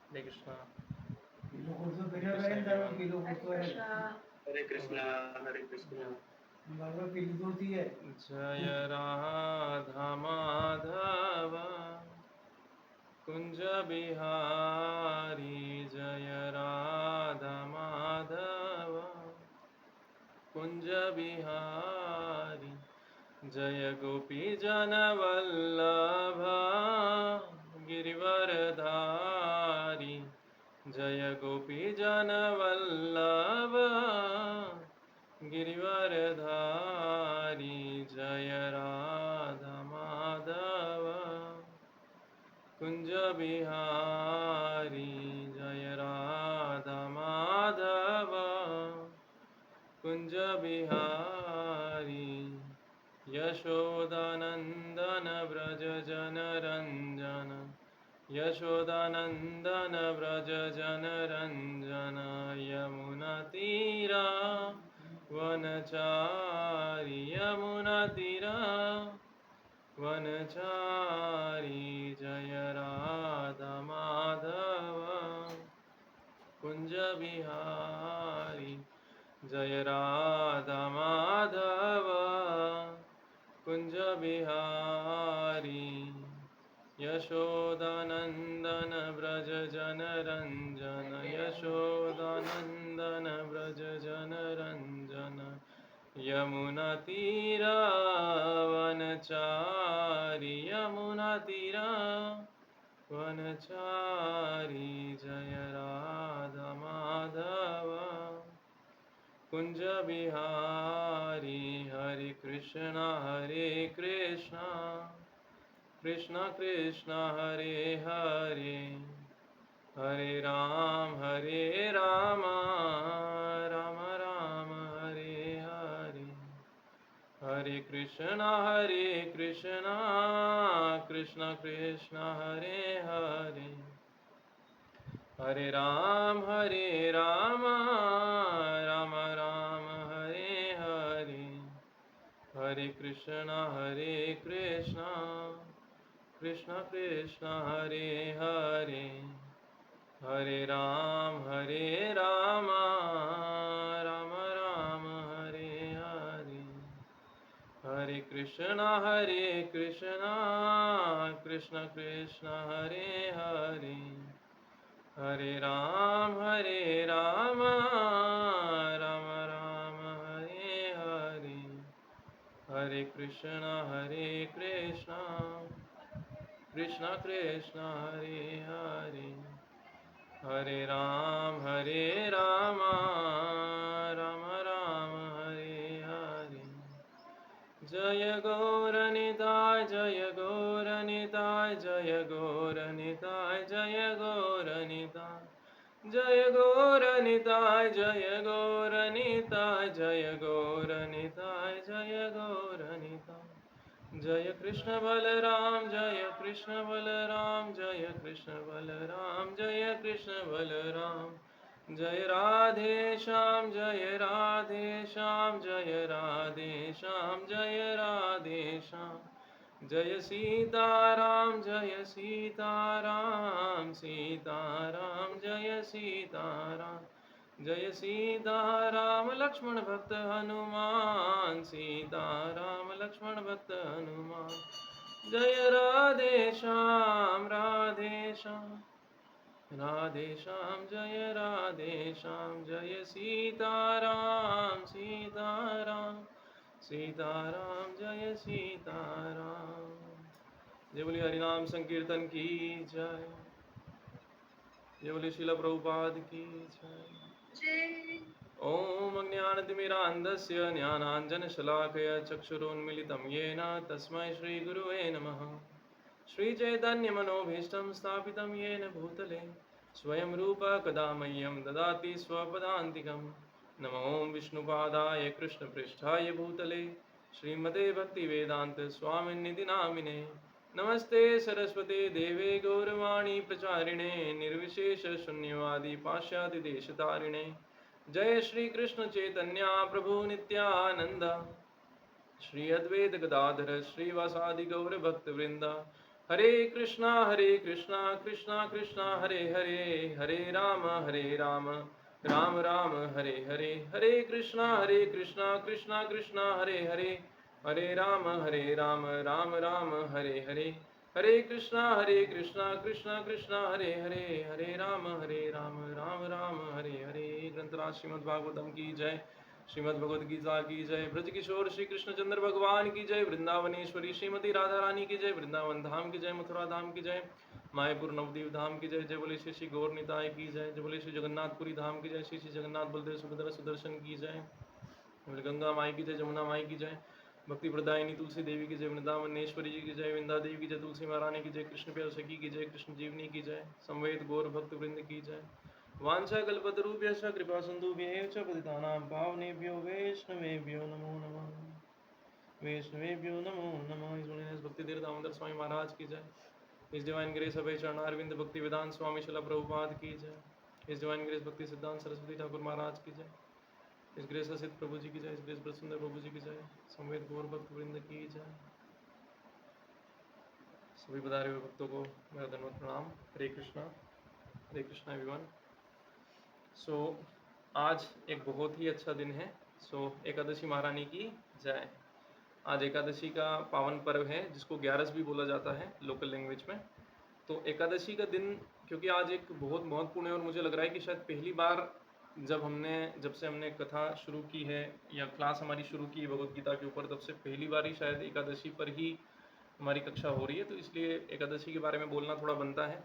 हरे कृष्णा। हरे कृष्णा हरे कृष्णा। जय राधा माधव कुंज बिहारी, जय राधा माधव कुंज बिहारी, जय गोपी जन वल्लभ गिरिवरधारी, जय गोपी जन वल्लभ गिरिवरधारी, जय राधा माधव कुंज बिहारी, जय राधा माधव कुंज बिहारी, यशोदानंदन व्रज जन रंजन, यशोदानंदन व्रज जन रंजन, यमुना तीरा वनचारी, यमुना तीरा वनचारी, जय राधा माधव कुंज बिहारी, जय राधा माधव कुंज बिहारी, यशोदानंदन व्रज जन रंजन, यशोदानंदन व्रज जन रंजन, यमुना तीरा वनचारी, यमुना तीरा वनचारी, जय राधा माधव कुंज बिहारी, हरे कृष्णा कृष्ण कृष्ण हरे हरे, हरे राम राम राम हरे हरे, हरे कृष्णा कृष्ण कृष्ण हरे हरे, हरे राम राम राम हरे हरे, हरे कृष्णा कृष्ण कृष्ण हरे हरे, हरे राम राम राम हरे हरे, हरे कृष्णा कृष्ण कृष्ण हरे हरे, हरे राम राम राम हरे हरे, हरे कृष्णा कृष्ण कृष्ण हरे हरे, हरे राम राम राम हरे हरे, जय गौरनिताय जय गौरनिताय, जय गौरनिताय जय गौरनिताय, जय गौरनिताय जय गौरनिताय, जय गौरनिताय जय गौरनिताय, जय कृष्ण बलराम जय कृष्ण बलराम, जय कृष्ण बलराम जय कृष्ण बलराम, जय राधे श्याम जय राधे श्याम, जय राधे श्याम जय राधे श्याम, जय सीताराम सीताराम जय सीताराम, जय सीताराम लक्ष्मण भक्त हनुमान, सीताराम लक्ष्मण भक्त हनुमान, जय राधे श्याम राधे श्याम जय राधे श्याम, जय सीताराम जय सीताराम। जय बोलिए हरिनाम संकीर्तन की जय, जय बोलिए श्रील प्रभुपाद की जय। ओम अज्ञानतिमिरान्धस्य ज्ञानाञ्जनशलाकया चक्षुरुन्मिलितं येन तस्मै श्रीगुरुवे नमः। श्रीचैतन्यमनोभीष्टं स्थापितं येन भूतले स्वयं रूप कदा मह्यं ददाति स्वपदान्तिकं। नमो विष्णुपादाय कृष्णपृष्ठाय भूतले श्रीमते भक्तिवेदान्त स्वामिनिधि नामिने। नमस्ते सरस्वते देवे गौरवाणी प्रचारिणे निर्विशेष शून्यवादी पाश्चात्यदेशतारिणे। जय श्री कृष्ण चैतन्य प्रभु नित्यानंद, श्री अद्वैत गदाधर श्रीवासादि गौर भक्तवृंदा। हरे कृष्णा कृष्णा कृष्णा हरे हरे, हरे राम राम राम हरे हरे। हरे कृष्णा कृष्णा कृष्णा हरे हरे, हरे राम राम राम हरे हरे। हरे कृष्णा कृष्णा कृष्णा हरे हरे, हरे राम राम राम हरे हरे। ग्रंथराज श्रीमद् भागवतम की जय, श्रीमद् भगवद गीता की जय। ब्रज किशोर श्री कृष्ण चंद्र भगवान की जय, वृंदावनेश्वरी श्रीमती राधा रानी की जय, वृंदावन धाम की जय, मथुरा धाम की जय, मायापुर नवदीप धाम की जय। जय बोले श्री श्री गौर निताय की जय। जय बोले श्री जगन्नाथपुरी धाम की जय, श्री श्री जगन्नाथ बलदेव सुभद्रा सुदर्शन की जय। बोले गंगा माई की जय, जमुना माई की जय, भक्ति प्रदायिनी तुलसी देवी की जय, वृंदावनेश्वरी जी की जय, वृंदा देवी की जय, तुलसी महारानी की जय, कृष्ण प्यार सखी की जय, कृष्ण जीवनी की जय, संवेद गौर भक्त वृंद की जय। वांछा कल्पतरुभ्यश्च कृपा सिन्धुभ्येव च पतितानां पावनेभ्यो वैष्णवेभ्यो नमो नमः, वैष्णवेभ्यो नमो नमः। इस होलीनेस भक्ति तीर्थ दामोदर स्वामी महाराज की जय। इस डिवाइन ग्रेस अभय चरणारविंद भक्ति वेदांत स्वामी शिला प्रभुपाद की जय। इस डिवाइन ग्रेस भक्ति सिद्धांत सरस्वती ठाकुर महाराज की जय। इस ग्रेस असित प्रभु जी की जय, इस ग्रेस ब्रज सुंदर प्रभु जी की जय, संवेद गौर भक्त वृंद की जय। सभी पधारे हुए भक्तों को मेरा धन्यवाद प्रणाम। हरे कृष्णा एवरीवन। सो आज एक बहुत ही अच्छा दिन है। एकादशी महारानी की जय। आज एकादशी का पावन पर्व है जिसको ग्यारस भी बोला जाता है लोकल लैंग्वेज में। तो एकादशी का दिन क्योंकि आज एक बहुत महत्वपूर्ण है और मुझे लग रहा है कि शायद पहली बार जब से हमने कथा शुरू की है या क्लास हमारी शुरू की है भगवद गीता के ऊपर, तब से पहली बार ही शायद एकादशी पर ही हमारी कक्षा हो रही है। तो इसलिए एकादशी के बारे में बोलना थोड़ा बनता है।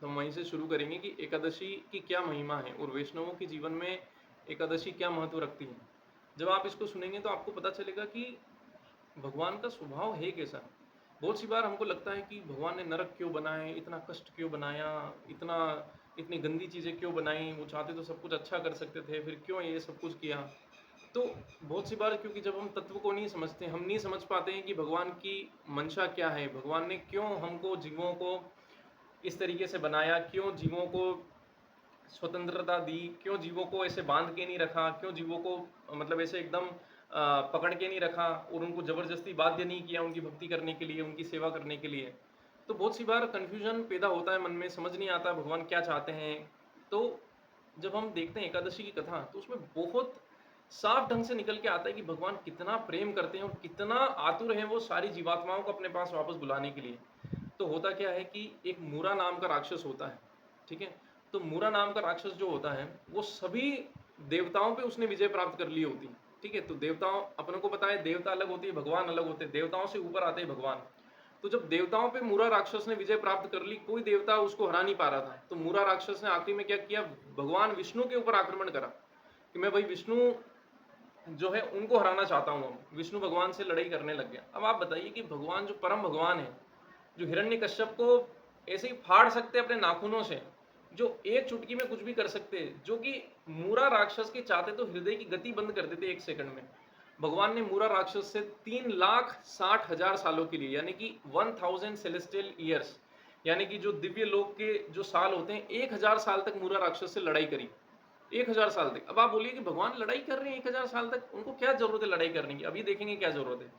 तो हम वहीं से शुरू करेंगे कि एकादशी की क्या महिमा है और वैष्णवों के जीवन में एकादशी क्या महत्व रखती है। जब आप इसको सुनेंगे तो आपको पता चलेगा कि भगवान का स्वभाव है कैसा। बहुत सी बार हमको लगता है कि भगवान ने नरक क्यों बनाए, इतना कष्ट क्यों बनाया, इतनी गंदी चीज़ें क्यों बनाई, वो चाहते तो सब कुछ अच्छा कर सकते थे, फिर क्यों ये सब कुछ किया। तो बहुत सी बार क्योंकि जब हम तत्व को नहीं समझते, हम नहीं समझ पाते हैं कि भगवान की मंशा क्या है, भगवान ने क्यों हमको जीवों को इस तरीके से बनाया, क्यों जीवों को स्वतंत्रता दी, क्यों जीवों को ऐसे बांध के नहीं रखा, क्यों जीवों को मतलब ऐसे एकदम पकड़ के नहीं रखा और उनको ज़बरदस्ती बाध्य नहीं किया उनकी भक्ति करने के लिए, उनकी सेवा करने के लिए। तो बहुत सी बार कन्फ्यूजन पैदा होता है मन में, समझ नहीं आता भगवान क्या चाहते हैं। तो जब हम देखते हैं एकादशी की कथा तो उसमें बहुत साफ ढंग से निकल के आता है कि भगवान कितना प्रेम करते हैं और कितना आतुर हैं वो सारी जीवात्माओं को अपने पास वापस बुलाने के लिए। तो होता क्या है कि एक मूरा नाम का राक्षस होता है, ठीक है। तो मूरा नाम का राक्षस जो होता है वो सभी देवताओं पे उसने विजय प्राप्त कर ली होती है, ठीक है। तो देवताओं, अपनों को पता है देवता अलग होती है, भगवान अलग होते हैं, देवताओं से ऊपर आते हैं भगवान। तो जब देवताओं पे मूरा राक्षस ने विजय प्राप्त कर ली, कोई देवता उसको हरा नहीं पा रहा था, तो मूरा राक्षस ने आखिरी में क्या किया, भगवान विष्णु के ऊपर आक्रमण करा कि मैं भाई विष्णु जो है उनको हराना चाहता हूँ। विष्णु भगवान से लड़ाई करने लग गया। अब आप बताइए कि भगवान जो परम भगवान है, जो हिरण्यकश्यप को ऐसे ही फाड़ सकते अपने नाखूनों से, जो एक चुटकी में कुछ भी कर सकते, जो कि मूरा राक्षस के चाहते तो हृदय की गति बंद कर देते एक सेकंड में, भगवान ने मूरा राक्षस से 3,60,000 सालों के लिए, यानी कि 1000 सेलेस्टियल ईयर्स, यानी कि जो दिव्य लोक के जो साल होते हैं, 1000 साल तक मूरा राक्षस से लड़ाई करी। 1000 साल तक। अब आप बोलिए कि भगवान लड़ाई कर रहे हैं 1000 साल तक, उनको क्या जरूरत है लड़ाई करने की, अभी देखेंगे क्या जरूरत है।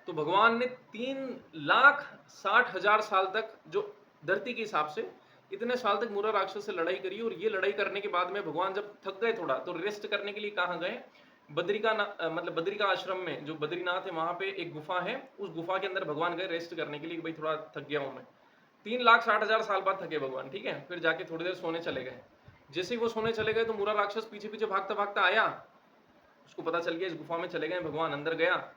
तो भगवान ने 3,60,000 साल तक, जो धरती के हिसाब से इतने साल तक मूरा राक्षस से लड़ाई करी। और ये लड़ाई करने के बाद में भगवान जब थक गए थोड़ा, तो रेस्ट करने के लिए कहाँ गए, मतलब बद्रिका आश्रम में, जो बद्रीनाथ है वहां पे एक गुफा है, उस गुफा के अंदर भगवान गए रेस्ट करने के लिए कि भाई थोड़ा थक गया हूं मैं। 3,60,000 साल बाद थके भगवान, ठीक है। फिर जाके थोड़ी देर सोने चले गए। जैसे ही वो सोने चले गए तो मूरा राक्षस पीछे पीछे भागता भागता आया, उसको पता चल गया इस गुफा में चले गए भगवान, अंदर गया।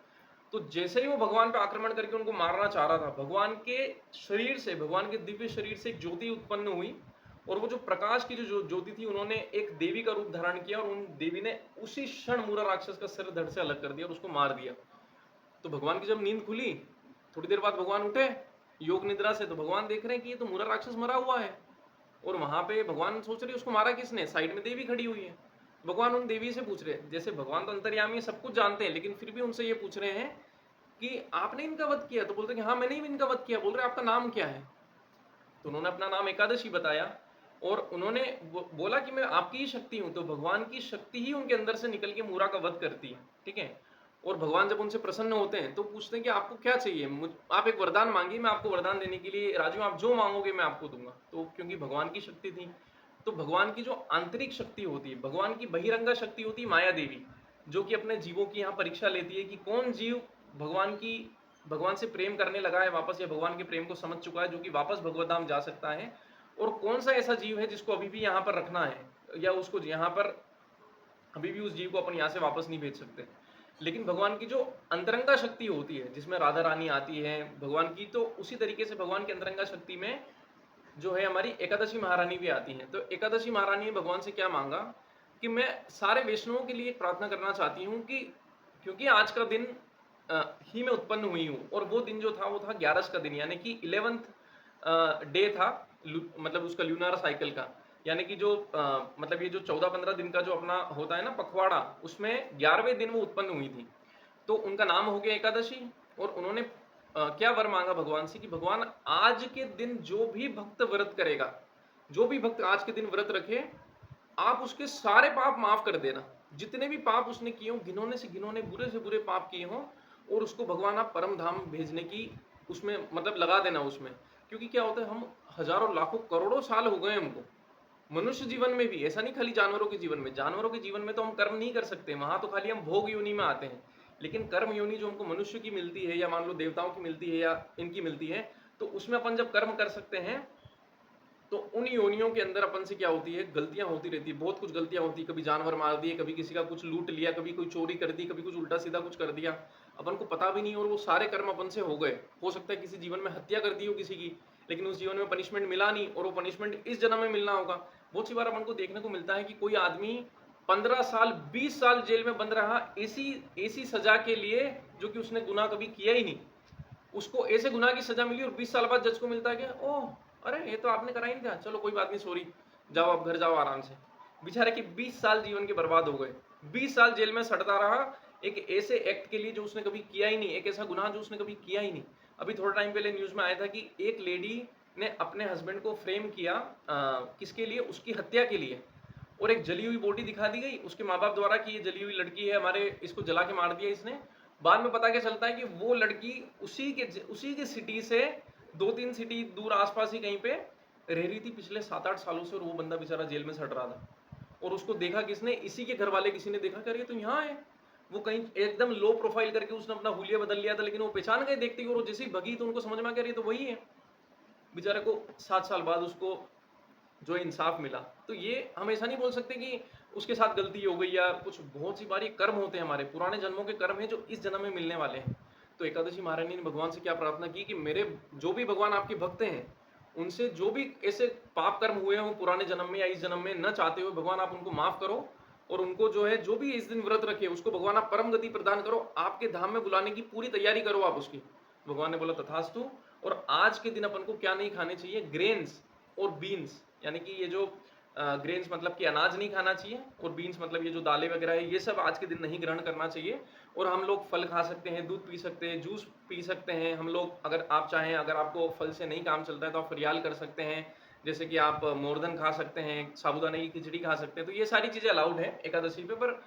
तो जैसे ही वो भगवान पे आक्रमण करके उनको मारना चाह रहा था, भगवान के शरीर से, भगवान के दिव्य शरीर से एक ज्योति उत्पन्न हुई, और वो जो प्रकाश की जो ज्योति थी, उन्होंने एक देवी का रूप धारण किया और उन देवी ने उसी क्षण मूरा राक्षस का सिर धड़ से अलग कर दिया और उसको मार दिया। तो भगवान की जब नींद खुली, थोड़ी देर बाद भगवान उठे योग निद्रा से, तो भगवान देख रहे हैं कि ये तो मूरा राक्षस मरा हुआ है। और वहां पे भगवान सोच रहे उसको मारा किसने, साइड में देवी खड़ी हुई है। भगवान उन देवी से पूछ रहे, जैसे भगवान तो अंतर्यामी सब कुछ जानते हैं, लेकिन फिर भी उनसे ये पूछ रहे हैं कि आपने इनका वध किया। तो बोलते हैं कि हाँ मैंने ही इनका वध किया। बोल रहे आपका नाम क्या है। तो उन्होंने अपना नाम एकादशी बताया और उन्होंने बोला कि मैं आपकी ही शक्ति हूं। तो भगवान की शक्ति ही उनके अंदर से निकल के मूरा का वध करती है, ठीक है। और भगवान जब उनसे प्रसन्न होते हैं तो पूछते हैं कि आपको क्या चाहिए, आप एक वरदान मांगिए, मैं आपको वरदान देने के लिए राजी हूँ, आप जो मांगोगे मैं आपको दूंगा। तो क्योंकि भगवान की शक्ति थी, तो भगवान की जो आंतरिक शक्ति होती है, भगवान की बहिरंगा शक्ति होती है माया देवी, जो कि अपने जीवों की यहाँ परीक्षा लेती है कि कौन जीव भगवान से प्रेम करने लगा है वापस, या भगवान के प्रेम को समझ चुका है, जो कि वापस भगवत धाम जा सकता है, और कौन सा ऐसा जीव है जिसको अभी भी यहाँ पर रखना है, या उसको यहाँ पर अभी भी उस जीव को अपन यहाँ से वापस नहीं भेज सकते। लेकिन भगवान की जो अंतरंगा शक्ति होती है, जिसमें राधा रानी आती है भगवान की, तो उसी तरीके से भगवान की अंतरंगा शक्ति में जो है हमारी एकादशी महारानी भी आती है। तो एकादशी महारानी ने भगवान से क्या मांगा कि मैं सारे वैष्णवों के लिए एक प्रार्थना करना चाहती हूँ कि क्योंकि आज का दिन ही मैं उत्पन्न हुई हूँ, और वो दिन जो था वो था 11 का दिन, यानी कि 11th डे था, मतलब उसका ल्यूनार साइकिल का, यानी कि जो मतलब ये जो 14-15 दिन का जो अपना होता है ना पखवाड़ा, उसमें 11वें दिन वो उत्पन्न हुई थी। तो उनका नाम हो गया एकादशी। और उन्होंने क्या वर मांगा भगवान से कि भगवान आज के दिन जो भी भक्त व्रत करेगा, जो भी भक्त आज के दिन व्रत रखे, आप उसके सारे पाप माफ कर देना, जितने भी पाप उसने किए हों, घिनौने से घिनौने, बुरे से बुरे पाप किए हों, और उसको भगवान आप परम धाम भेजने की उसमें मतलब लगा देना उसमें। क्योंकि क्या होता है, हम हजारों लाखों करोड़ों साल हो गए हमको मनुष्य जीवन में भी, ऐसा नहीं खाली जानवरों के जीवन में, जानवरों के जीवन में तो हम कर्म नहीं कर सकते, वहां तो खाली हम भोग योनि में आते हैं, लेकिन कर्म योनि जो हमको मनुष्य की मिलती है, या मान लो देवताओं की मिलती है, या इनकी मिलती है, तो उसमें अपन जब कर्म कर सकते हैं, तो उन योनियों के अंदर अपन से क्या होती है, गलतियां होती रहती है, बहुत कुछ गलतियां होती है, कभी जानवर मार दिए, कभी किसी का कुछ लूट लिया, कभी कोई चोरी कर दी, कभी कुछ उल्टा सीधा कुछ कर दिया, अपन को पता भी नहीं, और वो सारे कर्म अपन से हो गए। हो सकता है किसी जीवन में हत्या कर दी हो किसी की, लेकिन उस जीवन में पनिशमेंट मिला नहीं, और वो पनिशमेंट इस जन्म में मिलना होगा। बहुत सी बार अपन को देखने को मिलता है कि कोई आदमी 15 साल 20 साल जेल में बंद रहा ऐसी ऐसी सजा के लिए, जो कि उसने गुनाह कभी किया ही नहीं, उसको ऐसे गुनाह की सजा मिली, और 20 साल बाद जज को मिलता है कि ओह अरे ये तो आपने करा ही नहीं था, चलो कोई बात नहीं, सॉरी, जाओ आप घर जाओ आराम से। बेचारे के 20 साल जीवन के बर्बाद हो गए, 20 साल जेल में सड़ता रहा एक ऐसे एक्ट के लिए जो उसने कभी किया ही नहीं, एक ऐसा गुनाह जो उसने कभी किया ही नहीं। अभी थोड़ा टाइम पहले न्यूज में आया था कि एक लेडी ने अपने हस्बैंड को फ्रेम किया किसके लिए, उसकी हत्या के लिए, और एक जली हुई बॉडी दिखा दी गई उसके माँ बाप द्वारा कि ये जली हुई लड़की है हमारे, इसको जला के मार दिया इसने। बाद में पता क्या चलता है कि वो लड़की उसी के सिटी से 2-3 सिटी दूर आसपास ही कहीं पे रह रही थी पिछले 7-8 सालों से, और वो बंदा बेचारा जेल में सड़ रहा था। और उसको देखा किसने, इसी के घर वाले किसी ने देखा, कर ये तो यहाँ है। वो कहीं एकदम लो प्रोफाइल करके उसने अपना हुलिया बदल लिया था, लेकिन वो पहचान गए देखते ही, और वो जैसे ही भगी तो उनको समझ में आ गया ये तो वही है। बेचारे को 7 साल बाद उसको जो इंसाफ मिला। तो ये हम ऐसा नहीं बोल सकते कि उसके साथ गलती हो गई, या कुछ बहुत सी बार ये कर्म होते हैं हमारे पुराने जन्मों के कर्म हैं जो इस जन्म में मिलने वाले हैं। तो एकादशी महारानी ने भगवान से क्या प्रार्थना की कि मेरे जो भी भगवान आपके भक्त हैं, उनसे जो भी ऐसे पाप कर्म हुए हों पुराने जन्म में या इस जन्म में न चाहते हुए, भगवान आप उनको माफ करो, और उनको जो है जो भी इस दिन व्रत रखे उसको भगवान आप परम गति प्रदान करो, आपके धाम में बुलाने की पूरी तैयारी करो आप उसकी। भगवान ने बोला तथास्तु। और आज के दिन अपन को क्या नहीं खाने चाहिए, ग्रेन्स और बीन्स, यानी कि ये जो ग्रेन्स मतलब कि अनाज नहीं खाना चाहिए, और बीन्स मतलब ये जो दालें वगैरह है, ये सब आज के दिन नहीं ग्रहण करना चाहिए। और हम लोग फल खा सकते हैं, दूध पी सकते हैं, जूस पी सकते हैं हम लोग, अगर आप चाहें, अगर आपको फल से नहीं काम चलता है तो आप फरियाल कर सकते हैं, जैसे कि आप मोरधन खा सकते हैं, साबूदाने की खिचड़ी खा सकते हैं। तो ये सारी चीज़ें अलाउड है एकादशी पे, पर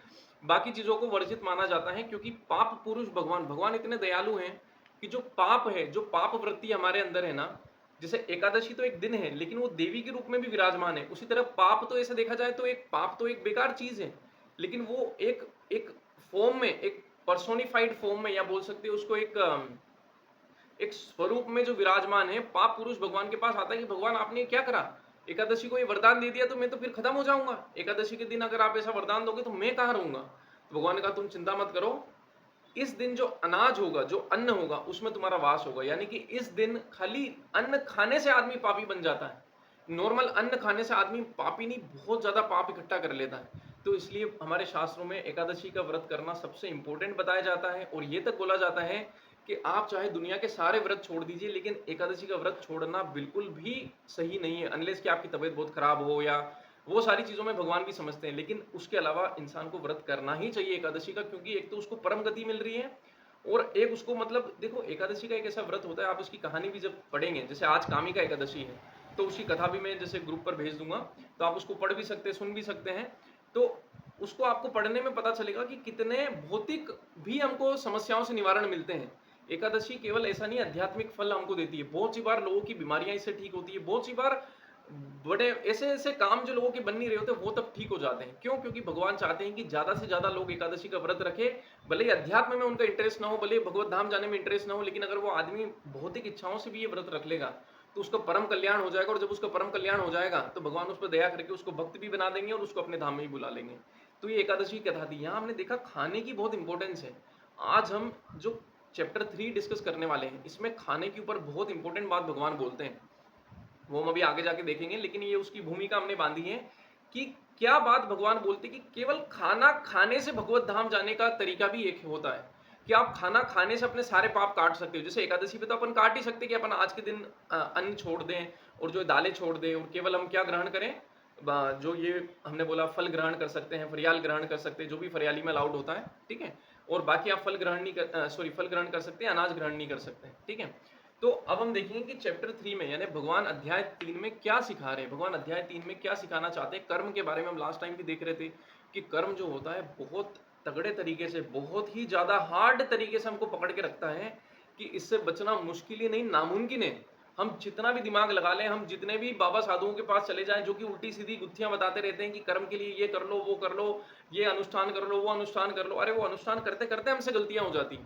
बाकी चीज़ों को वर्जित माना जाता है, क्योंकि पाप पुरुष भगवान इतने दयालु हैं कि जो पाप है, जो पाप वृत्ति हमारे अंदर है ना, जैसे एकादशी तो एक दिन है, लेकिन वो देवी के रूप में भी विराजमान है, उसी तरह पाप तो ऐसे देखा जाए तो एक पाप तो एक बेकार चीज है, लेकिन वो एक एक फॉर्म में, एक पर्सोनिफाइड फॉर्म में, या बोल सकते हैं उसको एक स्वरूप में जो विराजमान है। पाप पुरुष भगवान के पास आता है कि भगवान आपने क्या करा, एकादशी को ये वरदान दे दिया तो मैं तो फिर खत्म हो जाऊंगा, एकादशी के दिन अगर आप ऐसा वरदान दोगे तो मैं कहाँ रहूंगा। तो भगवान ने कहा तुम चिंता मत करो, इस दिन जो अनाज होगा, जो अन्न होगा, उसमें तुम्हारा वास होगा। यानी कि इस दिन खाली अन्न खाने से आदमी पापी बन जाता है, नॉर्मल अन्न खाने से आदमी पापी नहीं, बहुत ज्यादा पाप इकट्ठा कर लेता है। तो इसलिए हमारे शास्त्रों में एकादशी का व्रत करना सबसे इंपॉर्टेंट बताया जाता है, और ये तक बोला जाता है कि आप चाहे दुनिया के सारे व्रत छोड़ दीजिए, लेकिन एकादशी का व्रत छोड़ना बिल्कुल भी सही नहीं है, अनलेस कि आपकी तबीयत बहुत खराब हो, या वो सारी चीज़ों में भगवान भी समझते हैं। लेकिन उसके अलावा इंसान को व्रत करना ही चाहिए एकादशी का, क्योंकि एक तो उसको परम गति मिल रही है, और एक उसको मतलब देखो एकादशी का एक ऐसा व्रत होता है, आप उसकी कहानी भी जब पढ़ेंगे, जैसे आज कामिका एकादशी है, तो उसकी कथा भी मैं जैसे ग्रुप पर भेज दूंगा, तो आप उसको पढ़ भी सकते हैं, सुन भी सकते हैं। तो उसको आपको पढ़ने में पता चलेगा कि कितने भौतिक भी हमको समस्याओं से निवारण मिलते हैं। एकादशी केवल ऐसा नहीं आध्यात्मिक फल हमको देती है, बहुत सी बार लोगों की बीमारियां इससे ठीक होती है, बहुत सी बार बड़े ऐसे ऐसे काम जो लोगों के बन नहीं रहे होते वो तब ठीक हो जाते हैं। क्यों? क्योंकि भगवान चाहते हैं कि ज्यादा से ज्यादा लोग एकादशी का व्रत रखे। भले ही अध्यात्म में उनका इंटरेस्ट ना हो, भले ही भगवत धाम जाने में इंटरेस्ट ना हो, लेकिन अगर वो आदमी भौतिक इच्छाओं से भी ये व्रत रख लेगा तो उसका परम कल्याण हो जाएगा। और जब उसका परम कल्याण हो जाएगा तो भगवान उस पर दया करके उसको भक्त भी बना देंगे और उसको अपने धाम में ही बुला लेंगे। तो ये एकादशी की कथा थी। यहाँ हमने देखा खाने की बहुत इंपॉर्टेंस है। आज हम जो चैप्टर 3 डिस्कस करने वाले हैं इसमें खाने के ऊपर बहुत इंपॉर्टेंट बात भगवान बोलते हैं, वो हम अभी आगे जाके देखेंगे। लेकिन ये उसकी भूमिका हमने बांधी है कि क्या बात भगवान बोलते कि केवल खाना खाने से भगवत धाम जाने का तरीका भी एक होता है कि आप खाना खाने से अपने सारे पाप काट सकते हो। जैसे एकादशी पे तो अपन काट ही सकते कि अपन आज के दिन अन्न छोड़ दें और जो दालें छोड़ दें और केवल हम क्या ग्रहण करें, जो ये हमने बोला फल ग्रहण कर सकते हैं, फरियाल ग्रहण कर सकते हैं, जो भी फरियाली में अलाउड होता है, ठीक है। और बाकी आप फल ग्रहण नहीं कर फल ग्रहण कर सकते हैं, अनाज ग्रहण नहीं कर सकते, ठीक है। तो अब हम देखेंगे कि चैप्टर 3 में यानी भगवान अध्याय 3 में क्या सिखा रहे हैं, भगवान अध्याय 3 में क्या सिखाना चाहते हैं। कर्म के बारे में हम लास्ट टाइम भी देख रहे थे कि कर्म जो होता है बहुत तगड़े तरीके से, बहुत ही ज्यादा हार्ड तरीके से हमको पकड़ के रखता है कि इससे बचना मुश्किल ही नहीं नामुमकिन है। हम जितना भी दिमाग लगा लें, हम जितने भी बाबा साधुओं के पास चले जाएं जो कि उल्टी सीधी गुत्थियां बताते रहते हैं कि कर्म के लिए ये कर लो, वो कर लो, ये अनुष्ठान कर लो, वो अनुष्ठान कर लो, अरे वो अनुष्ठान करते करते हमसे गलतियां हो जाती।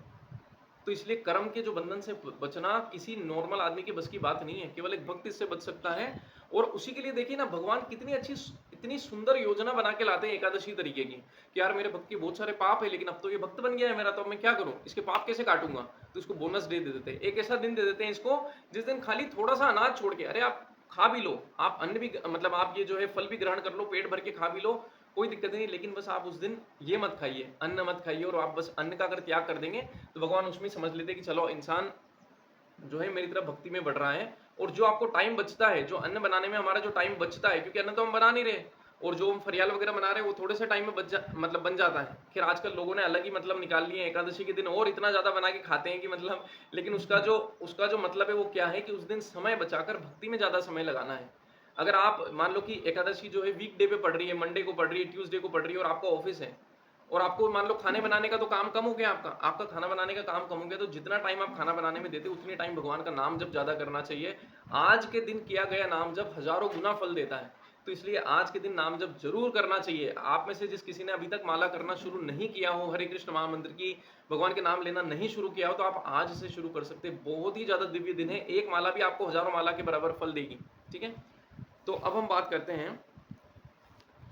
तो इसलिए कर्म के जो बंधन से बचना किसी नॉर्मल आदमी के बस की बात नहीं है, केवल एक भक्त इससे बच सकता है। और उसी के लिए देखिए ना भगवान कितनी अच्छी इतनी सुंदर योजना बना के लाते हैं एकादशी तरीके की कि यार मेरे भक्त के बहुत सारे पाप है, लेकिन अब तो ये भक्त बन गया है मेरा, तो अब मैं क्या करूं, इसके पाप कैसे काटूंगा। तो इसको बोनस दे देते हैं, एक ऐसा दिन दे देते हैं इसको जिस दिन खाली थोड़ा सा अनाज छोड़ के, अरे आप खा भी लो, आप अन्न भी मतलब आप ये जो है फल भी ग्रहण कर लो, पेट भर के खा भी लो, कोई दिक्कत नहीं, लेकिन बस आप उस दिन ये मत खाइए, अन्न मत खाइए। और आप बस अन्न का अगर त्याग कर देंगे तो भगवान उसमें समझ लेते कि चलो इंसान जो है मेरी तरफ भक्ति में बढ़ रहा है। और जो आपको टाइम बचता है, जो अन्न बनाने में हमारा जो टाइम बचता है, क्योंकि अन्न तो हम बना नहीं रहे, और जो हम फरियाल वगैरह बना रहे हैं वो थोड़े से टाइम में मतलब बन जाता है। फिर आजकल लोगों ने अलग ही मतलब निकाल लिए एकादशी के दिन और इतना ज्यादा बना के खाते हैं कि मतलब, लेकिन उसका जो मतलब है वो क्या है कि उस दिन समय बचाकर भक्ति में ज्यादा समय लगाना है। अगर आप मान लो कि एकादशी जो है वीक डे पे पड़ रही है, मंडे को पड़ रही है, ट्यूसडे को पड़ रही है, और आपका ऑफिस है, और आपको मान लो खाने बनाने का तो काम कम हो गया, आपका खाना बनाने का काम कम हो गया, तो जितना टाइम आप खाना बनाने में देते उतनी टाइम भगवान का नाम जप ज्यादा करना चाहिए। आज के दिन किया गया नाम जप हजारों गुना फल देता है, तो इसलिए आज के दिन नाम जप जरूर करना चाहिए। आप में से जिस किसी ने अभी तक माला करना शुरू नहीं किया हो, हरे कृष्ण महामंत्र की, भगवान के नाम लेना नहीं शुरू किया हो, तो आप आज से शुरू कर सकते हैं। बहुत ही ज्यादा दिव्य दिन है, एक माला भी आपको हजारों माला के बराबर फल देगी, ठीक है। तो अब हम बात करते हैं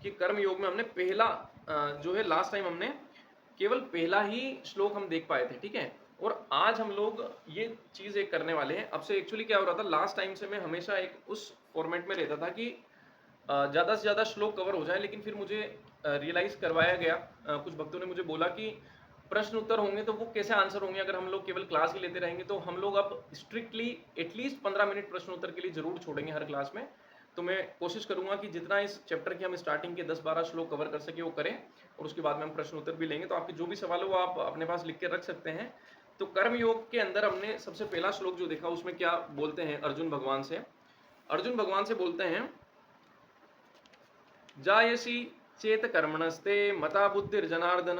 कि कर्म योग में हमने पहला जो है लास्ट टाइम हमने केवल पहला ही श्लोक हम देख पाए थे, ठीक है। और आज हम लोग ये चीज एक करने वाले हैं। अब से एक्चुअली क्या हो रहा था, लास्ट टाइम से मैं हमेशा एक उस फॉर्मेट में रहता था कि ज्यादा से ज्यादा श्लोक कवर हो जाए, लेकिन फिर मुझे रियलाइज करवाया गया, कुछ भक्तों ने मुझे बोला कि प्रश्न उत्तर होंगे तो वो कैसे आंसर होंगे अगर हम लोग केवल क्लास ही लेते रहेंगे। तो हम लोग अब स्ट्रिक्टली एटलीस्ट 15 मिनट प्रश्न उत्तर के लिए जरूर छोड़ेंगे हर क्लास में। तो मैं कोशिश करूंगा कि जितना इस चैप्टर के हम स्टार्टिंग के 10-12 श्लोक कवर कर सके वो करें, और उसके बाद में हम प्रश्न उत्तर भी लेंगे। तो आपके जो भी सवाल हो वो आप अपने पास लिख के रख सकते हैं। तो कर्म योग के अंदर हमने सबसे पहला श्लोक जो देखा उसमें क्या बोलते हैं अर्जुन भगवान से। अर्जुन भगवान से बोलते हैं, जायसी चेत कर्मणस्ते मता बुद्धिर्जनार्दन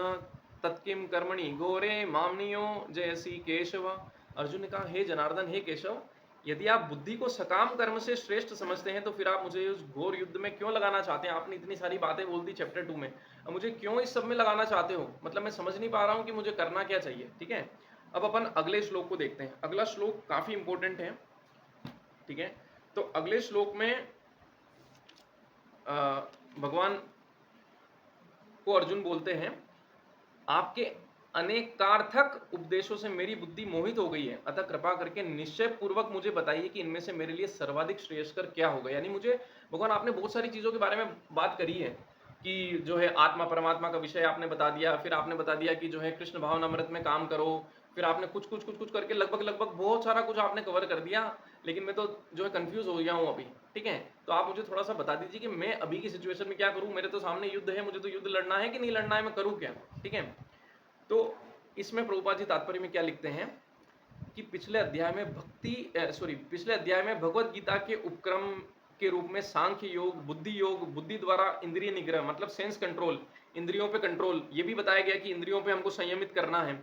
तत्किम कर्मणि घोरे मामनियो जयसी केशव। अर्जुन ने कहा, हे जनार्दन, हे केशव, यदि आप बुद्धि को सकाम कर्म से श्रेष्ठ समझते हैं तो फिर आप मुझे उस घोर युद्ध में क्यों लगाना चाहते हैं। आपने इतनी सारी बातें बोल दी चैप्टर 2 में, अब मुझे क्यों इस सब में लगाना चाहते हो, मतलब मैं समझ नहीं पा रहा हूं कि मुझे करना क्या चाहिए, ठीक है। अब अपन अगले श्लोक को देखते हैं। अगला श्लोक काफी इंपॉर्टेंट है, ठीक है। तो अगले श्लोक में भगवान को अर्जुन बोलते हैं, आपके अनेकार्थक उपदेशों से मेरी बुद्धि मोहित हो गई है, अतः कृपा करके निश्चय पूर्वक मुझे बताइए कि इनमें से मेरे लिए सर्वाधिक श्रेयस्कर क्या होगा। यानी मुझे भगवान आपने बहुत सारी चीजों के बारे में बात करी है कि जो है आत्मा परमात्मा का विषय आपने बता दिया, फिर आपने बता दिया कि जो है कृष्ण भावनामृत में काम करो, फिर आपने कुछ करके लगभग बहुत सारा कुछ आपने कवर कर दिया, लेकिन मैं तो जो है कंफ्यूज हो गया हूँ अभी, ठीक है। तो आप मुझे थोड़ा सा बता दीजिए कि मैं अभी की सिचुएशन में क्या करूँ, मेरे तो सामने युद्ध है, मुझे तो युद्ध लड़ना है कि नहीं लड़ना है, मैं करूँ क्या, ठीक है। तो इसमें प्रभुपाद जी तात्पर्य में क्या लिखते हैं कि पिछले अध्याय में भगवत गीता के उपक्रम के रूप में सांख्य योग, बुद्धि योग, बुद्धि द्वारा इंद्रिय निग्रह मतलब सेंस कंट्रोल, इंद्रियों पे कंट्रोल, ये भी बताया गया कि इंद्रियों पे हमको संयमित करना है।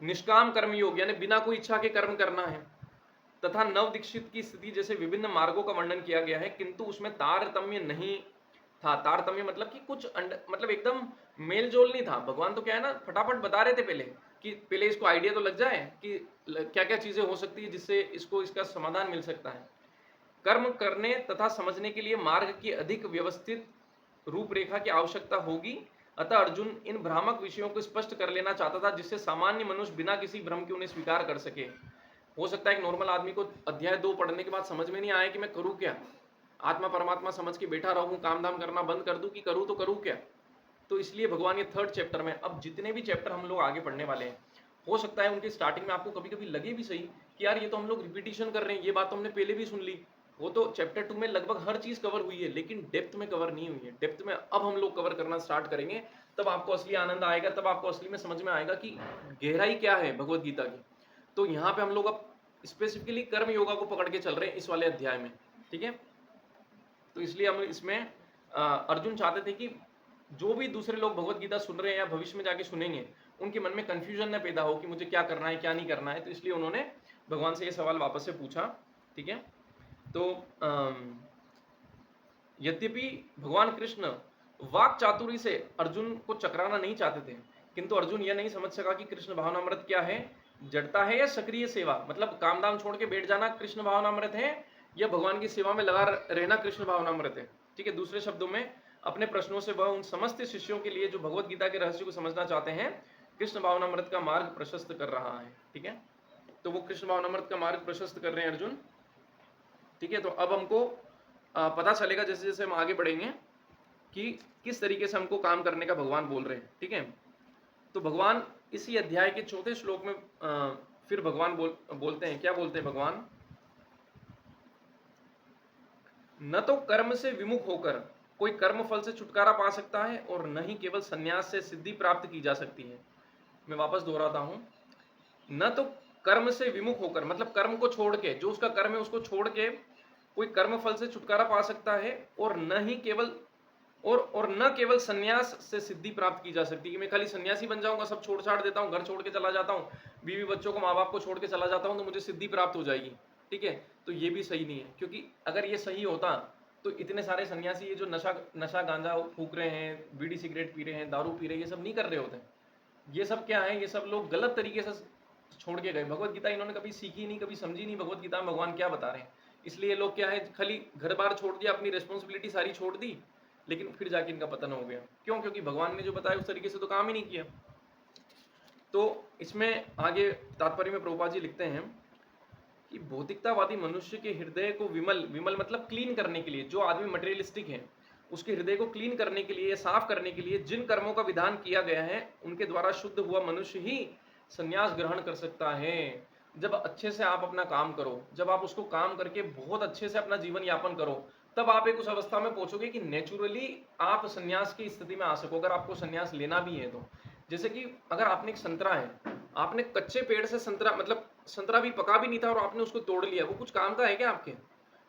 निष्काम कर्म योग यानी बिना कोई इच्छा के कर्म करना है, तथा नव दीक्षित की स्थिति जैसे विभिन्न मार्गों का वर्णन किया गया है, किंतु उसमें तारतम्य नहीं था। तारतम्य मतलब कि कुछ मतलब एकदम मेल जोल नहीं था। भगवान तो क्या है ना, फटाफट बता रहे थे पहले कि पहले इसको आइडिया तो लग जाए कि क्या क्या चीजें हो सकती है जिससे इसको इसका समाधान मिल सकता है। कर्म करने तथा समझने के लिए मार्ग की अधिक व्यवस्थित रूपरेखा की आवश्यकता होगी। अतः अर्जुन इन भ्रामक विषयों को स्पष्ट कर लेना चाहता था, जिससे सामान्य मनुष्य बिना किसी भ्रम के उन्हें स्वीकार कर सके। हो सकता है एक नॉर्मल आदमी को अध्याय 2 पढ़ने के बाद समझ में नहीं आया कि मैं करूं क्या, आत्मा परमात्मा समझ के बैठा रहूं, काम धाम करना बंद कर दूं कि करूं तो करूं क्या। तो इसलिए भगवान ये 3rd चैप्टर में, अब जितने भी चैप्टर हम लोग आगे पढ़ने वाले हैं, हो सकता है उनकी स्टार्टिंग में आपको कभी कभी लगे भी सही कि यार ये तो हम लोग रिपीटिशन कर रहे हैं, ये बात तो हमने पहले भी सुन ली। वो तो चैप्टर 2 में लगभग हर चीज कवर हुई है, लेकिन डेप्थ में कवर नहीं हुई है। डेप्थ में अब हम लोग कवर करना स्टार्ट करेंगे, तब आपको असली आनंद आएगा, तब आपको असली में समझ में आएगा कि गहराई क्या है भगवत गीता की। तो यहाँ पे हम लोग अब स्पेसिफिकली कर्म योगा को पकड़ के चल रहे हैं इस वाले अध्याय में, ठीक है। तो इसलिए हम इसमें अर्जुन चाहते थे कि जो भी दूसरे लोग भगवत गीता सुन रहे हैं या भविष्य में जाके सुनेंगे, उनके मन में कंफ्यूजन न पैदा हो कि मुझे क्या करना है क्या नहीं करना है। तो इसलिए उन्होंने भगवान से ये सवाल वापस से पूछा, ठीक है। तो यद्यपि भगवान कृष्ण वाक चातुरी से अर्जुन को चकराना नहीं चाहते थे, किंतु अर्जुन यह नहीं समझ सका कि कृष्ण भावनामृत क्या है, जड़ता है या सक्रिय सेवा, मतलब काम दाम छोड़ के बैठ जाना कृष्ण भावनामृत है या भगवान की सेवा में लगा रहना कृष्ण भावनामृत है, ठीक है। दूसरे शब्दों में अपने प्रश्नों से वह उन समस्त शिष्यों के लिए जो भगवत गीता के रहस्य को समझना चाहते हैं, कृष्ण भावनामृत का मार्ग प्रशस्त कर रहा है, ठीक है। तो वो कृष्ण भावनामृत का मार्ग प्रशस्त कर रहे हैं अर्जुन, ठीक है। तो अब हमको पता चलेगा जैसे जैसे हम आगे बढ़ेंगे कि किस तरीके से हमको काम करने का भगवान बोल रहे हैं, ठीक है। तो भगवान इसी अध्याय के 4थे श्लोक में फिर भगवान बोलते हैं, क्या बोलते हैं भगवान, न तो कर्म से विमुख होकर कोई कर्म फल से छुटकारा पा सकता है और न ही केवल संन्यास से सिद्धि प्राप्त की जा सकती है। मैं वापस दोहराता हूं, न तो कर्म से विमुख होकर मतलब कर्म को छोड़ के, जो उसका कर्म है उसको छोड़ के कोई कर्म फल से छुटकारा पा सकता है और न ही केवल और न केवल संन्यास से सिद्धि प्राप्त की जा सकती है कि मैं खाली सन्यासी बन जाऊंगा, सब छोड़ छाड़ देता हूं, घर छोड़ के चला जाता हूं, बीवी बच्चों को माँ बाप को छोड़ के चला जाता हूं तो मुझे सिद्धि प्राप्त हो जाएगी, ठीक है। तो ये भी सही नहीं है, क्योंकि अगर ये सही होता तो इतने सारे सन्यासी ये जो नशा गांजा फूक रहे हैं, बीड़ी सिगरेट पी रहे हैं, दारू पी रहे हैं, ये सब नहीं कर रहे होते। ये सब क्या है, ये सब लोग गलत तरीके से छोड़ के गए। भगवत गीता इन्होंने कभी सीखी नहीं, कभी समझी नहीं भगवत गीता में भगवान क्या बता रहे हैं। इसलिए लोग क्या है, खाली घर बार छोड़ दिया, अपनी रिस्पॉन्सिबिलिटी सारी छोड़ दी, लेकिन फिर जाके इनका पतन हो गया। क्यों? क्योंकि भगवान ने जो बताया उस तरीके से तो काम ही नहीं किया। तो इसमें आगे तात्पर्य में प्रभुपाद जी लिखते हैं कि भौतिकतावादी मनुष्य के हृदय को विमल मतलब क्लीन करने के लिए, जो आदमी मटेरियलिस्टिक है उसके हृदय को क्लीन करने के लिए, साफ करने के लिए जिन कर्मों का विधान किया गया है, उनके द्वारा शुद्ध हुआ मनुष्य ही संन्यास ग्रहण कर सकता है। जब अच्छे से आप अपना काम करो, जब आप उसको काम करके बहुत अच्छे से अपना जीवन यापन करो, तब आप एक उस अवस्था में पहुंचोगे कि नेचुरली आप संन्यास की स्थिति में आ सको, अगर आपको संन्यास लेना भी है तो। जैसे कि अगर आपने एक संतरा है, आपने कच्चे पेड़ से संतरा, मतलब संतरा भी पका भी नहीं था और आपने उसको तोड़ लिया, वो कुछ काम का है क्या आपके?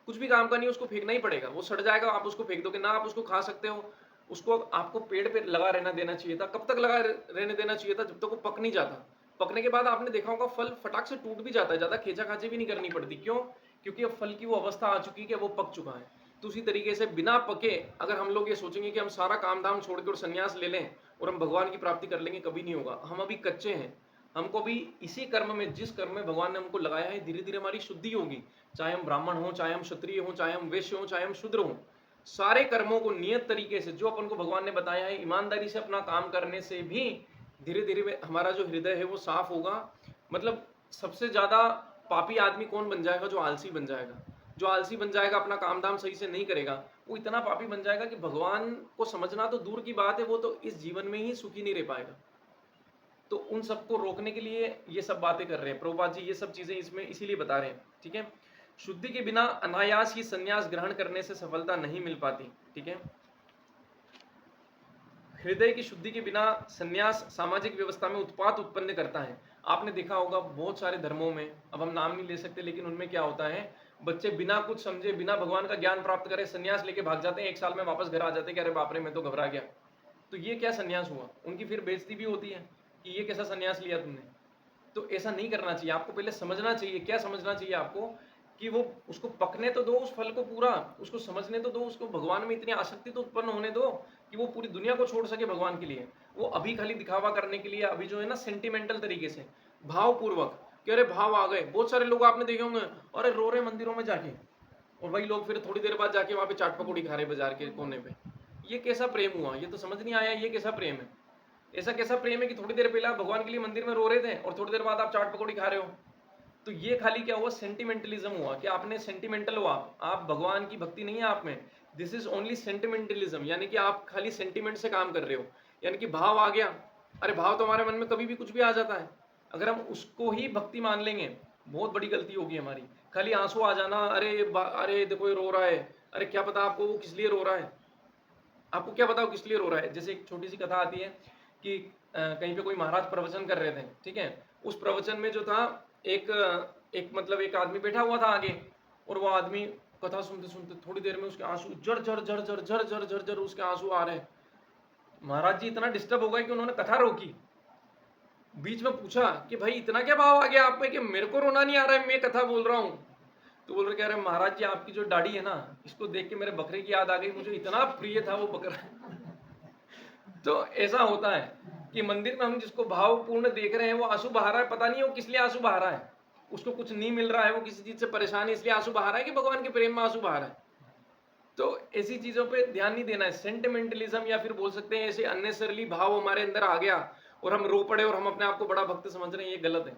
कुछ भी काम का नहीं, उसको फेंकना ही पड़ेगा, वो सड़ जाएगा, आप उसको फेंक दोगे ना, आप उसको खा सकते हो। उसको आपको पेड़ पे लगा रहना देना चाहिए था। कब तक लगा रहने देना चाहिए था? जब तक वो पक नहीं जाता। पकने के बाद आपने देखा होगा फल फटाक से टूट भी जाता है, ज्यादा खींचाखाची भी नहीं करनी पड़ती। क्यों? क्योंकि अब फल की वो अवस्था आ चुकी है कि वो पक चुका है। तो उसी तरीके से बिना पके अगर हम लोग ये सोचेंगे कि हम सारा काम धाम छोड़ के और संन्यास ले लें और हम भगवान की प्राप्ति कर लेंगे, कभी नहीं होगा। हम अभी कच्चे हैं, हमको भी इसी कर्म में, जिस कर्म में भगवान ने हमको लगाया है, धीरे धीरे हमारी शुद्धि होगी। चाहे हम ब्राह्मण हो, चाहे हम क्षत्रिय हो, चाहे हम वैश्य हो, चाहे हम शूद्र हो, सारे कर्मों को नियत तरीके से जो अपन को भगवान ने बताया है, ईमानदारी से अपना काम करने से भी धीरे धीरे हमारा जो हृदय है वो साफ होगा। मतलब सबसे ज्यादा पापी आदमी कौन बन जाएगा? जो आलसी बन जाएगा। जो आलसी बन जाएगा, अपना काम धाम सही से नहीं करेगा, वो इतना पापी बन जाएगा कि भगवान को समझना तो दूर की बात है, वो तो इस जीवन में ही सुखी नहीं रह पाएगा। तो उन सबको रोकने के लिए ये सब बातें कर रहे हैं प्रभुपाद जी, ये सब चीजें इसमें इसीलिए बता रहे हैं, ठीक है। शुद्धि के बिना अनायास ही संन्यास ग्रहण करने से सफलता नहीं मिल पाती, ठीक है। हृदय की शुद्धि के बिना संन्यास सामाजिक व्यवस्था में उत्पात उत्पन्न करता है। आपने देखा होगा बहुत सारे धर्मों में, अब हम नाम नहीं ले सकते, लेकिन उनमें क्या होता है, बच्चे बिना कुछ समझे, बिना भगवान का ज्ञान प्राप्त करे सन्यास लेके भाग जाते हैं, 1 साल में वापस घर आ जाते हैं कि अरे बाप रे मैं तो घबरा गया। तो ये क्या सन्यास हुआ? उनकी फिर बेइज्जती भी होती है कि ये कैसा सन्यास लिया तुमने। तो ऐसा नहीं करना चाहिए, आपको पहले समझना चाहिए। क्या समझना चाहिए आपको? कि वो उसको पकने तो दो उस फल को पूरा, उसको समझने तो दो, उसको भगवान में इतनी आसक्ति तो उत्पन्न होने दो कि वो पूरी दुनिया को छोड़ सके भगवान के लिए। वो अभी खाली दिखावा करने के लिए, अभी जो है ना सेंटिमेंटल तरीके से, भावपूर्वक कि अरे भाव आ गए। बहुत सारे लोग आपने देखे होंगे, अरे रो रहे मंदिरों में जाके, और वही लोग फिर थोड़ी देर बाद जाके वहां पे चाट पकौड़ी खा रहे बाजार के कोने पे। ये कैसा प्रेम हुआ? ये तो समझ नहीं आया, ये कैसा प्रेम है? ऐसा कैसा प्रेम है कि थोड़ी देर पहले आप भगवान के लिए मंदिर में रो रहे थे और थोड़ी देर बाद आप चाट पकौड़ी खा रहे हो? तो ये खाली क्या हुआ? सेंटिमेंटलिज्म हुआ कि आपने सेंटिमेंटल हो, आप भगवान की भक्ति नहीं है आप में। दिस इज ओनली सेंटिमेंटलिज्म, यानी कि आप खाली सेंटिमेंट से काम कर रहे हो, यानी कि भाव आ गया। अरे भाव तो हमारे मन में कभी भी कुछ भी आ जाता है। अगर हम उसको ही भक्ति मान लेंगे, बहुत बड़ी गलती होगी हमारी। खाली आंसू आ जाना, अरे देखो ये रो रहा है, अरे क्या पता आपको वो किस लिए रो रहा है, आपको क्या पता वो किस लिए रो रहा है। जैसे एक छोटी सी कथा आती है कि कहीं पे कोई महाराज प्रवचन कर रहे थे, ठीक है। उस प्रवचन में जो था, एक मतलब एक आदमी बैठा हुआ था आगे, और वो आदमी कथा सुनते सुनते थोड़ी देर में उसके आंसू जर जर जर जर जर जर जर जर उसके आंसू आ रहे हैं। महाराज जी इतना डिस्टर्ब हो गए कि उन्होंने कथा रोकी, बीच में पूछा कि भाई इतना क्या भाव आ गया आप में कि मेरे को रोना नहीं आ रहा है, मैं कथा बोल रहा हूँ। तो बोल रहे कह रहे महाराज जी आपकी जो दाढ़ी है ना, इसको देख के मेरे बकरे की याद आ गई, मुझे इतना प्रिय था वो बकरा। तो ऐसा होता है कि मंदिर में हम जिसको भावपूर्ण देख रहे हैं वो आंसू बहा रहा है, पता नहीं वो किस लिए आंसू बहा रहा है। उसको कुछ नहीं मिल रहा है, वो किसी चीज से परेशान है इसलिए आंसू बहा रहा है, कि भगवान के प्रेम में आंसू बहा रहा है। तो ऐसी चीजों पे ध्यान नहीं देना है। सेंटिमेंटलिज्म, या फिर बोल सकते हैं ऐसे अननेसेसरली भाव हमारे अंदर आ गया और हम रो पड़े और हम अपने आप को बड़ा भक्त समझ रहे हैं, ये गलत है।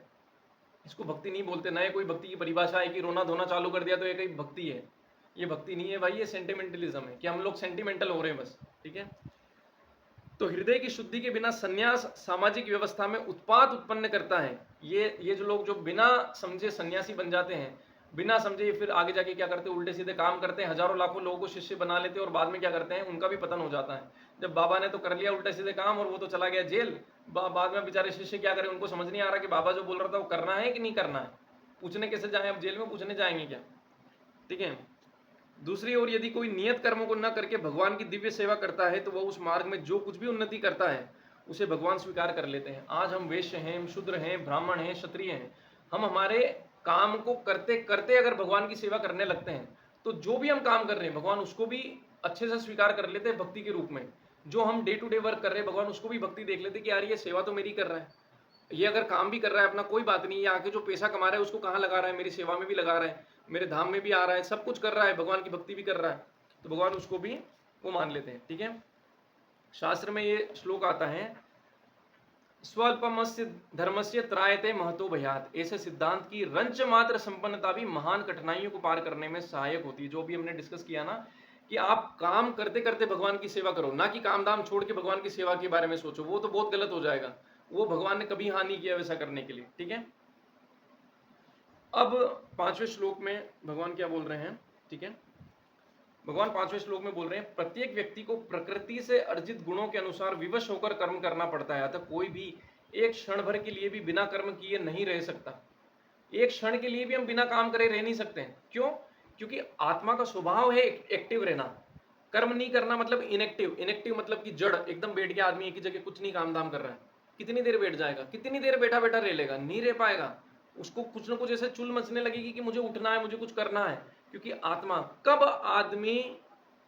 इसको भक्ति नहीं बोलते। ना कोई भक्ति की परिभाषा है कि रोना धोना चालू कर दिया तो ये कहीं भक्ति है। ये भक्ति नहीं है भाई, ये सेंटिमेंटलिज्म है कि हम लोग सेंटिमेंटल हो रहे हैं बस, ठीक है। तो हृदय की शुद्धि के बिना सन्यास सामाजिक व्यवस्था में उत्पात उत्पन्न करता है। ये जो लोग जो बिना समझे सन्यासी बन जाते हैं, बिना समझे फिर आगे जाके क्या करते हैं, उल्टे सीधे काम करते हैं, हजारों लाखों लोगों को शिष्य बना लेते हैं और बाद में क्या करते हैं, उनका भी पतन हो जाता है। जब बाबा ने तो कर लिया उल्टे सीधे काम और वो तो चला गया जेल, बाद में बेचारे शिष्य क्या करें, उनको समझ नहीं आ रहा कि बाबा जो बोल रहा था वो करना है कि नहीं करना है। पूछने कैसे जाए, अब जेल में पूछने जाएंगे क्या, ठीक है। दूसरी ओर यदि कोई नियत कर्मों को न करके भगवान की दिव्य सेवा करता है तो वह उस मार्ग में जो कुछ भी उन्नति करता है उसे भगवान स्वीकार कर लेते हैं। आज हम वैश्य हैं, शूद्र हैं, ब्राह्मण हैं, क्षत्रिय हैं, हम हमारे काम को करते करते अगर भगवान की सेवा करने लगते हैं तो जो भी हम काम कर रहे हैं भगवान उसको भी अच्छे से स्वीकार कर लेते हैं भक्ति के रूप में। जो हम डे टू डे वर्क कर रहे हैं भगवान उसको भी भक्ति देख लेते हैं कि यार ये सेवा तो मेरी कर रहा है, ये अगर काम भी कर रहा है अपना कोई बात नहीं, ये आके जो पैसा कमा रहा है उसको कहाँ लगा रहा है, मेरी सेवा में भी लगा रहा है, मेरे धाम में भी आ रहा है, सब कुछ कर रहा है, भगवान की भक्ति भी कर रहा है, तो भगवान उसको भी वो मान लेते हैं, ठीक है। शास्त्र में ये श्लोक आता है, स्वल्पमस्य धर्मस्य त्रायते महतो भयात। ऐसे सिद्धांत की रंच मात्र संपन्नता भी महान कठिनाइयों को पार करने में सहायक होती है। जो भी हमने डिस्कस किया ना कि आप काम करते करते भगवान की सेवा करो, ना कि काम दाम छोड़ के भगवान की सेवा के बारे में सोचो, वो तो बहुत गलत हो जाएगा। वो भगवान ने कभी हानि किया वैसा करने के लिए, ठीक है। अब 5वें श्लोक में भगवान क्या बोल रहे हैं, ठीक है। भगवान 5वें श्लोक में बोल रहे हैं, प्रत्येक व्यक्ति को प्रकृति से अर्जित गुणों के अनुसार विवश होकर कर्म करना पड़ता है। अतः कोई भी एक क्षण भर के लिए भी बिना कर्म किए नहीं रह सकता। एक क्षण के लिए भी हम बिना काम करे रह नहीं सकते हैं। क्यों? क्योंकि आत्मा का स्वभाव है एक्टिव रहना। कर्म नहीं करना मतलब इनएक्टिव, इनएक्टिव मतलब कि जड़, एकदम बैठ गया आदमी एक ही जगह कुछ नहीं काम धाम कर रहा है। कितनी देर बैठ जाएगा, कितनी देर बैठा बैठा रह लेगा, नहीं रह पाएगा। उसको कुछ ना कुछ ऐसे चुल मचने लगेगी कि मुझे उठना है, मुझे कुछ करना है। क्योंकि आत्मा, कब आदमी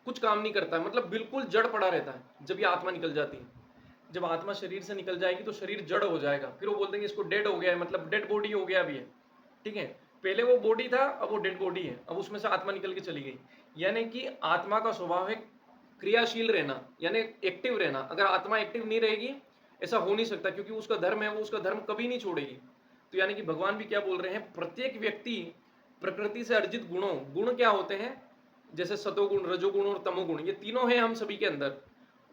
कुछ काम नहीं करता है मतलब बिल्कुल जड़ पड़ा रहता है, जब ये आत्मा निकल जाती है। जब आत्मा शरीर से निकल जाएगी तो शरीर जड़ हो जाएगा, फिर वो बोल देंगे इसको डेड हो गया है, मतलब डेड बॉडी हो गया अभी है, ठीक है। पहले वो बॉडी था, अब वो डेड बॉडी है, अब उसमें से आत्मा निकल के चली गई। यानी कि आत्मा का स्वभाव है क्रियाशील रहना, यानी एक्टिव रहना। अगर आत्मा एक्टिव नहीं रहेगी ऐसा हो नहीं सकता, क्योंकि उसका धर्म है, वो उसका धर्म कभी नहीं छोड़ेगी। तो यानी कि भगवान भी क्या बोल रहे हैं, प्रत्येक व्यक्ति प्रकृति से अर्जित गुणों, गुण क्या होते हैं, जैसे सतोगुण, रजोगुण और तमोगुण, ये तीनों हैं हम सभी के अंदर,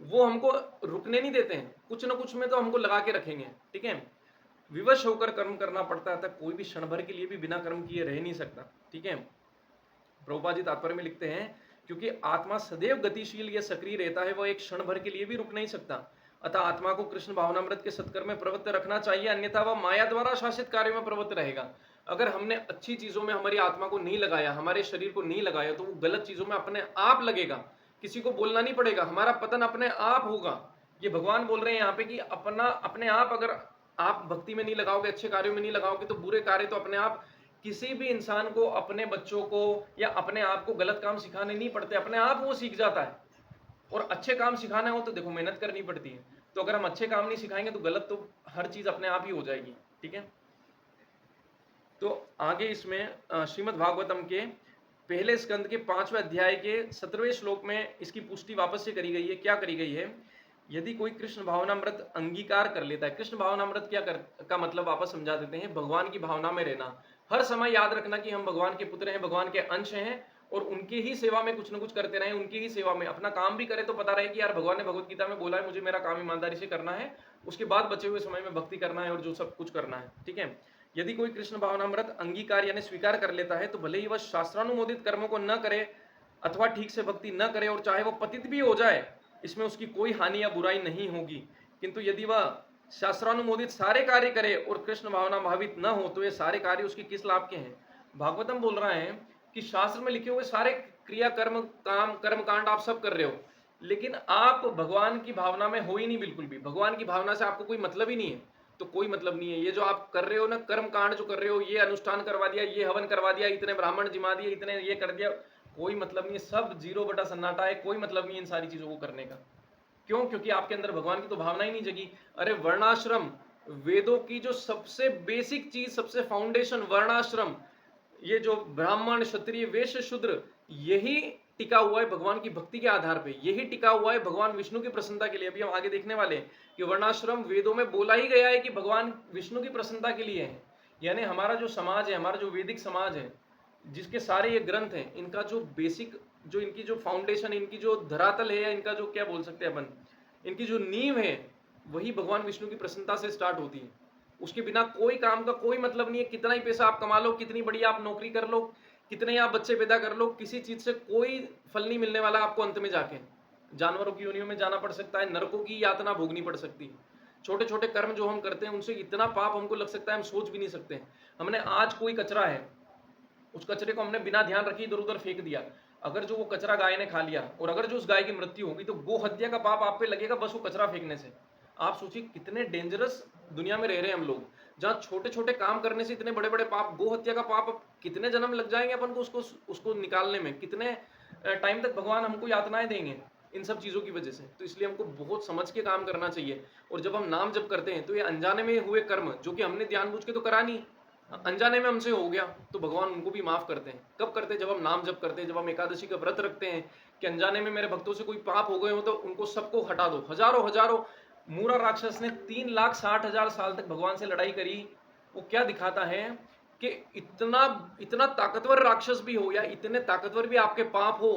वो हमको रुकने नहीं देते हैं, कुछ ना कुछ में तो हमको लगा के रखेंगे, ठीक है। विवश होकर कर्म करना पड़ता है, तक कोई भी क्षण भर के लिए भी बिना कर्म किए रह नहीं सकता, ठीक है। प्रभुपाद जी तात्पर्य में लिखते हैं, क्योंकि आत्मा सदैव गतिशील या सक्रिय रहता है, वह एक क्षण भर के लिए भी रुक नहीं सकता। अतः आत्मा को कृष्ण भावनामृत के सत्कर्म में प्रवृत्त रखना चाहिए, अन्यथा वह माया द्वारा शासित कार्य में प्रवृत्त रहेगा। अगर हमने अच्छी चीजों में हमारी आत्मा को नहीं लगाया, हमारे शरीर को नहीं लगाया, तो वो गलत चीजों में अपने आप लगेगा, किसी को बोलना नहीं पड़ेगा, हमारा पतन अपने आप होगा। ये भगवान बोल रहे हैं यहाँ पे कि अपना अपने आप अगर आप भक्ति में नहीं लगाओगे, अच्छे कार्यों में नहीं लगाओगे, तो बुरे कार्य तो अपने आप, किसी भी इंसान को अपने बच्चों को या अपने आप को गलत काम सिखाने नहीं पड़ते, अपने आप वो सीख जाता है। और अच्छे काम सिखाना हो तो देखो मेहनत करनी पड़ती है। तो अगर हम अच्छे काम नहीं सिखाएंगे तो गलत तो हर चीज अपने आप ही हो जाएगी। ठीक है, तो आगे इसमें श्रीमद् भागवतम के पहले स्कंद के 5वें अध्याय के 17वें श्लोक में इसकी पुष्टि वापस से करी गई है। क्या करी गई है? यदि कोई कृष्ण भावनामृत अंगीकार कर लेता है, कृष्ण भावनामृत क्या का मतलब वापस समझा देते हैं, भगवान की भावना में रहना। हर समय याद रखना कि हम भगवान के पुत्र हैं, भगवान के अंश हैं, और उनकी ही सेवा में कुछ ना कुछ करते रहें, उनकी ही सेवा में अपना काम भी करें तो पता रहे कि यार भगवान ने भगवत गीता में बोला है मुझे मेरा काम ईमानदारी से करना है, उसके बाद बचे हुए समय में भक्ति करना है और जो सब कुछ करना है। ठीक है, यदि कोई कृष्ण भावनामृत अंगीकार यानी स्वीकार कर लेता है तो भले ही वह शास्त्रानुमोदित कर्मों को न करे अथवा ठीक से भक्ति न करे, और चाहे वह पतित भी हो जाए, इसमें उसकी कोई हानि या बुराई नहीं होगी। किंतु यदि वह शास्त्रानुमोदित सारे कार्य करे और कृष्ण भावना भावित न हो तो ये सारे कार्य उसके किस लाभ के हैं? भागवतम बोल रहा है कि शास्त्र में लिखे हुए सारे क्रिया कर्म काम कर्म कांड आप सब कर रहे हो, लेकिन आप भगवान की भावना में हो ही नहीं, बिल्कुल भी भगवान की भावना से आपको कोई मतलब ही नहीं है। तो कोई मतलब नहीं है, ये जो आप कर रहे हो ना, कर्म कांड जो कर रहे हो, ये अनुष्ठान करवा दिया, ये हवन करवा दिया, इतने ब्राह्मण जिमा दिए, इतने ये कर दिया, कोई मतलब नहीं है, सब जीरो बटा सन्नाटा है, कोई मतलब नहीं है इन सारी चीजों को करने का। क्यों? क्योंकि आपके अंदर भगवान की तो भावना ही नहीं जगी। अरे वर्णाश्रम, वेदों की जो सबसे बेसिक चीज, सबसे फाउंडेशन वर्णाश्रम, ये जो ब्राह्मण क्षत्रिय वैश्य शूद्र, यही टिका हुआ है भगवान की भक्ति के आधार पे, यही टिका हुआ है भगवान विष्णु की प्रसन्नता के लिए। अभी हम आगे देखने वाले हैं कि वर्णाश्रम वेदों में बोला ही गया है कि भगवान विष्णु की प्रसन्नता के लिए है। यानी हमारा जो समाज है, हमारा जो वैदिक समाज है, जिसके सारे ये ग्रंथ हैं, इनका जो बेसिक, जो इनकी जो फाउंडेशन, इनकी जो धरातल है, या इनका जो क्या बोल सकते हैं अपन, इनकी जो नींव है, वही भगवान विष्णु की प्रसन्नता से स्टार्ट होती है। उसके बिना कोई काम का कोई मतलब नहीं है। कितना ही पैसा आप कमा लो, कितनी बड़ी आप नौकरी कर लो, कितने आप बच्चे पैदा कर लो, किसी चीज से कोई फल नहीं मिलने वाला आपको। अंत में जाके जानवरों की योनियों में जाना पड़ सकता है, नरकों की यातना भोगनी पड़ सकती है। छोटे छोटे कर्म जो हम करते हैं उनसे इतना पाप हमको लग सकता है, हम सोच भी नहीं सकते। हमने आज कोई कचरा है, उस कचरे को हमने बिना ध्यान रखे इधर उधर फेंक दिया, अगर जो वो कचरा गाय ने खा लिया और अगर जो उस गाय की मृत्यु होगी तो गो हत्या का पाप आप पे लगेगा बस वो कचरा फेंकने से। आप सोचिए कितने डेंजरस दुनिया में रह रहे हैं हम लोग, जहाँ छोटे छोटे काम करने से इतने बड़े बड़े पाप, गो हत्या का पाप, कितने जन्म लग जाएंगे अपन को उसको उसको निकालने में, कितने टाइम तक भगवान हमको यातनाएं देंगे इन सब चीजों की वजह से। तो इसलिए हमको बहुत समझ के काम करना चाहिए। और जब हम नाम जप करते हैं तो ये अनजाने में हुए कर्म जो कि हमने जानबूझ के तो करा नहीं, अनजाने में हमसे हो गया, तो भगवान उनको भी माफ करते हैं। कब करते हैं? जब हम नाम जप करते हैं, जब हम एकादशी का व्रत रखते हैं कि अनजाने में मेरे भक्तों से कोई पाप हो गए हो तो उनको सबको हटा दो। हजारों हजारों, मूरा राक्षस ने 3,60,000 साल तक भगवान से लड़ाई करी। वो क्या दिखाता है कि इतना इतना ताकतवर राक्षस भी हो या इतने ताकतवर भी आपके पाप हो,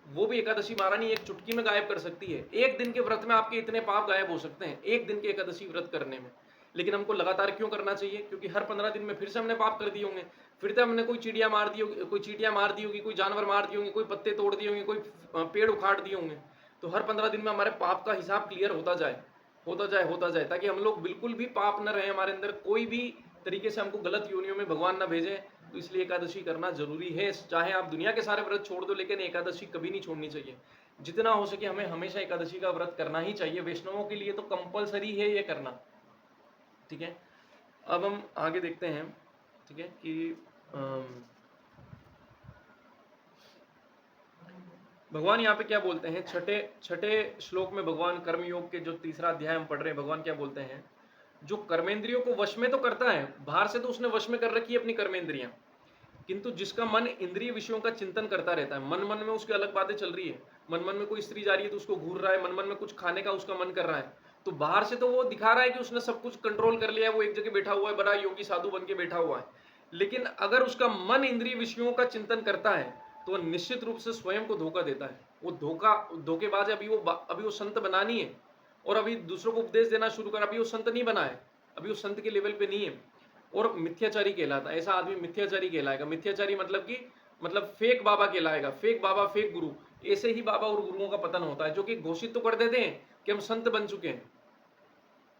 वो भी एकादशी महारानी एक चुटकी में गायब कर सकती है। एक दिन के व्रत में आपके इतने पाप गायब हो सकते हैं, एक दिन के एकादशी व्रत करने में। लेकिन हमको लगातार क्यों करना चाहिए? क्योंकि हर 15 दिन में फिर से हमने पाप कर दिए होंगे, फिर से हमने कोई चिड़िया मार दी होगी, कोई चींटियां मार दी होगी, कोई जानवर मार दिए होंगे, कोई पत्ते तोड़ दिए होंगे, कोई पेड़ उखाड़ दिए होंगे। तो हर 15 दिन में हमारे पाप का हिसाब क्लियर होता जाए, होता जाए, होता जाए, ताकि हम लोग बिल्कुल भी पाप न रहे, हमारे अंदर कोई भी तरीके से हमको गलत योनियों में भगवान न भेजे। तो इसलिए एकादशी करना जरूरी है। चाहे आप दुनिया के सारे व्रत छोड़ दो, लेकिन एकादशी कभी नहीं छोड़नी चाहिए। जितना हो सके हमें हमेशा एकादशी का व्रत करना ही चाहिए। वैष्णवों के लिए तो कंपलसरी है ये करना। ठीक है, अब हम आगे देखते हैं। ठीक है कि भगवान यहाँ पे क्या बोलते हैं, छठे श्लोक में भगवान कर्मयोग के जो तीसरा अध्याय हम पढ़ रहे हैं, भगवान क्या बोलते हैं, जो कर्मेंद्रियों को वश में तो करता है, बाहर से तो उसने वश में कर रखी है अपनी कर्मेंद्रियां, किंतु जिसका मन इंद्रिय विषयों का चिंतन करता रहता है, मन मन में उसकी अलग बातें चल रही है, मन मन में कोई स्त्री जा रही है तो उसको घूर रहा है, मन मन में कुछ खाने का उसका मन कर रहा है, तो बाहर से तो वो दिखा रहा है कि उसने सब कुछ कंट्रोल कर लिया है, वो एक जगह बैठा हुआ है, बड़ा योगी साधु बन के बैठा हुआ है। लेकिन अगर उसका मन इंद्रिय विषयों का चिंतन करता है तो वह निश्चित रूप से स्वयं को धोखा देता है। वो धोखेबाज है। अभी वो संत बना नहीं है और अभी दूसरों को उपदेश देना शुरू कर, अभी वो संत नहीं बना है, अभी वो संत के लेवल पे नहीं है और मिथ्याचारी कहलाता है। ऐसा आदमी मिथ्याचारी कहलाएगा। मिथ्याचारी मतलब फेक बाबा कहलाएगा, फेक बाबा, फेक गुरु। ऐसे ही बाबा और गुरुओं का पतन होता है, जो कि घोषित तो कर देते हैं कि हम संत बन चुके हैं,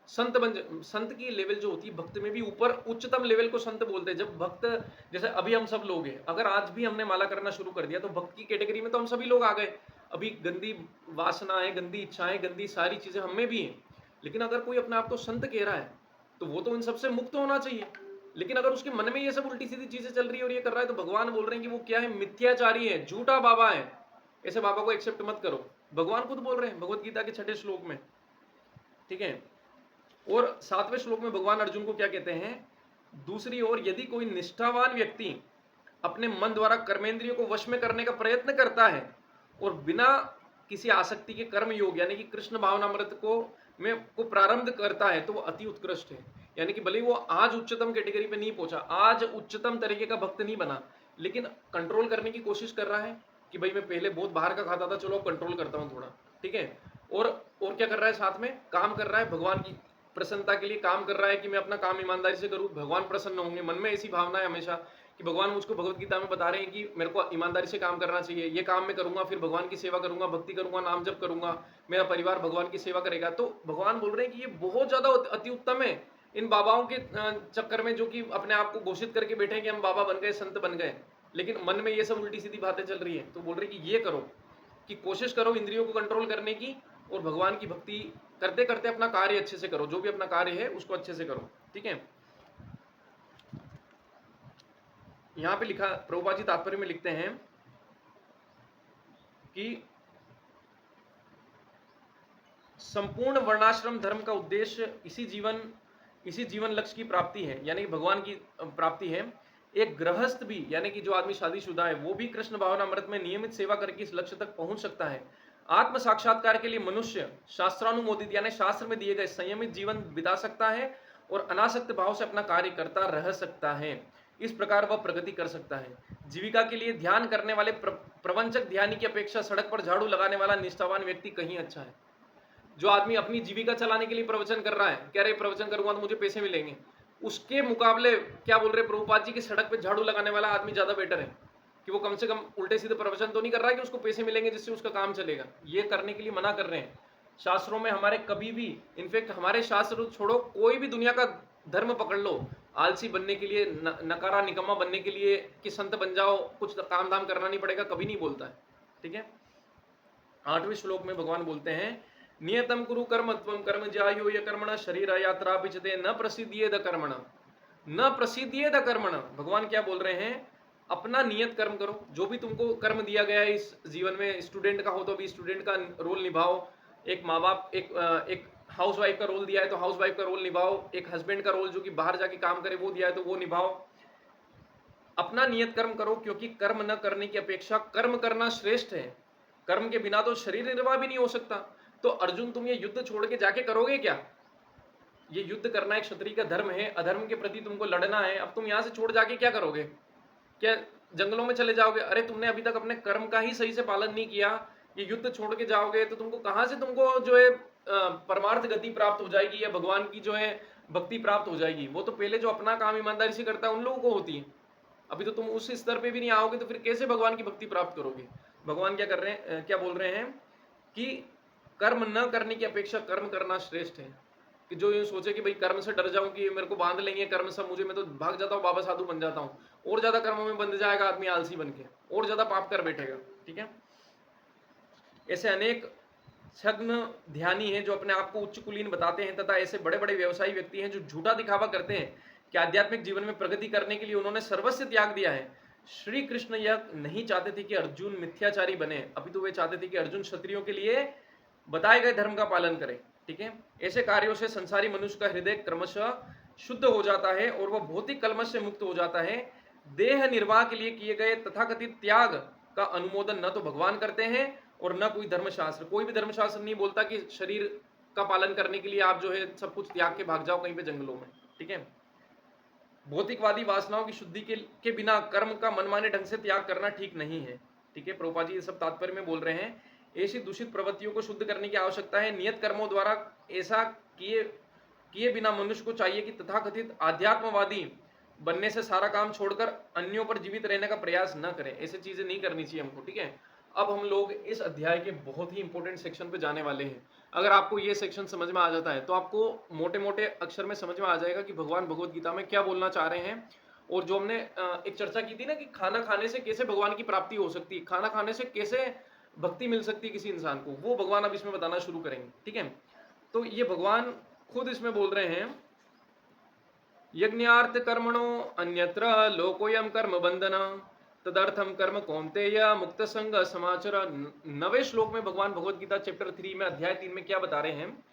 संत की लेवल जो होती है भक्त में भी ऊपर, उच्चतम लेवल को संत बोलते हैं। जब भक्त, जैसे अभी हम सब लोग हैं, अगर आज भी हमने माला करना शुरू कर दिया तो भक्त की कैटेगरी में तो हम सभी लोग आ गए। अभी गंदी वासनाएं, गंदी इच्छाएं, गंदी सारी चीजें हम में भी हैं, लेकिन अगर कोई अपने आप को संत कह रहा है तो वो तो इन सबसे मुक्त होना चाहिए। लेकिन अगर उसके मन में ये सब उल्टी सीधी चीजें चल रही है और ये कर रहा है, तो भगवान बोल रहे हैं कि वो क्या है, मिथ्याचारी है, झूठा बाबा है, ऐसे बाबा को एक्सेप्ट मत करो। भगवान खुद बोल रहे हैं भगवत गीता के 6ठे श्लोक में, ठीक है। और 7वें श्लोक में भगवान अर्जुन को क्या कहते हैं, दूसरी ओर यदि कोई निष्ठावान व्यक्ति अपने मन द्वारा कर्मेंद्रियों को वश में करने का प्रयत्न करता है और बिना किसी आसक्ति के कर्म योग यानी कि कृष्ण भावनामृत को प्रारंभ करता है, तो वो अति उत्कृष्ट है। यानी कि भले वो आज उच्चतम कैटेगरी पे नहीं पहुंचा, आज उच्चतम तरीके का भक्त नहीं बना, लेकिन कंट्रोल करने की कोशिश कर रहा है कि भाई मैं पहले बहुत बाहर का खाता था, चलो कंट्रोल करता हूँ थोड़ा, ठीक है। और क्या कर रहा है, साथ में काम कर रहा है, भगवान की प्रसन्नता के लिए काम कर रहा है कि मैं अपना काम ईमानदारी से करूं, भगवान प्रसन्न होंगे। मन में ऐसी भावना है हमेशा कि भगवान मुझको भगवत गीता में बता रहे हैं कि मेरे को ईमानदारी से काम करना चाहिए, ये काम मैं करूंगा, फिर भगवान की सेवा करूंगा, भक्ति करूंगा, नाम जप करूंगा, मेरा परिवार भगवान की सेवा करेगा। तो भगवान बोल रहे हैं कि ये बहुत ज्यादा अति उत्तम है इन बाबाओं के चक्कर में, जो कि अपने आप को घोषित करके बैठे हैं कि हम बाबा बन गए, संत बन गए, लेकिन मन में ये सब उल्टी सीधी बातें चल रही है। तो बोल रहे कि ये करो, कि कोशिश करो इंद्रियों को कंट्रोल करने की, और भगवान की भक्ति करते करते अपना कार्य अच्छे से करो, जो भी अपना कार्य है उसको अच्छे से करो, ठीक है। यहां पे लिखा, प्रभुपाद जी तात्पर्य में लिखते हैं कि संपूर्ण वर्णाश्रम धर्म का उद्देश्य इसी जीवन लक्ष्य की प्राप्ति है, यानी कि भगवान की प्राप्ति है। एक गृहस्थ भी, यानी कि जो आदमी शादीशुदा है, वो भी कृष्ण भावनामृत में नियमित सेवा करके इस लक्ष्य तक पहुंच सकता है। आत्म साक्षात्कार के लिए मनुष्य शास्त्रानुमोदित यानी शास्त्र में दिए गए संयमित जीवन बिता सकता है और अनासक्त भाव से अपना कार्य करता रह सकता है। इस प्रकार वह प्रगति कर सकता है। जीविका के लिए ध्यान करने वाले प्रवंचक ध्यानी की अपेक्षा सड़क पर झाड़ू लगाने वाला निष्ठावान व्यक्ति कहीं अच्छा है। जो आदमी अपनी जीविका चलाने के लिए प्रवचन कर रहा है, कह रहे प्रवचन करूंगा तो मुझे पैसे मिलेंगे, उसके मुकाबले क्या बोल रहे प्रभुपाद जी की सड़क पे झाड़ू लगाने वाला आदमी ज्यादा बेटर है, कि वो कम से कम उल्टे सीधे प्रवचन तो नहीं कर रहा है कि उसको पैसे मिलेंगे जिससे उसका काम चलेगा। ये करने के लिए मना कर रहे हैं शास्त्रों में हमारे, कभी भी, इनफेक्ट हमारे शास्त्र छोड़ो, कोई भी दुनिया का धर्म पकड़ लो, आलसी बनने के लिए, नकारा निकम्मा बनने के लिए कि संत बन जाओ, कुछ काम धाम करना नहीं पड़ेगा, कभी नहीं बोलता है, ठीक है। 8वें श्लोक में भगवान बोलते हैं, नियतम कुरु कर्म त्वं कर्म ज्यायो य कर्मण शरीर यात्रा पिचते न प्रसिद्धियेद कर्मण, न प्रसिद्धियेद कर्मण। भगवान क्या बोल रहे हैं, अपना नियत कर्म करो, जो भी तुमको कर्म दिया गया है इस जीवन में। स्टूडेंट का हो तो भी स्टूडेंट का रोल निभाओ, एक माँ बाप, एक हाउस वाइफ का रोल दिया है तो हाउस वाइफ का रोल निभाओ, एक हस्बैंड का रोल जो कि बाहर जाके काम करे वो दिया है तो वो निभाओ। अपना नियत कर्म करो, क्योंकि कर्म न करने की अपेक्षा कर्म करना श्रेष्ठ है। कर्म के बिना तो शरीर निर्वाह भी नहीं हो सकता। तो अर्जुन, तुम ये युद्ध छोड़ के जाके करोगे क्या? ये युद्ध करना एक क्षत्रिय का धर्म है, अधर्म के प्रति तुमको लड़ना है। अब तुम यहाँ से छोड़ जाके क्या करोगे? क्या जंगलों में चले जाओगे? अरे तुमने अभी तक अपने कर्म का ही सही से पालन नहीं किया, ये युद्ध छोड़ के जाओगे तो तुमको कहाँ से तुमको जो है परमार्थ गति प्राप्त हो जाएगी या भगवान की जो है भक्ति प्राप्त हो जाएगी? वो तो पहले जो अपना काम ईमानदारी से करता है उन लोगों को होती है। अभी तो तुम उस स्तर पे भी नहीं आओगे तो फिर कैसे भगवान की भक्ति प्राप्त करोगे? भगवान क्या कर रहे हैं, क्या बोल रहे हैं कि कर्म न करने की अपेक्षा कर्म करना श्रेष्ठ है। कि जो ये सोचे कि भाई कर्म से डर जाऊं कि मेरे को बांध लेंगे कर्म सब मुझे, मैं तो भाग जाता हूँ, बाबा साधु बन जाता हूँ, और ज्यादा कर्मों में बंध जाएगा आदमी आलसी बन के, और ज्यादा पाप कर बैठेगा, ठीक है। ऐसे अनेक छद्म ध्यानी हैं जो अपने आप को उच्च कुलीन बताते हैं, तथा ऐसे बड़े बड़े व्यवसायी व्यक्ति हैं जो झूठा दिखावा करते हैं कि आध्यात्मिक जीवन में प्रगति करने के लिए उन्होंने सर्वस्व त्याग दिया है। श्री कृष्ण यह नहीं चाहते थे कि अर्जुन मिथ्याचारी बने, अभी तो वे चाहते थे कि अर्जुन क्षत्रियों के लिए बताए गए धर्म का पालन करे, ठीक है। ऐसे कार्यों से संसारी मनुष्य का हृदय क्रमशः शुद्ध हो जाता है और वह भौतिक कलमश से मुक्त हो जाता है। देह निर्वाह के लिए किए गए तथाकथित त्याग का अनुमोदन न तो भगवान करते हैं और न कोई धर्मशास्त्र। कोई भी धर्मशास्त्र नहीं बोलता कि शरीर का पालन करने के लिए आप जो है सब कुछ त्याग के भाग जाओ कहीं पे जंगलों में, ठीक है। भौतिकवादी वासनाओं की शुद्धि के बिना कर्म का मनमाने ढंग से त्याग करना ठीक नहीं है, ठीक है। प्रभुपाद जी ये सब तात्पर्य में बोल रहे हैं। ऐसी दूषित प्रवृत्तियों को शुद्ध करने की आवश्यकता है। नियत कर्मों द्वारा ऐसा किए बिना मनुष्य को चाहिए कि तथाकथित आध्यात्मवादी बनने से सारा काम छोड़कर अन्यों पर जीवित रहने का प्रयास न करें। ऐसी चीजें नहीं करनी चाहिए हमको, ठीक है। अब हम लोग इस अध्याय के बहुत ही इंपॉर्टेंट सेक्शन पे जाने वाले हैं। अगर आपको ये सेक्शन समझ में आ जाता है तो आपको मोटे मोटे अक्षर में समझ में आ जाएगा कि भगवान भगवत गीता में क्या बोलना चाह रहे हैं। और जो हमने एक चर्चा की थी ना कि खाना खाने से कैसे भगवान की प्राप्ति हो सकती है, खाना खाने से कैसे भक्ति मिल सकती है किसी इंसान को, वो भगवान अब इसमें बताना शुरू करेंगे। ठीक है, तो ये भगवान खुद इसमें बोल रहे हैं, यज्ञार्थ कर्मणो अन्यत्र लोकोयम कर्म बंधन तदर्थम कर्म कौन्तेय मुक्त संग समाचर। 9वें श्लोक में भगवान भगवत गीता चैप्टर 3 में अध्याय 3 में क्या बता रहे हैं,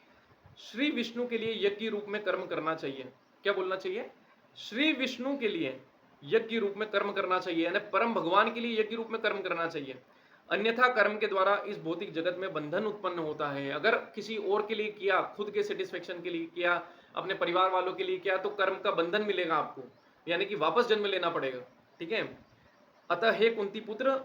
श्री विष्णु के लिए यज्ञ रूप में कर्म करना चाहिए। क्या बोलना चाहिए, श्री विष्णु के लिए यज्ञ रूप में कर्म करना चाहिए, यानी परम भगवान के लिए यज्ञ रूप में कर्म करना चाहिए। अन्यथा कर्म के द्वारा इस भौतिक जगत में बंधन उत्पन्न होता है। अगर किसी और के लिए किया, खुद के सेटिस्फेक्शन के लिए किया, अपने परिवार वालों के लिए किया, तो कर्म का बंधन मिलेगा आपको, यानी कि वापस जन्म लेना पड़ेगा। ठीक है, अतः हे कुंती पुत्र,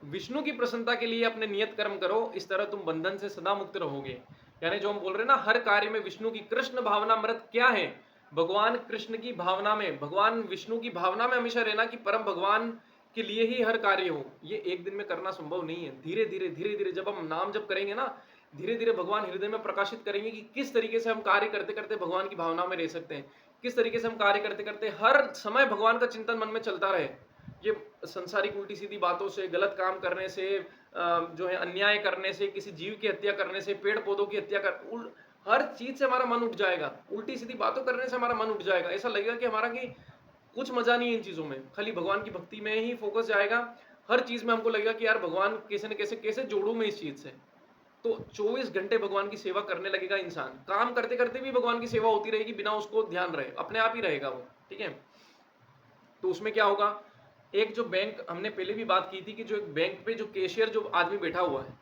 विष्णु की प्रसन्नता के लिए अपने नियत कर्म करो, इस तरह तुम बंधन से सदा मुक्त रहोगे। यानी जो हम बोल रहे हैं ना, हर कार्य में विष्णु की कृष्ण भावना मृत क्या है, भगवान कृष्ण की भावना में, भगवान विष्णु की भावना में हमेशा रहना कि परम भगवान के लिए ही हर कार्य हो। ये एक दिन में करना संभव नहीं है। धीरे धीरे जब हम नाम जप करेंगे ना, धीरे धीरे भगवान हृदय में प्रकाशित करेंगे कि किस तरीके से हम कार्य करते करते भगवान की भावना में रह सकते हैं, किस तरीके से हम कार्य करते करते हर समय भगवान का चिंतन मन में चलता रहे। ये संसारिक उल्टी सीधी बातों से, गलत काम करने से, जो है अन्याय करने से, किसी जीव की हत्या करने से, पेड़ पौधों की हत्या कर, हर चीज से हमारा मन उठ जाएगा। उल्टी सीधी बातों करने से हमारा मन उठ जाएगा। ऐसा लगेगा कि हमारा कि कुछ मजा नहीं है इन चीजों में, खाली भगवान की भक्ति में ही फोकस जाएगा। हर चीज में हमको लगेगा कि यार भगवान कैसे न कैसे कैसे जोड़ू मैं इस चीज से। तो 24 घंटे भगवान की सेवा करने लगेगा इंसान, काम करते करते भी भगवान की सेवा होती रहेगी, बिना उसको ध्यान रहे, अपने आप ही रहेगा वो। ठीक है, तो उसमें क्या होगा, एक जो बैंक, हमने पहले भी बात की थी कि जो एक बैंक पे जो कैशियर जो आदमी बैठा हुआ है,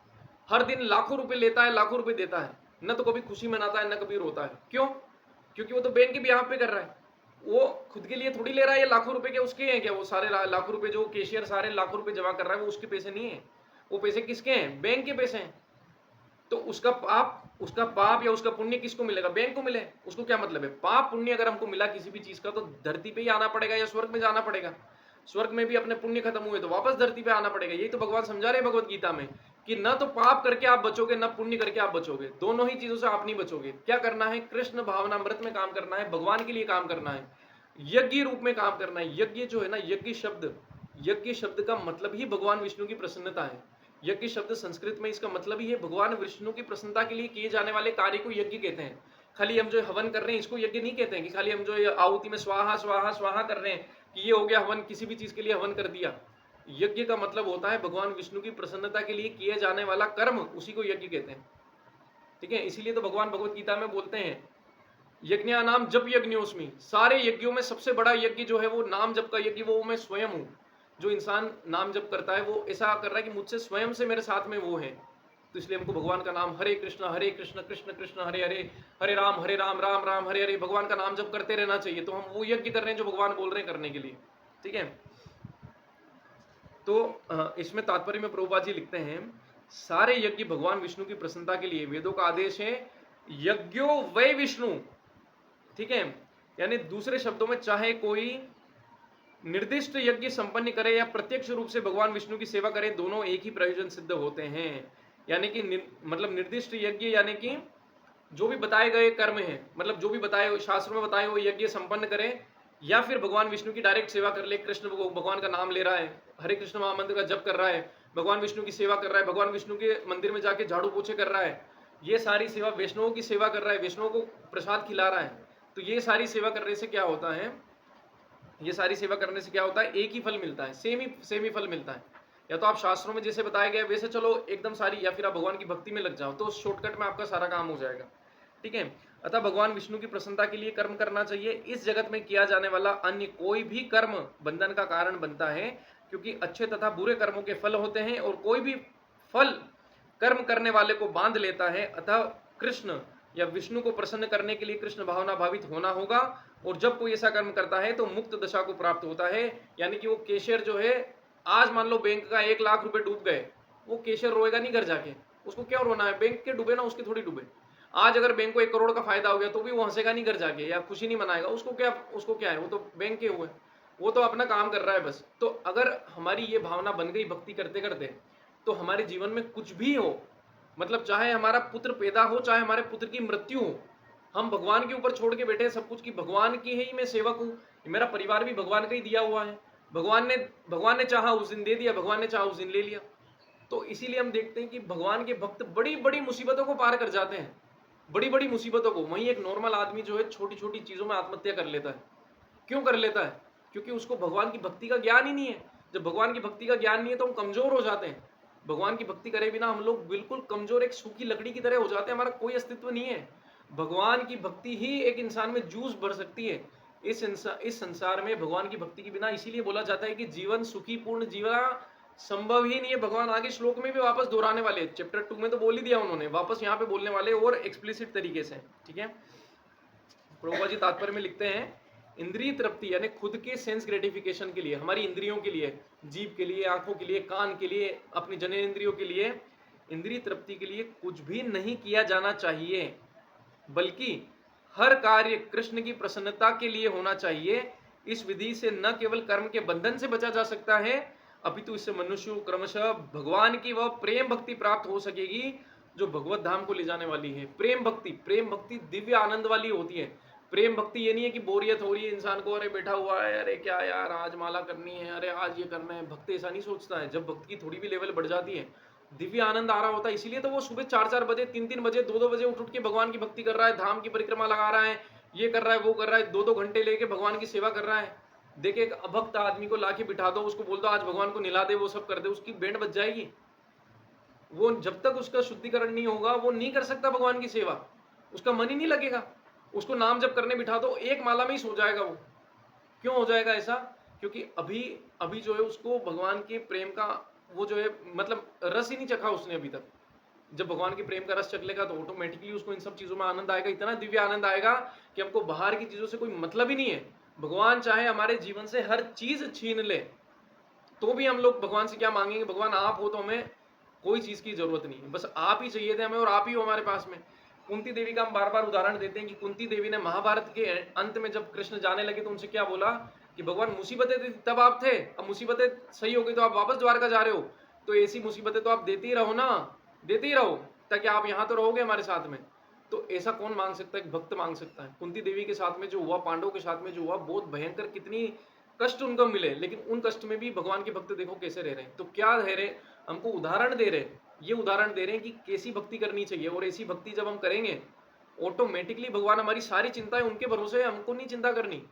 हर दिन लाखों रुपए लेता है, लाखों रुपए देता है, न तो कभी खुशी मनाता है, न कभी रोता है। क्यों? क्योंकि वो तो बैंक के बिहाफ पे कर रहा है। वो खुद के लिए थोड़ी ले रहा है। ये लाखों रुपए क्या उसके हैं क्या? वो सारे लाखों रुपए जो कैशियर सारे लाखों रुपए जमा कर रहा है, वो उसके पैसे नहीं है। वो पैसे किसके हैं? बैंक के पैसे हैं। तो उसका पाप या उसका पुण्य किसको मिलेगा? बैंक को मिले। उसको क्या मतलब है? पाप पुण्य अगर हमको मिला किसी भी चीज का, तो धरती पे ही आना पड़ेगा या स्वर्ग में जाना पड़ेगा? स्वर्ग में भी अपने पुण्य खत्म हुए तो वापस धरती पे आना पड़ेगा। यही तो भगवान समझा रहे हैं भगवत गीता में कि न तो पाप करके आप बचोगे, न पुण्य करके आप बचोगे। दोनों ही चीजों से आप नहीं बचोगे। क्या करना है? कृष्ण भावनामृत में काम करना है, भगवान के लिए काम करना है, यज्ञ रूप में काम करना है। यज्ञ जो है ना, यज्ञ शब्द का मतलब ही भगवान विष्णु की प्रसन्नता है। यज्ञ शब्द संस्कृत में इसका मतलब ही है भगवान विष्णु की प्रसन्नता के लिए किए जाने वाले कार्य को यज्ञ कहते हैं। खाली हम जो हवन कर रहे हैं इसको यज्ञ नहीं कहते हैं कि खाली हम जो आहुति में स्वाहा स्वाहा स्वाहा कर रहे हैं कि ये हो गया हवन, किसी भी चीज के लिए हवन कर दिया। यज्ञ का मतलब होता है भगवान विष्णु की प्रसन्नता के लिए किए जाने वाला कर्म, उसी को यज्ञ कहते हैं। ठीक है, इसीलिए तो भगवान भगवत गीता में बोलते हैं, यज्ञानाम जप यज्ञोस्मि। सारे यज्ञों में सबसे बड़ा यज्ञ जो है वो नाम जप का यज्ञ, वो मैं स्वयं हूँ। जो इंसान नाम जप करता है वो ऐसा कर रहा है कि मुझसे स्वयं से मेरे साथ में वो है। तो इसलिए हमको भगवान का नाम हरे कृष्ण कृष्ण कृष्ण हरे हरे, हरे राम राम राम हरे हरे, भगवान का नाम जप करते रहना चाहिए। तो हम वो यज्ञ कर रहे हैं जो भगवान बोल रहे हैं करने के लिए। ठीक है, तो इसमें तात्पर्य में प्रभुपाद जी लिखते हैं, सारे यज्ञ भगवान विष्णु की प्रसन्नता के लिए। वेदों का आदेश है यज्ञो वै विष्णु। ठीक है, यानी दूसरे शब्दों में चाहे कोई निर्दिष्ट यज्ञ संपन्न करे या प्रत्यक्ष रूप से भगवान विष्णु की सेवा करे, दोनों एक ही प्रयोजन सिद्ध होते हैं। यानी कि मतलब निर्दिष्ट यज्ञ यानी कि जो भी बताए गए कर्म हैं, मतलब जो भी बताए शास्त्रों में बताए हुए यज्ञ संपन्न करें, या फिर भगवान विष्णु की डायरेक्ट सेवा कर ले। कृष्ण भगवान का नाम ले रहा है, हरे कृष्ण महामंत्र का जप कर रहा है, भगवान विष्णु की सेवा कर रहा है, भगवान विष्णु के मंदिर में जाके झाड़ू पोछे कर रहा है, ये सारी सेवा वैष्णवों की सेवा कर रहा है, वैष्णवों को प्रसाद खिला रहा है। तो ये सारी सेवा करने से क्या होता है, ये सारी सेवा करने से क्या होता है? एक ही फल मिलता है, सेम ही फल मिलता है। या तो आप शास्त्रों में जैसे बताया गया वैसे चलो एकदम सारी, या फिर आप भगवान की भक्ति में लग जाओ, तो शॉर्टकट में आपका सारा काम हो जाएगा। ठीक है, अतः भगवान विष्णु की प्रसन्नता के लिए कर्म करना चाहिए। इस जगत में किया जाने वाला अन्य कोई भी कर्म बंधन का कारण बनता है, क्योंकि अच्छे तथा बुरे कर्मों के फल होते हैं, और कोई भी फल कर्म करने वाले को बांध लेता है। अतः कृष्ण या विष्णु को प्रसन्न करने के लिए कृष्ण भावना भावित होना होगा, और जब कोई ऐसा कर्म करता है तो मुक्त दशा को प्राप्त होता है। यानी कि वो कैशियर जो है, आज मान लो बैंक का 1 लाख रुपए डूब गए, वो कैशियर रोएगा नहीं घर जाके, उसको क्यों रोना है? बैंक के डूबे ना, उसके थोड़ी डूबे। आज अगर बैंक को 1 करोड़ का फायदा हो गया तो भी वो हंसेगा नहीं घर जाके, या खुशी नहीं मनाएगा। उसको क्या है, वो तो बैंक के हुए, वो तो अपना काम कर रहा है बस। तो अगर हमारी ये भावना बन गई भक्ति करते करते, तो हमारे जीवन में कुछ भी हो, मतलब चाहे हमारा पुत्र पैदा हो, चाहे हमारे पुत्र की मृत्यु हो, हम भगवान के ऊपर छोड़ के बैठे हैं सब कुछ कि भगवान की ही मैं सेवक हूँ, मेरा परिवार भी भगवान का ही दिया हुआ है, भगवान ने चाहा उस दिन दे दिया, भगवान ने चाहा उस दिन ले लिया। तो इसीलिए हम देखते हैं कि भगवान के भक्त बड़ी बड़ी मुसीबतों को पार कर जाते हैं, बड़ी बड़ी मुसीबतों को। वहीं एक नॉर्मल आदमी जो है छोटी छोटी चीजों में आत्महत्या कर लेता है। क्यों कर लेता है? क्योंकि उसको भगवान की भक्ति का ज्ञान ही नहीं है। जब भगवान की भक्ति का ज्ञान नहीं है तो हम कमजोर हो जाते हैं। भगवान की भक्ति करे बिना हम लोग बिल्कुल कमजोर, एक सूखी लकड़ी की तरह हो जाते हैं, हमारा कोई अस्तित्व नहीं है। भगवान की भक्ति ही एक इंसान में जूस भर सकती है। इस संसार में भगवान की भक्ति के बिना, इसीलिए बोला जाता है कि जीवन सुखी पूर्ण जीवन संभव ही नहीं है। भगवान आगे श्लोक में भी वापस दोहराने वाले, चैप्टर 2 में तो बोल ही दिया उन्होंने, वापस यहाँ पे बोलने वाले और एक्सप्लिसिट तरीके से। ठीक है, प्रभुपाद जी तात्पर्य में लिखते हैं, इंद्रिय तृप्ति यानी खुद के सेंस ग्रेटिफिकेशन के लिए, हमारी इंद्रियों के लिए, जीभ के लिए, आंखों के लिए, कान के लिए, अपनी जननेंद्रियों के लिए, इंद्रिय तृप्ति के लिए कुछ भी नहीं किया जाना चाहिए, बल्कि हर कार्य कृष्ण की प्रसन्नता के लिए होना चाहिए। इस विधि से न केवल कर्म के बंधन से बचा जा सकता है, अपितु इससे मनुष्य क्रमशः भगवान की वह प्रेम भक्ति प्राप्त हो सकेगी जो भगवत धाम को ले जाने वाली है। प्रेम भक्ति दिव्य आनंद वाली होती है। प्रेम भक्ति ये नहीं है कि बोरियत हो रही है इंसान को, अरे बैठा हुआ है, अरे क्या यार आज माला करनी है, अरे आज ये करना है। भक्त ऐसा नहीं सोचता है। जब भक्त की थोड़ी भी लेवल बढ़ जाती है, दिव्य आनंद आ रहा होता है। इसीलिए तो वो सुबह 4-4 बजे, 3-3 बजे, 2-2 बजे उठ के भगवान की भक्ति कर रहा है, धाम की परिक्रमा लगा रहा है, ये कर रहा है, वो कर रहा है, 2-2 घंटे लेके भगवान की सेवा कर रहा है। देखे एक अभक्त आदमी को लाके बिठा दो, उसको बोल दो आज भगवान को निला दे, वो सब कर दे, उसकी बैंड बज जाएगी। वो जब तक उसका शुद्धिकरण नहीं होगा वो नहीं कर सकता भगवान की सेवा, उसका मन ही नहीं लगेगा। उसको नाम जब करने बिठा दो, एक माला में ही सो जाएगा वो। क्यों हो जाएगा ऐसा? क्योंकि अभी जो है उसको भगवान के प्रेम का वो जो है मतलब रस ही नहीं चखा उसने अभी तक। जब भगवान के प्रेम का रस चख लेगा तो ऑटोमेटिकली उसको इन सब चीजों में आनंद आएगा, इतना दिव्य आनंद आएगा कि हमको बाहर की चीजों से कोई मतलब ही नहीं है। भगवान चाहे हमारे जीवन से हर चीज छीन ले तो भी हम लोग भगवान से क्या मांगेंगे? भगवान आप हो तो हमें कोई चीज की जरूरत नहीं है, बस आप ही चाहिए थे हमें और आप ही हो हमारे पास में। कुंती देवी का हम बार बार उदाहरण देते हैं कि कुंती देवी ने महाभारत के अंत में जब कृष्ण जाने लगे तो उनसे क्या बोला कि भगवान मुसीबतें थी तब आप थे, अब मुसीबतें सही हो गई तो आप वापस द्वारका जा रहे हो, तो ऐसी मुसीबतें तो आप देते ही रहो ना, देते ही रहो ताकि आप यहाँ तो रहोगे हमारे साथ में। तो ऐसा कौन मांग सकता है? भक्त मांग सकता है। कुंती देवी के साथ में जो हुआ, पांडवों के साथ में जो हुआ, बहुत भयंकर, कितनी कष्ट उनको मिले, लेकिन उन कष्ट में भी भगवान के भक्त देखो कैसे रह रहे हैं। तो क्या रह रहे, हमको उदाहरण दे रहे, ये उदाहरण दे रहे हैं कि कैसी भक्ति करनी चाहिए। और ऐसी भक्ति जब हम करेंगे ऑटोमेटिकली भगवान हमारी सारी चिंताएं उनके भरोसे है, हमको नहीं चिंता करनी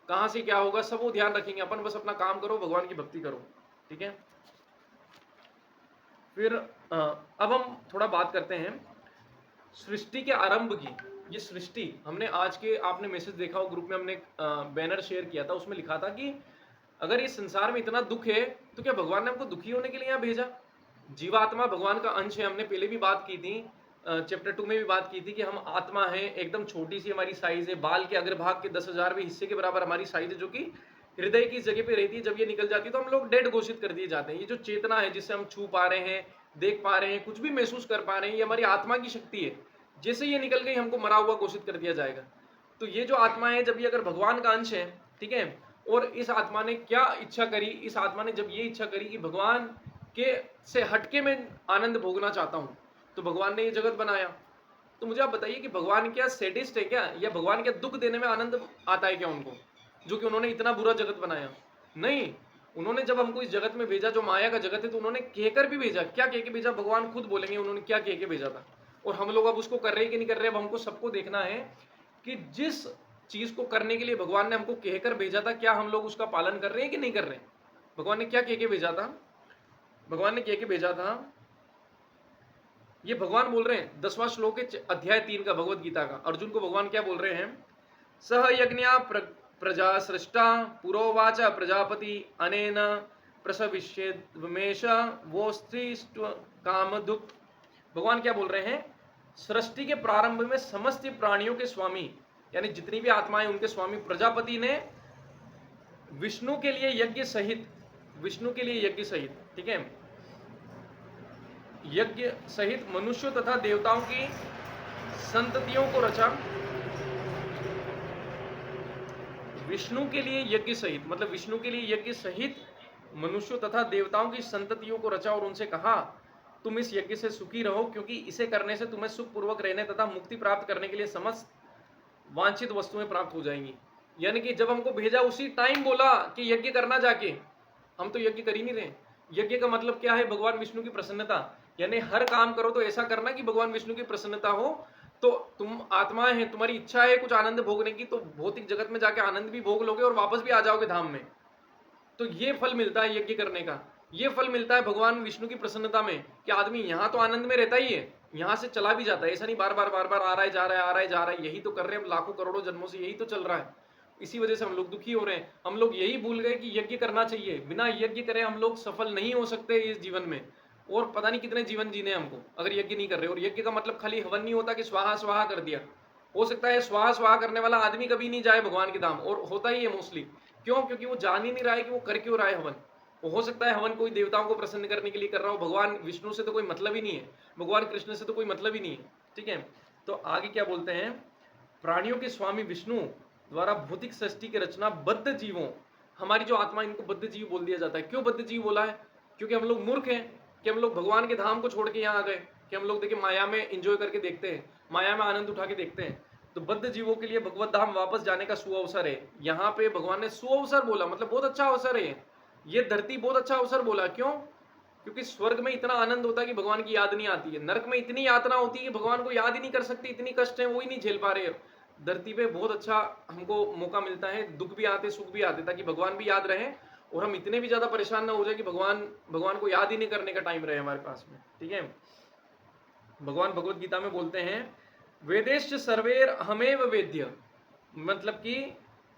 कहां से क्या होगा, सब वो ध्यान रखेंगे। अपन बस अपना काम करो, भगवान की भक्ति करो। ठीक है, फिर अब हम थोड़ा बात करते हैं सृष्टि के आरंभ की। ये सृष्टि हमने आज के, आपने मैसेज देखा हो ग्रुप में, हमने बैनर शेयर किया था, उसमें लिखा था कि अगर इस संसार में इतना दुख है तो क्या भगवान ने हमको दुखी होने के लिए यहाँ भेजा? जीवात्मा भगवान का अंश है। हमने पहले भी बात की थी, चैप्टर 2 में भी बात की थी कि हम आत्मा है, एकदम छोटी सी हमारी साइज है, बाल के अग्रभाग के 10,000वें हिस्से के बराबर हमारी साइज है, जो कि हृदय की जगह पे रहती है। जब ये निकल जाती है तो हम लोग डेड घोषित कर दिए जाते हैं। ये जो चेतना है जिससे हम छू पा रहे हैं, देख पा रहे हैं, कुछ भी महसूस कर पा रहे हैं, ये हमारी आत्मा की शक्ति है। जैसे ये निकल गई हमको मरा हुआ घोषित कर दिया जाएगा। तो ये जो आत्मा है, जब ये अगर भगवान का अंश है, ठीक है, और इस आत्मा ने क्या इच्छा करी, इस आत्मा ने जब ये इच्छा करी कि भगवान के से हटके मैं आनंद भोगना चाहता हूँ, तो भगवान ने ये जगत बनाया। तो मुझे आप बताइए कि भगवान क्या सैडिस्ट है क्या, या भगवान क्या दुख देने में आनंद आता है क्या उनको, जो कि उन्होंने इतना बुरा जगत बनाया? नहीं, उन्होंने जब हमको इस जगत में भेजा जो माया का जगत है, तो उन्होंने कहकर भी भेजा। क्या कह के भेजा? भगवान खुद बोलेंगे उन्होंने क्या कह के भेजा था। और हम लोग अब उसको कर रहे हैं कि नहीं कर रहे? अब हमको सबको देखना है कि जिस चीज को करने के लिए भगवान ने हमको कहकर भेजा था, क्या हम लोग उसका पालन कर रहे हैं कि नहीं कर रहे हैं? भगवान ने क्या कह के भेजा था? भगवान ने कह के भेजा था, ये भगवान बोल रहे हैं 10वां श्लोक है अध्याय 3 का भगवत गीता का। अर्जुन को भगवान क्या बोल रहे हैं? सह यज्ञा प्रजा सृष्टा पुरोवाच प्रजापति अनेन प्रसविष्येद्वमेश वो स्त्री काम दुख। भगवान क्या बोल रहे हैं? सृष्टि के प्रारंभ में समस्त प्राणियों के स्वामी, यानी जितनी भी आत्माएं उनके स्वामी प्रजापति ने विष्णु के लिए यज्ञ सहित, विष्णु के लिए यज्ञ सहित, ठीक है, यज्ञ सहित मनुष्यों तथा देवताओं की संततियों को रचा। विष्णु के लिए यज्ञ सहित मतलब विष्णु के लिए यज्ञ सहित मनुष्यों तथा देवताओं की संततियों को रचा और उनसे कहा, तुम इस यज्ञ से सुखी रहो, क्योंकि इसे करने से तुम्हें सुख पूर्वक रहने तथा मुक्ति प्राप्त करने के लिए समस्त वांछित वस्तुएं प्राप्त हो जाएंगी। यानी कि जब हमको भेजा उसी टाइम बोला कि यज्ञ करना जाके, हम तो यज्ञ कर ही नहीं रहे। यज्ञ का मतलब क्या है? भगवान विष्णु की प्रसन्नता। यानी हर काम करो तो ऐसा करना कि भगवान विष्णु की प्रसन्नता हो। तो तुम आत्माएं हैं, तुम्हारी इच्छा है कुछ आनंद भोगने की, तो भौतिक जगत में जाके आनंद भी भोग लोगे और वापस भी आ जाओगे धाम में। तो ये फल मिलता है यज्ञ करने का। ये फल मिलता है भगवान विष्णु की प्रसन्नता में कि आदमी यहाँ तो आनंद में रहता ही है, यहाँ से चला भी जाता है। ऐसा नहीं बार बार आ रहा है जा रहा है, आ रहा है जा रहा है। यही तो कर रहे हैं हम लाखों करोड़ों जन्मों से, यही तो चल रहा है। इसी वजह से हम लोग दुखी हो रहे हैं। हम लोग यही भूल गए कि यज्ञ करना चाहिए। बिना यज्ञ करे हम लोग सफल नहीं हो सकते इस जीवन में। और पता नहीं कितने जीवन जीने हमको अगर यज्ञ नहीं कर रहे। और यज्ञ का मतलब खाली हवन नहीं होता कि स्वाहा स्वाहा कर दिया। हो सकता है स्वाहा स्वाहा करने वाला आदमी कभी नहीं जाए भगवान के धाम, और होता ही है मोस्टली। क्यों? क्योंकि वो जान ही नहीं रहा है कि वो कर क्यों रहा है हवन। वो हो सकता है हवन कोई देवताओं को प्रसन्न करने के लिए कर रहा हो। भगवान विष्णु से तो कोई मतलब ही नहीं है, भगवान कृष्ण से तो कोई मतलब ही नहीं है। ठीक है, तो आगे क्या बोलते हैं? प्राणियों के स्वामी विष्णु द्वारा भौतिक सृष्टि की रचना बद्ध जीवों, हमारी जो आत्मा, इनको बद्ध जीव बोल दिया जाता है। क्यों बद्ध जीव बोला है? क्योंकि हम लोग मूर्ख हैं कि हम लोग भगवान के धाम को छोड़ के यहाँ आ गए कि हम लोग देखिए माया में एंजॉय करके देखते हैं, माया में आनंद उठा के देखते हैं। तो बद्ध जीवों के लिए भगवत धाम वापस जाने का सुअवसर है। यहाँ पे भगवान ने सुअवसर बोला, मतलब बहुत अच्छा अवसर है ये धरती, बहुत अच्छा अवसर बोला। क्यों? क्योंकि स्वर्ग में इतना आनंद होता है कि भगवान की याद नहीं आती है। नरक में इतनी यातना होती है कि भगवान को याद ही नहीं कर सकती, इतनी कष्ट है वो ही नहीं झेल पा रहे। धरती पे बहुत अच्छा हमको मौका मिलता है, दुख भी आते सुख भी आते, ताकि भगवान भी याद रहे और हम इतने भी ज्यादा परेशान ना हो जाए कि भगवान को याद ही नहीं करने का टाइम रहे हमारे पास में। ठीक है, भगवान भगवत गीता में बोलते हैं, वेदेश्च सर्वेर हमेव वेद्य, मतलब कि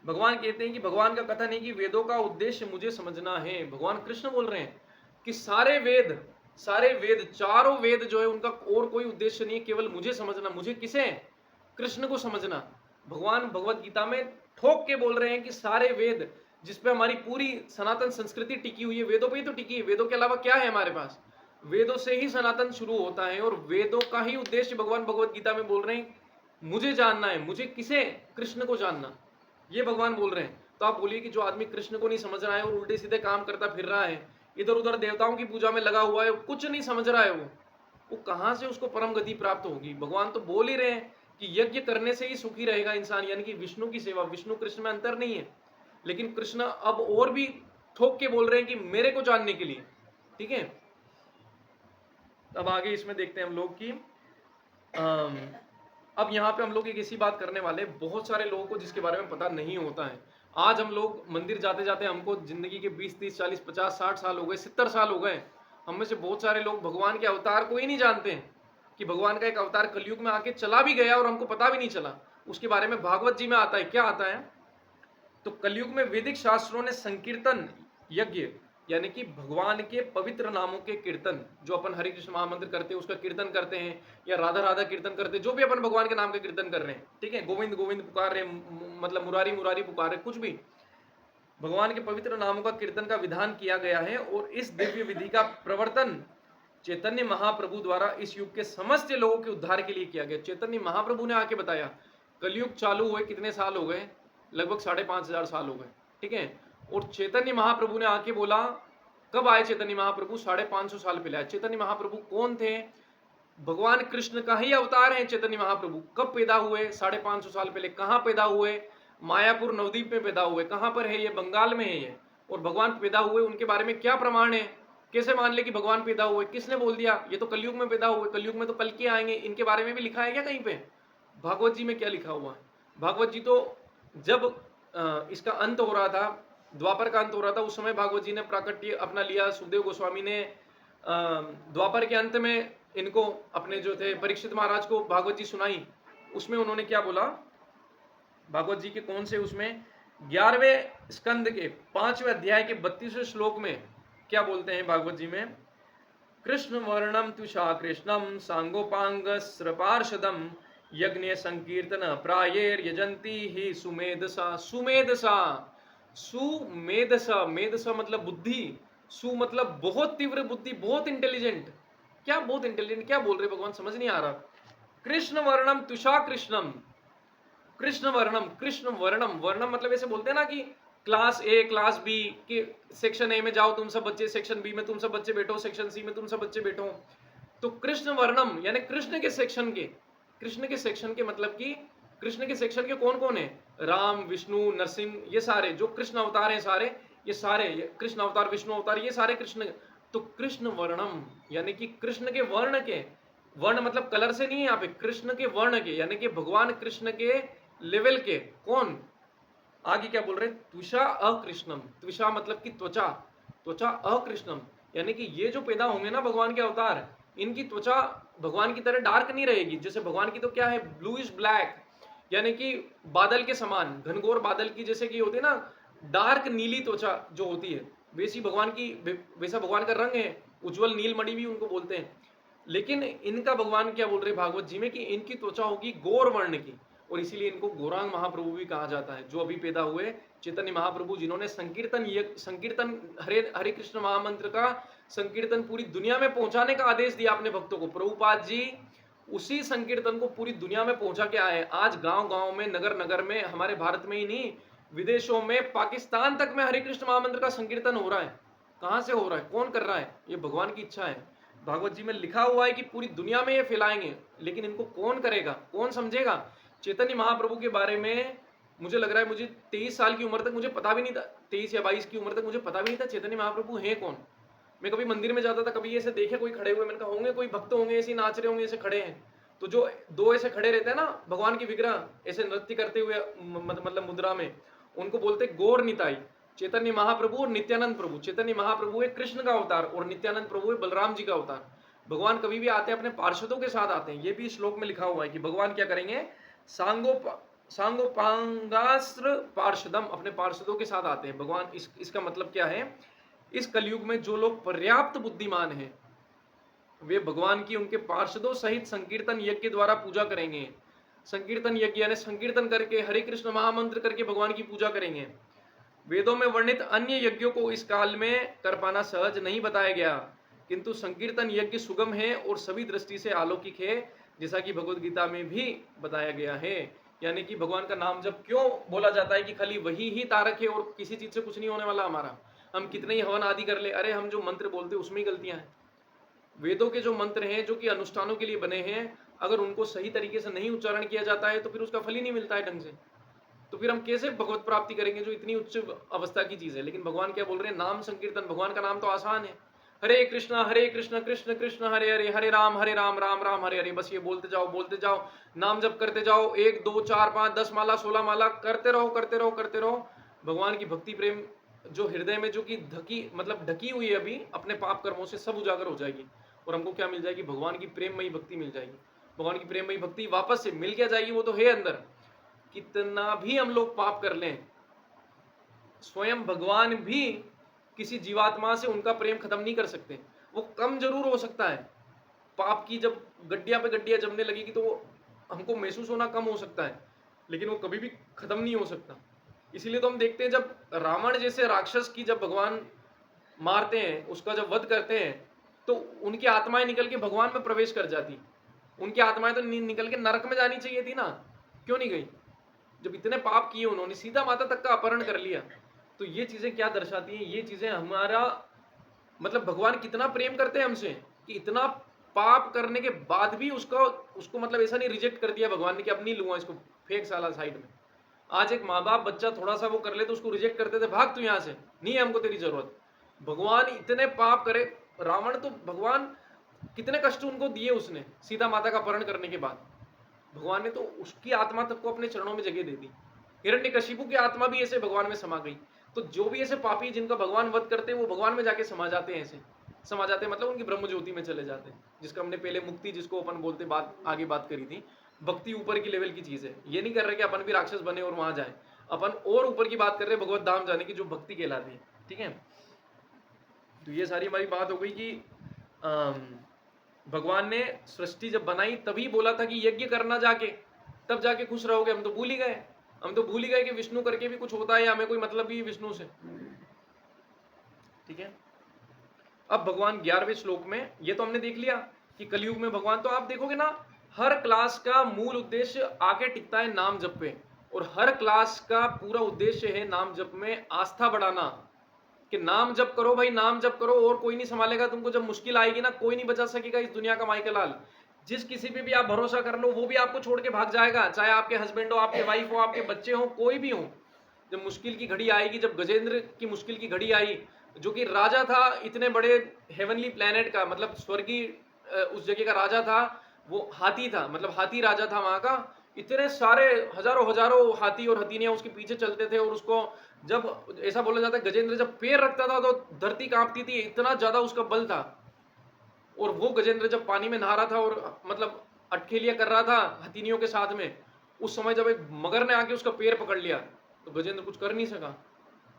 भगवान कहते हैं कि भगवान का कथन है कि वेदों का उद्देश्य मुझे समझना है। भगवान कृष्ण बोल रहे हैं कि सारे वेद चारों वेद जो है उनका और कोई उद्देश्य नहीं है, केवल मुझे समझना। मुझे किसे? कृष्ण को समझना। भगवान भगवत गीता में ठोक के बोल रहे हैं कि सारे वेद, जिसपे हमारी पूरी सनातन संस्कृति टिकी हुई है, वेदों पे ही तो टिकी है। वेदों के अलावा क्या है हमारे पास? वेदों से ही सनातन शुरू होता है और वेदों का ही उद्देश्य भगवान भगवत गीता में बोल रहे हैं, मुझे जानना है। मुझे किसे? कृष्ण को जानना, ये भगवान बोल रहे हैं। तो आप बोलिए कि जो आदमी कृष्ण को नहीं समझ रहा है और उल्टे सीधे काम करता फिर रहा है, इधर उधर देवताओं की पूजा में लगा हुआ है, कुछ नहीं समझ रहा है, वो कहां से उसको परम गति प्राप्त होगी? भगवान तो बोल ही रहे हैं कि यज्ञ करने से ही सुखी रहेगा इंसान, यानी कि विष्णु की सेवा। विष्णु कृष्ण में अंतर नहीं है, लेकिन कृष्ण अब और भी ठोक के बोल रहे हैं कि मेरे को जानने के लिए। ठीक है, अब आगे इसमें देखते हैं हम लोग कि अब यहाँ पे हम लोग एक ऐसी बात करने वाले, बहुत सारे लोगों को जिसके बारे में पता नहीं होता है। आज हम लोग मंदिर जाते जाते हमको जिंदगी के 20 30 40 50 60 साल हो गए, 70 साल हो गए। हम में से बहुत सारे लोग भगवान के अवतार को ही नहीं जानते हैं कि भगवान का एक अवतार कलयुग में आके चला भी गया और हमको पता भी नहीं चला। उसके बारे में भागवत जी में आता है। क्या आता है? तो कलयुग में वैदिक शास्त्रों ने संकीर्तन यज्ञ, यानी कि भगवान के पवित्र नामों के कीर्तन, जो अपन हरे कृष्ण महामंत्र करते हैं उसका कीर्तन करते हैं, या राधा राधा कीर्तन करते हैं, जो भी अपन भगवान के नाम का कीर्तन कर रहे हैं। ठीक है, गोविंद गोविंद पुकार रहे, मतलब मुरारी मुरारी पुकार रहे, कुछ भी भगवान के पवित्र नामों का कीर्तन का विधान किया गया है। और इस दिव्य विधि का प्रवर्तन चैतन्य महाप्रभु द्वारा इस युग के समस्त लोगों के उद्धार के लिए किया गया। चैतन्य महाप्रभु ने आके बताया। कलयुग चालू हुए कितने साल हो गए? लगभग 5,500 साल हो गए। ठीक है, और चैतन्य महाप्रभु ने आके बोला, कब आए चैतन्य महाप्रभु? 550 साल पहले आए। चैतन्य महाप्रभु कौन थे? भगवान कृष्ण का ही अवतार है चैतन्य महाप्रभु। कब पैदा हुए? 550 साल पहले। कहाँ पैदा हुए? मायापुर नवद्वीप में पैदा हुए। कहाँ पर है ये? बंगाल में है ये। और भगवान पैदा हुए, उनके बारे में क्या प्रमाण है? कैसे मान ले कि भगवान पैदा हुए? किसने बोल दिया? ये तो कलयुग में पैदा हुए, कलयुग में तो कल के आएंगे। इनके बारे में भी लिखा है क्या कहीं पे? भागवत जी में क्या लिखा हुआ है? भागवत जी तो जब इसका अंत हो रहा था, द्वापर का अंत हो रहा था, उस समय भागवत जी ने प्राकट्य अपना लिया। सुखदेव गोस्वामी ने द्वापर के अंत में इनको, अपने जो थे परीक्षित महाराज को भागवत जी सुनाई। उसमें उन्होंने क्या बोला? भागवत जी के कौन से, उसमें 11वें स्कंद के 5वें अध्याय के 32वें श्लोक में क्या बोलते हैं भागवत जी में? कृष्ण वर्णम तुषा कृष्णम सांगोपांग स्रपार्षदम यज्ञ संकीर्तन प्रायेर यजंती ही सुमेधसा। सुमेधसा, सुमेधसा, मेधसा मतलब बुद्धि, सु मतलब बहुत तीव्र बुद्धि, बहुत इंटेलिजेंट। क्या बहुत इंटेलिजेंट? क्या बोल रहे भगवान? समझ नहीं आ रहा। कृष्ण वर्णम तुषा कृष्णम, कृष्ण वर्णम, कृष्ण वर्णम, वर्णम मतलब ऐसे बोलते हैं ना कि क्लास ए क्लास बी के सेक्शन ए में जाओ तुम सब बच्चे, सेक्शन बी में तुम सब बच्चे बैठो, सेक्शन सी में तुम सब बच्चे बैठो। तो कृष्ण वर्णम यानी कृष्ण के सेक्शन के मतलब कि कृष्ण के सेक्शन के कौन कौन है? राम, विष्णु, नरसिंह, ये सारे जो कृष्ण अवतार हैं सारे, ये सारे कृष्ण अवतार, विष्णु अवतार, ये सारे कृष्ण। तो कृष्ण वर्णम यानी कि कृष्ण के वर्ण के, वर्ण मतलब कलर से नहीं है यहाँ पे, कृष्ण के वर्ण के यानी कि भगवान कृष्ण के लेवल के। कौन? आगे क्या बोल रहे हैं? त्विषा अकृष्णम। त्विषा मतलब कि त्वचा, त्वचा अकृष्णम यानी कि ये जो पैदा होंगे ना भगवान के अवतार, इनकी त्वचा भगवान की तरह डार्क नहीं रहेगी। जैसे भगवान की तो क्या है, ब्लूइश ब्लैक यानी कि बादल के समान, घनघोर बादल की जैसे कि होती है ना, डार्क नीली त्वचा जो होती है, वैसी भगवान की, वैसा भगवान का रंग है। उज्जवल नीलमणि भी उनको बोलते हैं। लेकिन इनका भगवान क्या बोल रहे भागवत जी में कि इनकी त्वचा होगी गौर वर्ण की, और इसीलिए इनको गौरांग महाप्रभु भी कहा जाता है, जो अभी पैदा हुए चैतन्य महाप्रभु, जिन्होंने संकीर्तन हरे हरे कृष्ण महामंत्र का संकीर्तन पूरी दुनिया में पहुंचाने का आदेश दिया अपने भक्तों को। प्रभुपाद जी उसी संकीर्तन को पूरी दुनिया में पहुंचा के आए। आज गांव गांव में, नगर नगर में, हमारे भारत में ही नहीं, विदेशों में, पाकिस्तान तक में हरे कृष्ण महामंत्र का संकीर्तन हो रहा है। कहां से हो रहा है? कौन कर रहा है? ये भगवान की इच्छा है। भागवत जी में लिखा हुआ है कि पूरी दुनिया में ये फैलाएंगे, लेकिन इनको कौन करेगा, कौन समझेगा? चैतन्य महाप्रभु के बारे में मुझे लग रहा है, मुझे 23 साल की उम्र तक मुझे पता भी नहीं था, 23 या 22 की उम्र तक मुझे पता भी नहीं था चैतन्य महाप्रभु हैं कौन। मैं कभी मंदिर में जाता था, कभी ऐसे देखे कोई खड़े हुए, मैंने कहा होंगे कोई भक्त होंगे ऐसे नाच रहे होंगे, ऐसे खड़े हैं। तो जो दो ऐसे खड़े रहते हैं ना भगवान की विग्रह, ऐसे नृत्य करते हुए मतलब मुद्रा में, उनको बोलते गौर निताई। चैतन्य महाप्रभु और नित्यानंद प्रभु, चैतन्य महाप्रभु है कृष्ण का अवतार और नित्यानंद प्रभु है बलराम जी का अवतार। भगवान कभी भी आते हैं अपने पार्षदों के साथ आते हैं। ये भी श्लोक में लिखा हुआ है कि भगवान क्या करेंगे, सांगोपांगास्त्र पार्षदम, अपने पार्षदों के साथ आते हैं भगवान। इसका मतलब क्या है, इस कलयुग में जो लोग पर्याप्त बुद्धिमान हैं, वे भगवान की उनके पार्षदों सहित संकीर्तन यज्ञ के द्वारा पूजा करेंगे। संकीर्तन यज्ञ यानी संकीर्तन करके, हरे कृष्ण महामंत्र करके भगवान की पूजा करेंगे। वेदों में वर्णित अन्य यज्ञों को इस काल में कर पाना सहज नहीं बताया गया, किंतु संकीर्तन यज्ञ सुगम है और सभी दृष्टि से अलौकिक है, जैसा कि भगवत गीता में भी बताया गया है। यानी कि भगवान का नाम जब क्यों बोला जाता है कि खाली वही ही तारक है और किसी चीज से कुछ नहीं होने वाला हमारा, हम कितने ही हवन आदि कर ले, अरे हम जो मंत्र बोलते हैं उसमें ही गलतियां हैं। वेदों के जो मंत्र हैं जो कि अनुष्ठानों के लिए बने हैं, अगर उनको सही तरीके से नहीं उच्चारण किया जाता है तो फिर उसका फल ही नहीं मिलता है ढंग से। तो फिर हम कैसे भगवत प्राप्ति करेंगे जो इतनी उच्च अवस्था की चीज है। लेकिन भगवान क्या बोल रहे हैं, नाम संकीर्तन, भगवान का नाम तो आसान है, हरे कृष्ण कृष्ण कृष्ण हरे हरे, हरे राम राम राम हरे हरे। बस ये बोलते जाओ, नाम जप करते जाओ, 1 2 4 5 10 माला 16 माला करते रहो करते रहो करते रहो। भगवान की भक्ति प्रेम जो हृदय में जो कि ढकी हुई है अभी अपने पाप कर्मों से, सब उजागर हो जाएगी और हमको क्या मिल जाएगी, भगवान की प्रेममयी भक्ति मिल जाएगी। भगवान की प्रेममयी भक्ति वापस से मिल क्या जाएगी, वो तो है अंदर। कितना भी हम लोग पाप कर लें, स्वयं भगवान भी किसी जीवात्मा से उनका प्रेम खत्म नहीं कर सकते। वो कम जरूर हो सकता है, पाप की जब गड्डिया पे गड्डिया जमने लगेगी तो वो हमको महसूस होना कम हो सकता है, लेकिन वो कभी भी खत्म नहीं हो सकता। इसीलिए तो हम देखते हैं जब रावण जैसे राक्षस की जब भगवान मारते हैं, उसका जब वध करते हैं, तो उनकी आत्माएं निकल के भगवान में प्रवेश कर जाती। उनकी आत्माएं तो निकल के नरक में जानी चाहिए थी ना, क्यों नहीं गई? जब इतने पाप किए उन्होंने, सीता माता तक का अपहरण कर लिया। तो ये चीजें क्या दर्शाती हैं, ये चीजें हमारा मतलब भगवान कितना प्रेम करते हैं हमसे, कि इतना पाप करने के बाद भी उसको मतलब ऐसा नहीं रिजेक्ट कर दिया भगवान ने कि अब नहीं लूंगा इसको, फेंक साला साइड में। आज एक माँ बाप बच्चा थोड़ा सा वो कर ले तो उसको रिजेक्ट करते थे, भाग तू यहाँ से, नहीं है हमको तेरी जरूरत। भगवान इतने पाप करे, रावण तो भगवान कितने कष्ट उनको दिए उसने सीता माता का अपहरण करने के बाद, भगवान ने तो उसकी आत्मा तक को अपने चरणों में जगह दे दी। हिरण्यकशिपु की आत्मा भी ऐसे भगवान में समा गई। तो जो भी ऐसे पापी जिनका भगवान वध करते हैं वो भगवान में जाके समा जाते हैं, ऐसे समा जाते हैं मतलब उनकी ब्रह्म ज्योति में चले जाते हैं, जिसका हमने पहले मुक्ति जिसको अपन बोलते आगे बात करी थी। भक्ति ऊपर की लेवल की चीज है, ये नहीं कर रहे कि अपन भी राक्षस बने और वहां जाए, अपन और ऊपर की बात कर रहे हैं, भगवत धाम जाने की, जो भक्ति कहलाती है। ठीक है, तो ये सारी हमारी बात हो गई कि भगवान ने सृष्टि जब बनाई तभी बोला था कि यज्ञ करना जाके, तब जाके खुश रहोगे। हम तो भूल ही गए, हम तो भूल ही गए कि विष्णु करके भी कुछ होता है, हमें कोई मतलब भी विष्णु से। ठीक है, अब भगवान 11वें श्लोक में, ये तो हमने देख लिया कि कलयुग में भगवान, तो आप देखोगे ना हर क्लास का मूल उद्देश्य आके टिकता है नाम जप पे, और हर क्लास का पूरा उद्देश्य है नाम जप में आस्था बढ़ाना, कि नाम जप करो भाई, नाम जप करो और कोई नहीं संभालेगा तुमको। जब मुश्किल आएगी ना, कोई नहीं बचा सकेगा इस दुनिया का माइकल लाल। जिस किसी पे भी आप भरोसा कर लो वो भी आपको छोड़ के भाग जाएगा, चाहे आपके हस्बैंड हो, आपके वाइफ हो, आपके बच्चे हो, कोई भी हो। जब मुश्किल की घड़ी आएगी, जब गजेंद्र की मुश्किल की घड़ी आई, जो कि राजा था इतने बड़े हेवनली प्लेनेट का, मतलब स्वर्गीय उस जगह का राजा था, वो हाथी था, मतलब हाथी राजा था वहां का। इतने सारे हजारों हजारों हाथी और हथीनियां उसके पीछे चलते थे, और उसको जब ऐसा बोला जाता है गजेंद्र जब पैर रखता था तो धरती कांपती थी, इतना ज्यादा उसका बल था। और वो गजेंद्र जब पानी में नहा रहा था और मतलब अटखेलियां कर रहा था हथीनियों के साथ में, उस समय जब एक मगर ने आके उसका पैर पकड़ लिया तो गजेंद्र कुछ कर नहीं सका।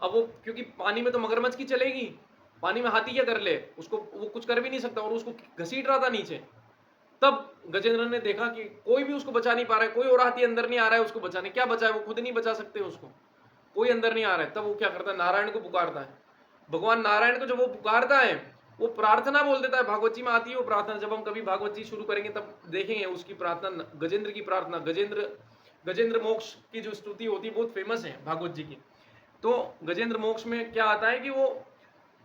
अब वो क्योंकि पानी में तो मगरमच्छ की चलेगी, पानी में हाथी क्या कर ले, उसको वो कुछ कर भी नहीं सकता, और उसको घसीट रहा था नीचे। तब गजेंद्र ने देखा कि कोई भी उसको बचा नहीं पा रहा है, कोई और हाथी अंदर नहीं आ रहा है उसको बचाने, क्या बचा है, वो खुद नहीं बचा सकते उसको, कोई अंदर नहीं आ रहा है। तब वो क्या करता है, नारायण को पुकारता है। भगवान नारायण को जब वो पुकारता है, वो प्रार्थना बोल देता है। भागवत जी में आती है वो प्रार्थना, जब हम कभी भागवत जी शुरू करेंगे तब देखेंगे उसकी प्रार्थना, गजेंद्र की प्रार्थना। गजेंद्र गजेंद्र मोक्ष की जो स्तुति होती है बहुत फेमस है भागवत जी की। तो गजेंद्र मोक्ष में क्या आता है कि वो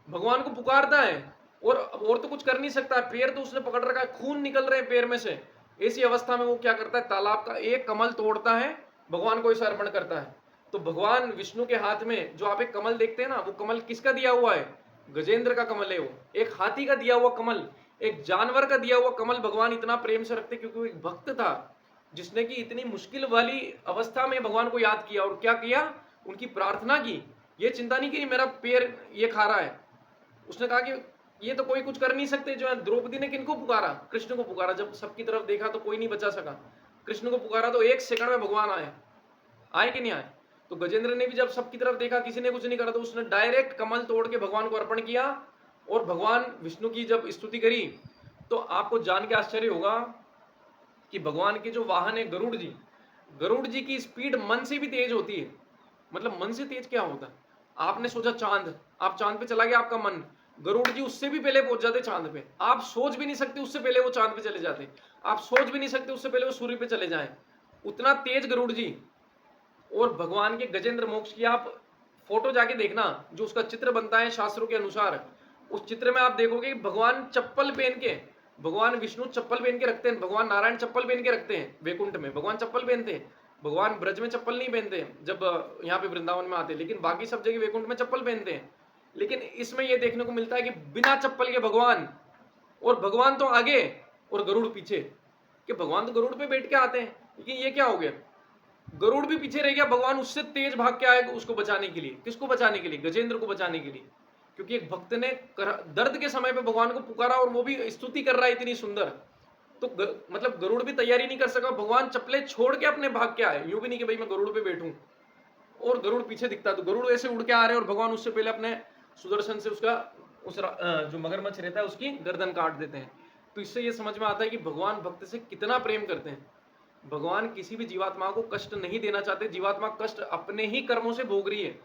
भगवान को पुकारता है, और तो कुछ कर नहीं सकता, पैर तो उसने पकड़ रखा है, खून निकल रहे हैं पैर में से। ऐसी अवस्था में वो क्या करता है, तालाब का एक कमल तोड़ता है, भगवान को इसे अर्पण करता है। तो भगवान विष्णु के हाथ में जो आप एक कमल देखते हैं ना, वो कमल किसका दिया हुआ है, गजेंद्र का कमल है। वो एक हाथी का दिया हुआ कमल, एक जानवर का दिया हुआ कमल भगवान इतना प्रेम से रखते, क्योंकि वो एक भक्त था जिसने की इतनी मुश्किल वाली अवस्था में भगवान को याद किया, और क्या किया, उनकी प्रार्थना की। ये चिंता नहीं की मेरा पैर ये खा रहा है, उसने कहा कि ये तो कोई कुछ कर नहीं सकते। जो है द्रौपदी ने किनको पुकारा, कृष्ण को पुकारा। जब सबकी तरफ देखा तो कोई नहीं बचा सका, कृष्ण को पुकारा तो एक सेकंड में भगवान आए, आए कि नहीं आए। तो गजेंद्र ने भी जब सबकी तरफ देखा किसी ने कुछ नहीं करा, तो उसने डायरेक्ट कमल तोड़ के भगवान को अर्पण किया, और भगवान विष्णु की जब स्तुति करी तो आपको जान के आश्चर्य होगा कि भगवान के जो वाहन है गरुड़ जी की स्पीड मन से भी तेज होती है। मतलब मन से तेज क्या होता है, आपने सोचा चांद, आप चांद पे चला गया आपका मन, गरुड़ जी उससे भी पहले पहुंच जाते चांद पे। आप सोच भी नहीं सकते उससे पहले वो चांद पे चले जाते, आप सोच भी नहीं सकते उससे पहले वो सूर्य पे चले जाएं, उतना तेज गरुड़ जी। और भगवान के गजेंद्र मोक्ष की आप फोटो जाके देखना, जो उसका चित्र बनता है शास्त्रों के अनुसार, उस चित्र में आप देखोगे भगवान चप्पल पहन के, भगवान विष्णु चप्पल पहन के रखते हैं, भगवान नारायण चप्पल पहन के रखते हैं, वैकुंठ में भगवान चप्पल पहनते हैं। भगवान ब्रज में चप्पल नहीं पहनते जब यहाँ पे वृंदावन में आते, लेकिन बाकी सब जगह वैकुंठ में चप्पल पहनते हैं। लेकिन इसमें यह देखने को मिलता है कि बिना चप्पल के भगवान, और भगवान तो आगे और गरुड़ पीछे, कि भगवान तो गरुड़ पे बैठ के आते हैं, लेकिन ये क्या हो गया, गरुड़ भी पीछे रह गया, भगवान उससे तेज भाग के आएगा उसको बचाने के लिए। किसको बचाने के लिए, गजेंद्र को बचाने के लिए। क्योंकि एक भक्त ने दर्द के समय पे भगवान को पुकारा, और वो भी स्तुति कर रहा है इतनी सुंदर, तो मतलब गरुड़ भी तैयारी नहीं कर सका, भगवान चप्पले छोड़ के अपने भाग के आए। यूं भी नहीं कि भाई मैं गरुड़ पे बैठूं और गरुड़ पीछे दिखता, तो गरुड़ ऐसे उड़ के आ रहे हैं और भगवान उससे पहले अपने सुदर्शन से उसका जो मगरमच्छ रहता है उसकी गर्दन काट देते हैं। तो इससे ये समझ में आता है कि भगवान भक्त से कितना प्रेम करते हैं। भगवान किसी भी जीवात्मा को कष्ट नहीं देना चाहते। जीवात्मा कष्ट अपने ही कर्मों से भोग रही है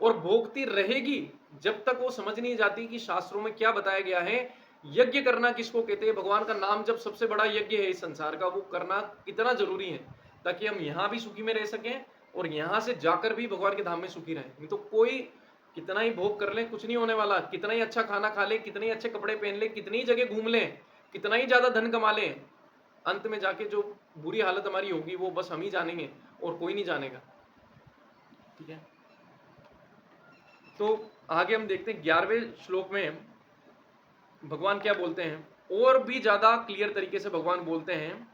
और भोगती रहेगी जब तक वो समझ नहीं जाती कि शास्त्रों में क्या बताया गया है। यज्ञ करना किसको कहते हैं, भगवान का नाम जब सबसे बड़ा यज्ञ है इस संसार का, वो करना कितना जरूरी है, ताकि हम यहाँ भी सुखी में रह सकें और यहाँ से जाकर भी भगवान के धाम में सुखी रहें। नहीं तो कोई कितना ही भोग कर ले, कुछ नहीं होने वाला। कितना ही अच्छा खाना खा ले, कितने ही अच्छे कपड़े पहन ले, कितनी ही जगह घूम ले, कितना ही ज्यादा धन कमा ले, अंत में जाके जो बुरी हालत हमारी होगी वो बस हम ही जानेंगे और कोई नहीं जानेगा। ठीक है, तो आगे हम देखते हैं 11वें श्लोक में भगवान क्या बोलते हैं, और भी ज्यादा क्लियर तरीके से भगवान बोलते हैं,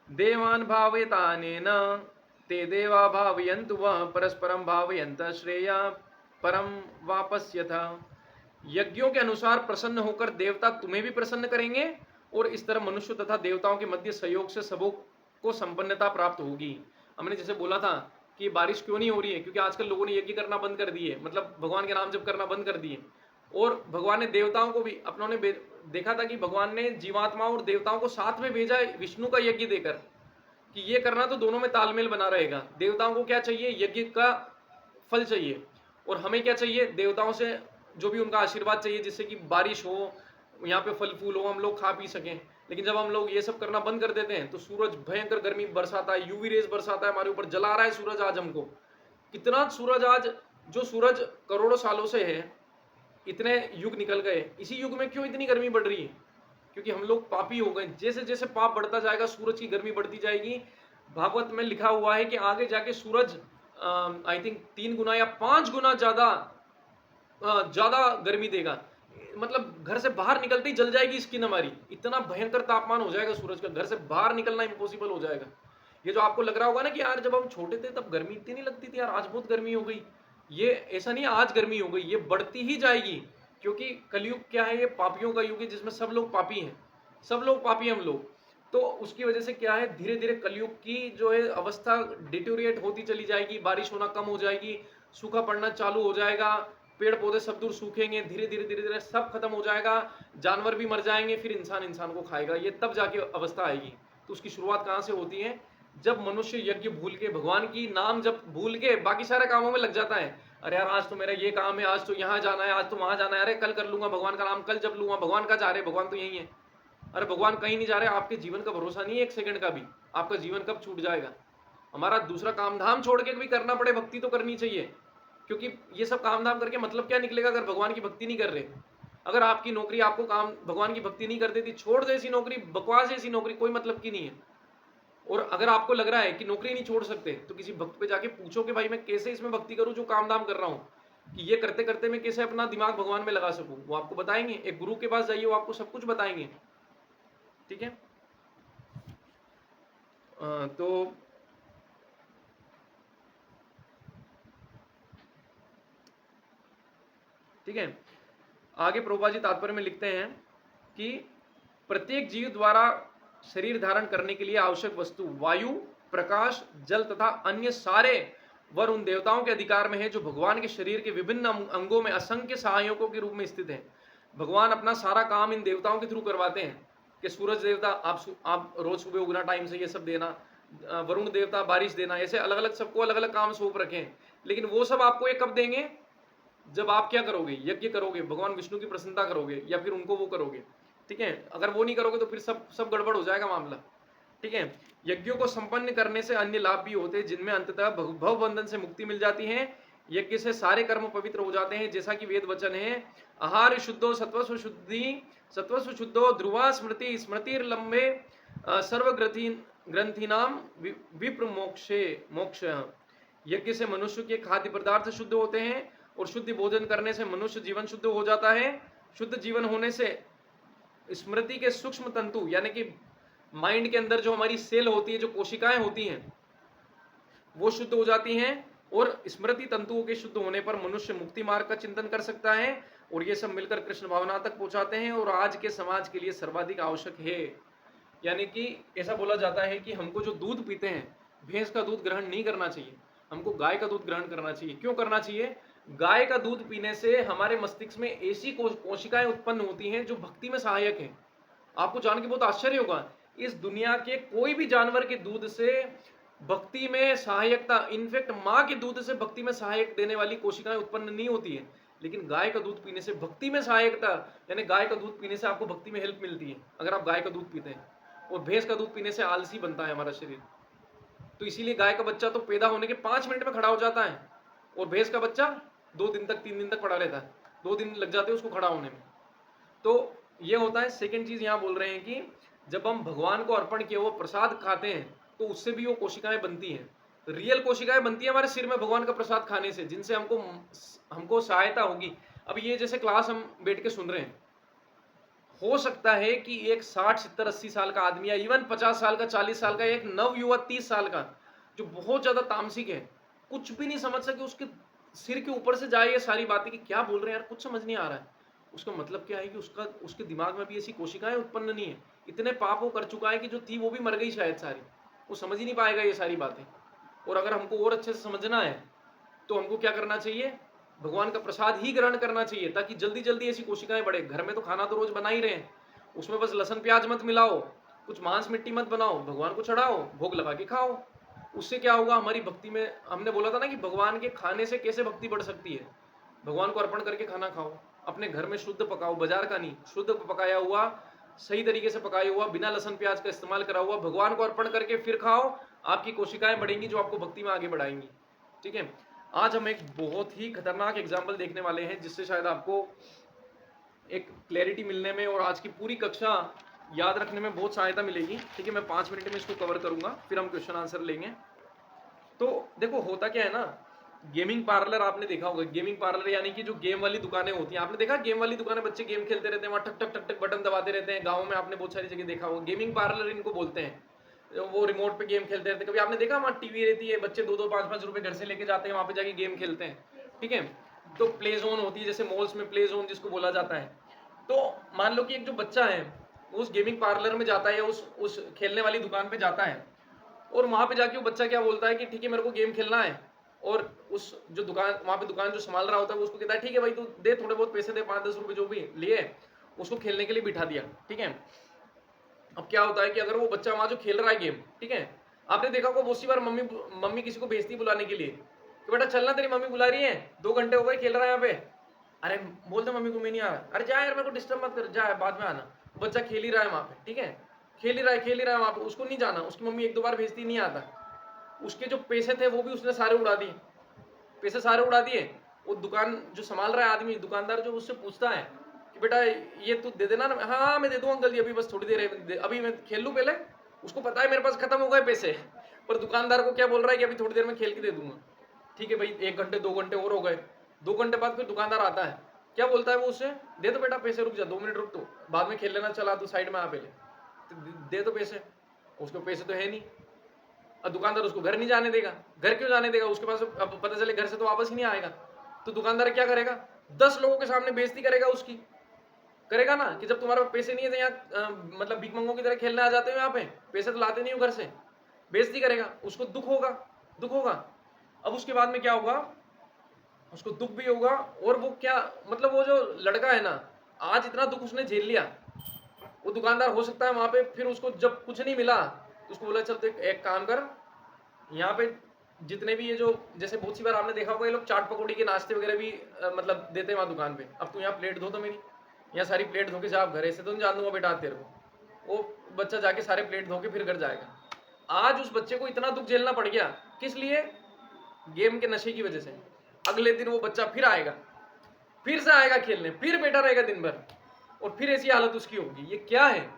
देवान भावयतानेन ते देवा भावयन्तु वः परस्परम भावयन्त श्रेया परम वापस्यथ। यज्ञों के अनुसार प्रसन्न होकर देवता तुम्हें भी प्रसन्न करेंगे, और इस तरह मनुष्य तथा देवताओं के मध्य सहयोग से सबों को संपन्नता प्राप्त होगी। हमने जैसे बोला था कि बारिश क्यों नहीं हो रही है, क्योंकि आजकल लोगों ने यज्ञ करना बंद कर दिए, मतलब भगवान के नाम जप करना बंद कर दिए। और भगवान ने देवताओं को भी अपनों ने देखा था कि भगवान ने जीवात्माओं और देवताओं को साथ में भेजा विष्णु का यज्ञ देकर, कि ये करना तो दोनों में तालमेल बना रहेगा। देवताओं को क्या चाहिए, यज्ञ का फल चाहिए, और हमें क्या चाहिए, देवताओं से जो भी उनका आशीर्वाद चाहिए, जिससे कि बारिश हो, यहाँ पे फल फूल हो, हम लोग खा पी सकें। लेकिन जब हम लोग ये सब करना बंद कर देते हैं तो सूरज भयंकर गर्मी बरसाता है, यूवी रेज बरसाता है, हमारे ऊपर जला रहा है सूरज आज हमको। कितना सूरज आज, जो सूरज करोड़ों सालों से है, इतने युग निकल गए, इसी युग में क्यों इतनी गर्मी बढ़ रही है? क्योंकि हम लोग पापी हो गए। जैसे जैसे पाप बढ़ता जाएगा सूरज की गर्मी बढ़ती जाएगी। भागवत में लिखा हुआ है कि आगे जाके सूरज आई थिंक 3 गुना या 5 गुना ज्यादा गर्मी देगा। मतलब घर से बाहर निकलते ही जल जाएगी स्किन हमारी, इतना भयंकर तापमान हो जाएगा सूरज का, घर से बाहर निकलना इम्पॉसिबल हो जाएगा। ये जो आपको लग रहा होगा ना कि यार जब हम छोटे थे तब गर्मी इतनी नहीं लगती थी यार, आज बहुत गर्मी हो गई, ये ऐसा नहीं है आज गर्मी हो गई, ये बढ़ती ही जाएगी। क्योंकि कलयुग क्या है, ये पापियों का युग है जिसमें सब लोग पापी हैं, सब लोग पापी हम लोग। तो उसकी वजह से क्या है, धीरे धीरे कलयुग की जो है अवस्था डिटोरिएट होती चली जाएगी, बारिश होना कम हो जाएगी, सूखा पड़ना चालू हो जाएगा, पेड़ पौधे सब दूर सूखेंगे, धीरे धीरे धीरे धीरे सब खत्म हो जाएगा, जानवर भी मर जाएंगे, फिर इंसान इंसान को खाएगा, ये तब जाके अवस्था आएगी। तो उसकी शुरुआत कहाँ से होती है? जब मनुष्य यज्ञ भूल के, भगवान की नाम जब भूल के बाकी सारे कामों में लग जाता है। अरे यार आज तो मेरा ये काम है, आज तो यहाँ जाना है, आज तो वहां जाना है, अरे कल कर लूंगा, भगवान का नाम कल जब लूंगा, भगवान का जा रहे, भगवान तो यही है। अरे भगवान कहीं नहीं जा रहे, आपके जीवन का भरोसा नहीं है एक सेकंड का भी, आपका जीवन कब छूट जाएगा। हमारा दूसरा काम धाम छोड़ के भी करना पड़े, भक्ति तो करनी चाहिए। क्योंकि ये सब काम धाम करके मतलब क्या निकलेगा अगर भगवान की भक्ति नहीं कर रहे। अगर आपकी नौकरी आपको काम भगवान की भक्ति नहीं कर देती, छोड़ दे ऐसी नौकरी, बकवास ऐसी नौकरी, कोई मतलब की नहीं है। और अगर आपको लग रहा है कि नौकरी नहीं छोड़ सकते तो किसी भक्त पे जाके पूछो कि भाई मैं कैसे इसमें भक्ति करूं जो काम धाम कर रहा हूं, कि ये करते करते मैं कैसे अपना दिमाग भगवान में लगा सकूं, वो आपको बताएंगे। एक गुरु के पास जाइए, वो आपको सब कुछ बताएंगे। ठीक है। तो ठीक है, आगे प्रभुपाद जी तात्पर्य में लिखते हैं कि प्रत्येक जीव द्वारा शरीर धारण करने के लिए आवश्यक वस्तु वायु, प्रकाश, जल तथा अन्य सारे वर उन देवताओं के अधिकार में है जो भगवान के शरीर के विभिन्न अंगों में असंख्य सहायकों के रूप में स्थित हैं। भगवान अपना सारा काम इन देवताओं के थ्रू करवाते हैं कि सूरज देवता आप रोज सुबह उगना टाइम से ये सब देना, वरुण देवता बारिश देना, ऐसे अलग अलग सबको अलग अलग काम सौंप रखे हैं। लेकिन वो सब आपको ये कब देंगे? जब आप क्या करोगे? यज्ञ करोगे, भगवान विष्णु की प्रसन्नता करोगे, या फिर उनको वो करोगे। ठीक है, अगर वो नहीं करोगे तो फिर सब गड़बड़ हो जाएगा मामला। ठीक है, यज्ञों को संपन्न करने से अन्य लाभ भी होते हैं जिनमें अंततः भव बंधन से मुक्ति मिल जाती है। यज्ञ से सारे कर्म पवित्र हो जाते हैं, जैसा कि वेद वचन है, आहार शुद्धो सत्वस्व शुद्धि, सत्वस्व शुद्धो ध्रुवा स्मृति स्मृतिर्लंबे सर्वग्रंथि नाम विप्र मोक्ष। यज्ञ से मनुष्य के खाद्य पदार्थ शुद्ध होते हैं और शुद्ध भोजन करने से मनुष्य जीवन शुद्ध हो जाता है। शुद्ध जीवन होने से स्मृति के सूक्ष्म तंतु यानी कि माइंड के अंदर जो हमारी सेल होती है, जो कोशिकाएं होती हैं, वो शुद्ध हो जाती हैं, और स्मृति तंतुओं के शुद्ध होने पर मनुष्य मुक्ति मार्ग का चिंतन कर सकता है, और ये सब मिलकर कृष्ण भावना तक पहुंचाते हैं और आज के समाज के लिए सर्वाधिक आवश्यक है। यानी कि ऐसा बोला जाता है कि हमको जो दूध पीते हैं, भैंस का दूध ग्रहण नहीं करना चाहिए, हमको गाय का दूध ग्रहण करना चाहिए। क्यों करना चाहिए? गाय का दूध पीने से हमारे मस्तिष्क में ऐसी कोशिकाएं उत्पन्न होती हैं जो भक्ति में सहायक हैं। आपको जान के बहुत आश्चर्य होगा, इस दुनिया के कोई भी जानवर के दूध से भक्ति में सहायकता, इनफैक्ट माँ के दूध से भक्ति में सहायक देने वाली कोशिकाएं उत्पन्न नहीं होती है, लेकिन गाय का दूध पीने से भक्ति में सहायकता, यानी गाय का दूध पीने से आपको भक्ति में हेल्प मिलती है अगर आप गाय का दूध पीते हैं। और भैंस का दूध पीने से आलसी बनता है हमारा शरीर, तो इसीलिए गाय का बच्चा तो पैदा होने के 5 मिनट में खड़ा हो जाता है, और भैंस का बच्चा 2 दिन तक 3 दिन तक पड़ा रहता है, 2 दिन लग जाते हैं उसको खड़ा होने में। तो ये होता है। सेकंड चीज यहाँ बोल रहे हैं कि जब हम भगवान को अर्पण किया हुआ प्रसाद खाते हैं तो उससे भी वो कोशिकाएं बनती हैं, रियल कोशिकाएं बनती है हमारे सिर में भगवान का प्रसाद खाने से, जिनसे हमको सहायता होगी। अब ये जैसे क्लास हम बैठ के सुन रहे हैं, हो सकता है कि एक 60 70 80 साल का आदमी या इवन 50 साल का, 40 साल का, एक नव युवक 30 साल का जो बहुत ज्यादा तामसिक है, कुछ भी नहीं समझ सके, उसके सिर के ऊपर से जाए ये सारी बातें कि क्या बोल रहे हैं यार, कुछ समझ नहीं आ रहा है। उसका मतलब क्या है कि उसके दिमाग में भी ऐसी कोशिकाएं उत्पन्न नहीं है, इतने पाप वो कर चुका है कि जो थी वो भी मर गई शायद सारी, वो समझ ही नहीं पाएगा ये सारी बातें। और अगर हमको और अच्छे से समझना है तो हमको क्या करना चाहिए? भगवान का प्रसाद ही ग्रहण करना चाहिए, ताकि जल्दी जल्दी ऐसी कोशिकाएं बढ़े। घर में तो खाना तो रोज बना ही रहे हैं, उसमें बस लहसुन प्याज मत मिलाओ, कुछ मांस मिट्टी मत बनाओ, भगवान को चढ़ाओ, भोग लगा के खाओ। उससे क्या होगा? हमारी भक्ति में, हमने बोला था ना कि भगवान के खाने से कैसे भक्ति बढ़ सकती है। भगवान को अर्पण करके खाना खाओ, अपने घर में शुद्ध पकाओ, बाजार का नहीं, शुद्ध पकाया हुआ सही तरीके से पकाया हुआ, बिना लहसुन प्याज का इस्तेमाल करा हुआ, भगवान को अर्पण करके फिर खाओ, आपकी कोशिकाएं बढ़ेंगी जो आपको भक्ति में आगे बढ़ाएंगी। ठीक है, आज हम एक बहुत ही खतरनाक एग्जाम्पल देखने वाले हैं जिससे शायद आपको एक क्लैरिटी मिलने में और आज की पूरी कक्षा याद रखने में बहुत सहायता मिलेगी। ठीक है, मैं 5 मिनट में इसको कवर करूंगा, फिर हम क्वेश्चन आंसर लेंगे। तो देखो होता क्या है ना, गेमिंग पार्लर आपने देखा होगा, गेमिंग पार्लर यानी कि जो गेम वाली दुकानें होती हैं, आपने देखा गेम वाली दुकानें, बच्चे गेम खेलते रहते हैं, वहां ठक ठक ठक ठक बटन दबाते रहते हैं। गाँव में आपने बहुत सारी जगह देखा होगा, गेमिंग पार्लर इनको बोलते हैं। वो रिमोट पे गेम खेलते रहते हैं। कभी आपने देखा वहाँ टीवी रहती है, बच्चे 2-2 5-5 रुपए घर से लेके जाते हैं, वहां पे जाके गेम खेलते हैं। ठीक है, तो प्ले जोन होती है, जैसे मॉल्स में प्ले जोन जिसको बोला जाता है। तो मान लो कि एक जो बच्चा है उस गेमिंग पार्लर में जाता है या उस खेलने वाली दुकान पे जाता है, और वहां पे जाके वो बच्चा क्या बोलता है कि ठीक है मेरे को गेम खेलना है, और उस जो दुकान वहां पे दुकान जो संभाल रहा होता है वो उसको कहता है ठीक है भाई तू दे, थोड़े बहुत पैसे दे, 5-10 रुपए जो भी लिए, उसको खेलने के लिए बिठा दिया। ठीक है, अब क्या होता है कि अगर वो बच्चा वहां जो खेल रहा है गेम, ठीक है, आपने देखा होगा बहुत सी बार मम्मी मम्मी किसी को भेजती बुलाने के लिए कि बेटा चलना तेरी मम्मी बुला रही है, 2 घंटे हो गए खेल रहा है यहाँ पे, अरे बोल दो मम्मी को मैं नहीं आ रहा, अरे जा यार मेरे को डिस्टर्ब मत कर, जा बाद में आना। बच्चा खेल ही रहा है वहां पे, ठीक है, खेल ही रहा है वहां पे, उसको नहीं जाना, उसकी मम्मी 1-2 बार भेजती, नहीं आता, उसके जो पैसे थे वो भी उसने सारे उड़ा दिए, पैसे सारे उड़ा दिए। वो दुकान जो संभाल रहा है आदमी, दुकानदार, जो उससे पूछता है कि बेटा ये तू दे देना ना, हाँ हाँ मैं दे दूँ अंकल जी, अभी बस थोड़ी देर है, अभी मैं खेल लूँ पहले। उसको पता है मेरे पास खत्म हो गए पैसे, पर दुकानदार को क्या बोल रहा है कि अभी थोड़ी देर में खेल के दे दूंगा। ठीक है भाई, 1 घंटे 2 घंटे और हो गए, 2 घंटे बाद फिर दुकानदार आता है, क्या बोलता है वो उससे, दे दो बेटा पैसे, रुक जा 2 मिनट रुक, तो बाद में खेल लेना, चला तू साइड में आ पहले, तो दे दो पैसे। उसको पैसे तो है नहीं, और दुकानदार उसको घर नहीं जाने देगा। घर क्यों जाने देगा, उसके पास अब पता चले घर से तो वापस ही नहीं आएगा, तो दुकानदार क्या करेगा, 10 लोगों के सामने बेइज्जती करेगा उसकी, करेगा ना, कि जब तुम्हारे पास पैसे नहीं है तो यहाँ मतलब भीख मंगों की तरह खेलने आ जाते हो, यहाँ पे पैसे तो लाते नहीं हो घर से, बेइज्जती करेगा, उसको दुख होगा, दुख होगा। अब उसके बाद में क्या होगा, उसको दुख भी होगा, और वो क्या मतलब वो जो लड़का है ना, आज इतना दुख उसने झेल लिया, वो दुकानदार हो सकता है वहां पे फिर उसको जब कुछ नहीं मिला तो उसको बोला चल तो एक काम कर, यहाँ पे जितने भी ये जो, जैसे बहुत सी बार आपने देखा होगा ये लोग चाट पकौड़ी के नाश्ते वगैरह भी मतलब देते हैं वहां दुकान पे, अब तू यहाँ प्लेट धो तो मेरी, यहाँ सारी प्लेट धो के जा आप घर, ऐसे तो नहीं जान दूंगा बेटा तेरे को। वो बच्चा जाके सारे प्लेट धो के फिर घर जाएगा। आज उस बच्चे को इतना दुख झेलना पड़ गया, किस लिए, गेम के नशे की वजह से। अगले दिन वो बच्चा फिर आएगा, फिर से आएगा खेलने, फिर बैठा रहेगा दिन भर, और फिर ऐसी हालत उसकी होगी। ये क्या है,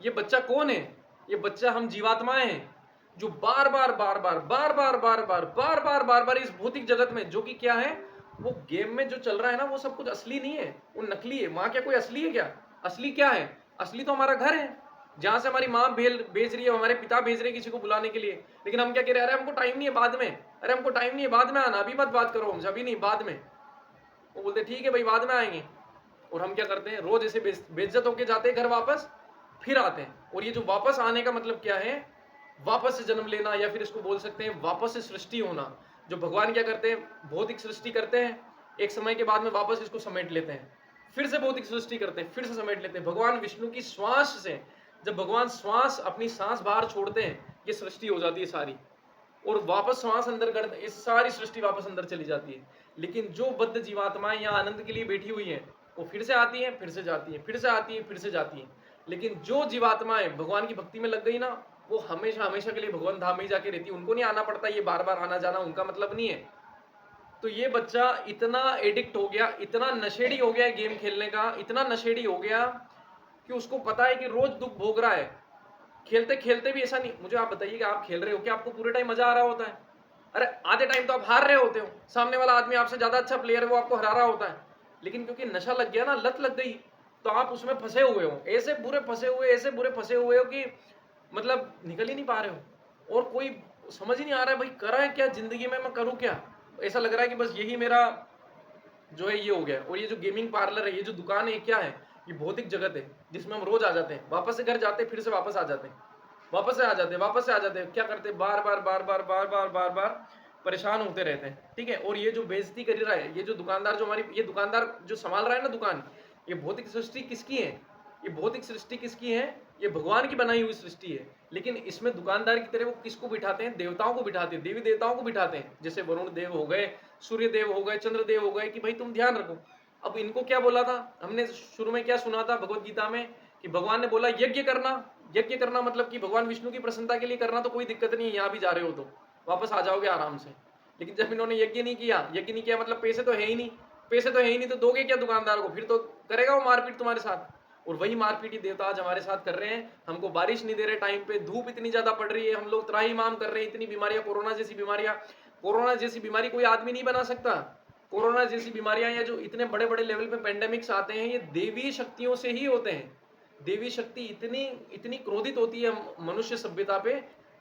ये बच्चा कौन है, ये बच्चा हम जीवात्माएं हैं जो बार बार बार बार बार बार बार बार बार बार बार बार इस भौतिक जगत में, जो कि क्या है, वो गेम में जो चल रहा है ना, वो सब कुछ असली नहीं है, वो नकली है। वहां क्या कोई असली है क्या, असली क्या है, असली तो हमारा घर है, जहां से हमारी माँ भेज रही है, हमारे पिता भेज रहे हैं किसी को बुलाने के लिए, लेकिन हम क्या कह रहे हैं, अरे हमको टाइम नहीं है बाद में, अरे हमको टाइम नहीं है बाद में आना, अभी मत बात करो हमसे, अभी नहीं बाद में। वो बोलते ठीक है भाई बाद में आएंगे, और हम क्या करते हैं, रोज ऐसे बेइज्जत होके जाते हैं घर वापस, फिर आते हैं। और ये जो वापस आने का मतलब क्या है, वापस से जन्म लेना, या फिर इसको बोल सकते हैं वापस से सृष्टि होना। जो भगवान क्या करते हैं, भौतिक सृष्टि करते हैं, एक समय के बाद में वापस इसको समेट लेते हैं, फिर से भौतिक सृष्टि करते हैं, फिर से समेट लेते हैं। भगवान विष्णु की श्वास से, जब भगवान श्वास अपनी सांस बाहर छोड़ते हैं, ये सृष्टि हो जाती है सारी, और वापस श्वास अंदर कर, इस सारी सृष्टि वापस अंदर चली जाती है। लेकिन जो बद्ध जीवात्माएं यहाँ आनंद के लिए बैठी हुई हैं, वो फिर से आती हैं, फिर से जाती हैं, फिर से आती हैं, फिर से जाती हैं। लेकिन जो जीवात्माएं भगवान की भक्ति में लग गई ना, वो हमेशा हमेशा के लिए भगवान धाम में ही जाके रहती है, उनको नहीं आना पड़ता, ये बार बार आना जाना उनका मतलब नहीं है। तो ये बच्चा इतना एडिक्ट हो गया, इतना नशेड़ी हो गया है गेम खेलने का, इतना नशेड़ी हो गया कि उसको पता है कि रोज दुख भोग रहा है। खेलते खेलते भी ऐसा नहीं, मुझे आप बताइए कि आप खेल रहे हो, क्या आपको पूरे टाइम मजा आ रहा होता है, अरे आधे टाइम तो आप हार रहे होते हो, सामने वाला आदमी आपसे ज्यादा अच्छा प्लेयर है, वो आपको हरा रहा होता है, लेकिन क्योंकि नशा लग गया ना, लत लग गई, तो आप उसमें फंसे हुए हो, ऐसे बुरे फंसे हुए, ऐसे बुरे फंसे हुए हो कि मतलब निकल ही नहीं पा रहे हो, और कोई समझ ही नहीं आ रहा है भाई करा है क्या जिंदगी में, मैं करूँ क्या। ऐसा लग रहा है कि बस यही मेरा जो है ये हो गया। और ये जो गेमिंग पार्लर है, ये जो दुकान है, क्या है, ये भौतिक जगत है जिसमें हम रोज आ जाते हैं, वापस से घर जाते हैं, फिर से वापस आ जाते हैं, वापस से आ जाते हैं, वापस से आ जाते हैं, क्या करते हैं, बार बार बार बार बार बार बार बार परेशान होते रहते हैं। ठीक है, और ये जो बेइज्जती कर रहा है, ये जो दुकानदार, जो हमारी ये दुकानदार जो संभाल रहा है ना दुकान, ये भौतिक सृष्टि किसकी है, ये भौतिक सृष्टि किसकी है, ये भगवान की बनाई हुई सृष्टि है। लेकिन इसमें दुकानदार की तरह वो किसको बिठाते हैं, देवताओं को बिठाते हैं, देवी देवताओं को बिठाते हैं, जैसे वरुण देव हो गए, सूर्य देव हो गए, चंद्र देव हो गए, कि भाई तुम ध्यान रखो। अब इनको क्या बोला था हमने शुरू में, क्या सुना था भगवत गीता में, कि भगवान ने बोला यज्ञ करना मतलब कि भगवान विष्णु की प्रसन्नता के लिए करना, तो कोई दिक्कत नहीं है, यहाँ भी जा रहे हो तो वापस आ जाओगे आराम से। लेकिन जब इन्होंने यज्ञ नहीं किया मतलब पैसे तो है ही नहीं, पैसे तो है ही नहीं, तो दोगे क्या दुकानदार को? फिर तो करेगा वो मारपीट तुम्हारे साथ। और वही मारपीट ही देवता आज हमारे साथ कर रहे हैं। हमको बारिश नहीं दे रहे टाइम पे, धूप इतनी ज्यादा पड़ रही है, हम लोग त्राहिमाम कर रहे हैं, इतनी बीमारियां, कोरोना जैसी बीमारी कोई आदमी नहीं बना सकता। कोरोना जैसी बीमारियां या जो इतने बड़े बड़े लेवल पे पेंडेमिक्स आते हैं, ये देवी शक्तियों से ही होते हैं। देवी शक्ति इतनी इतनी क्रोधित होती है मनुष्य सभ्यता पे,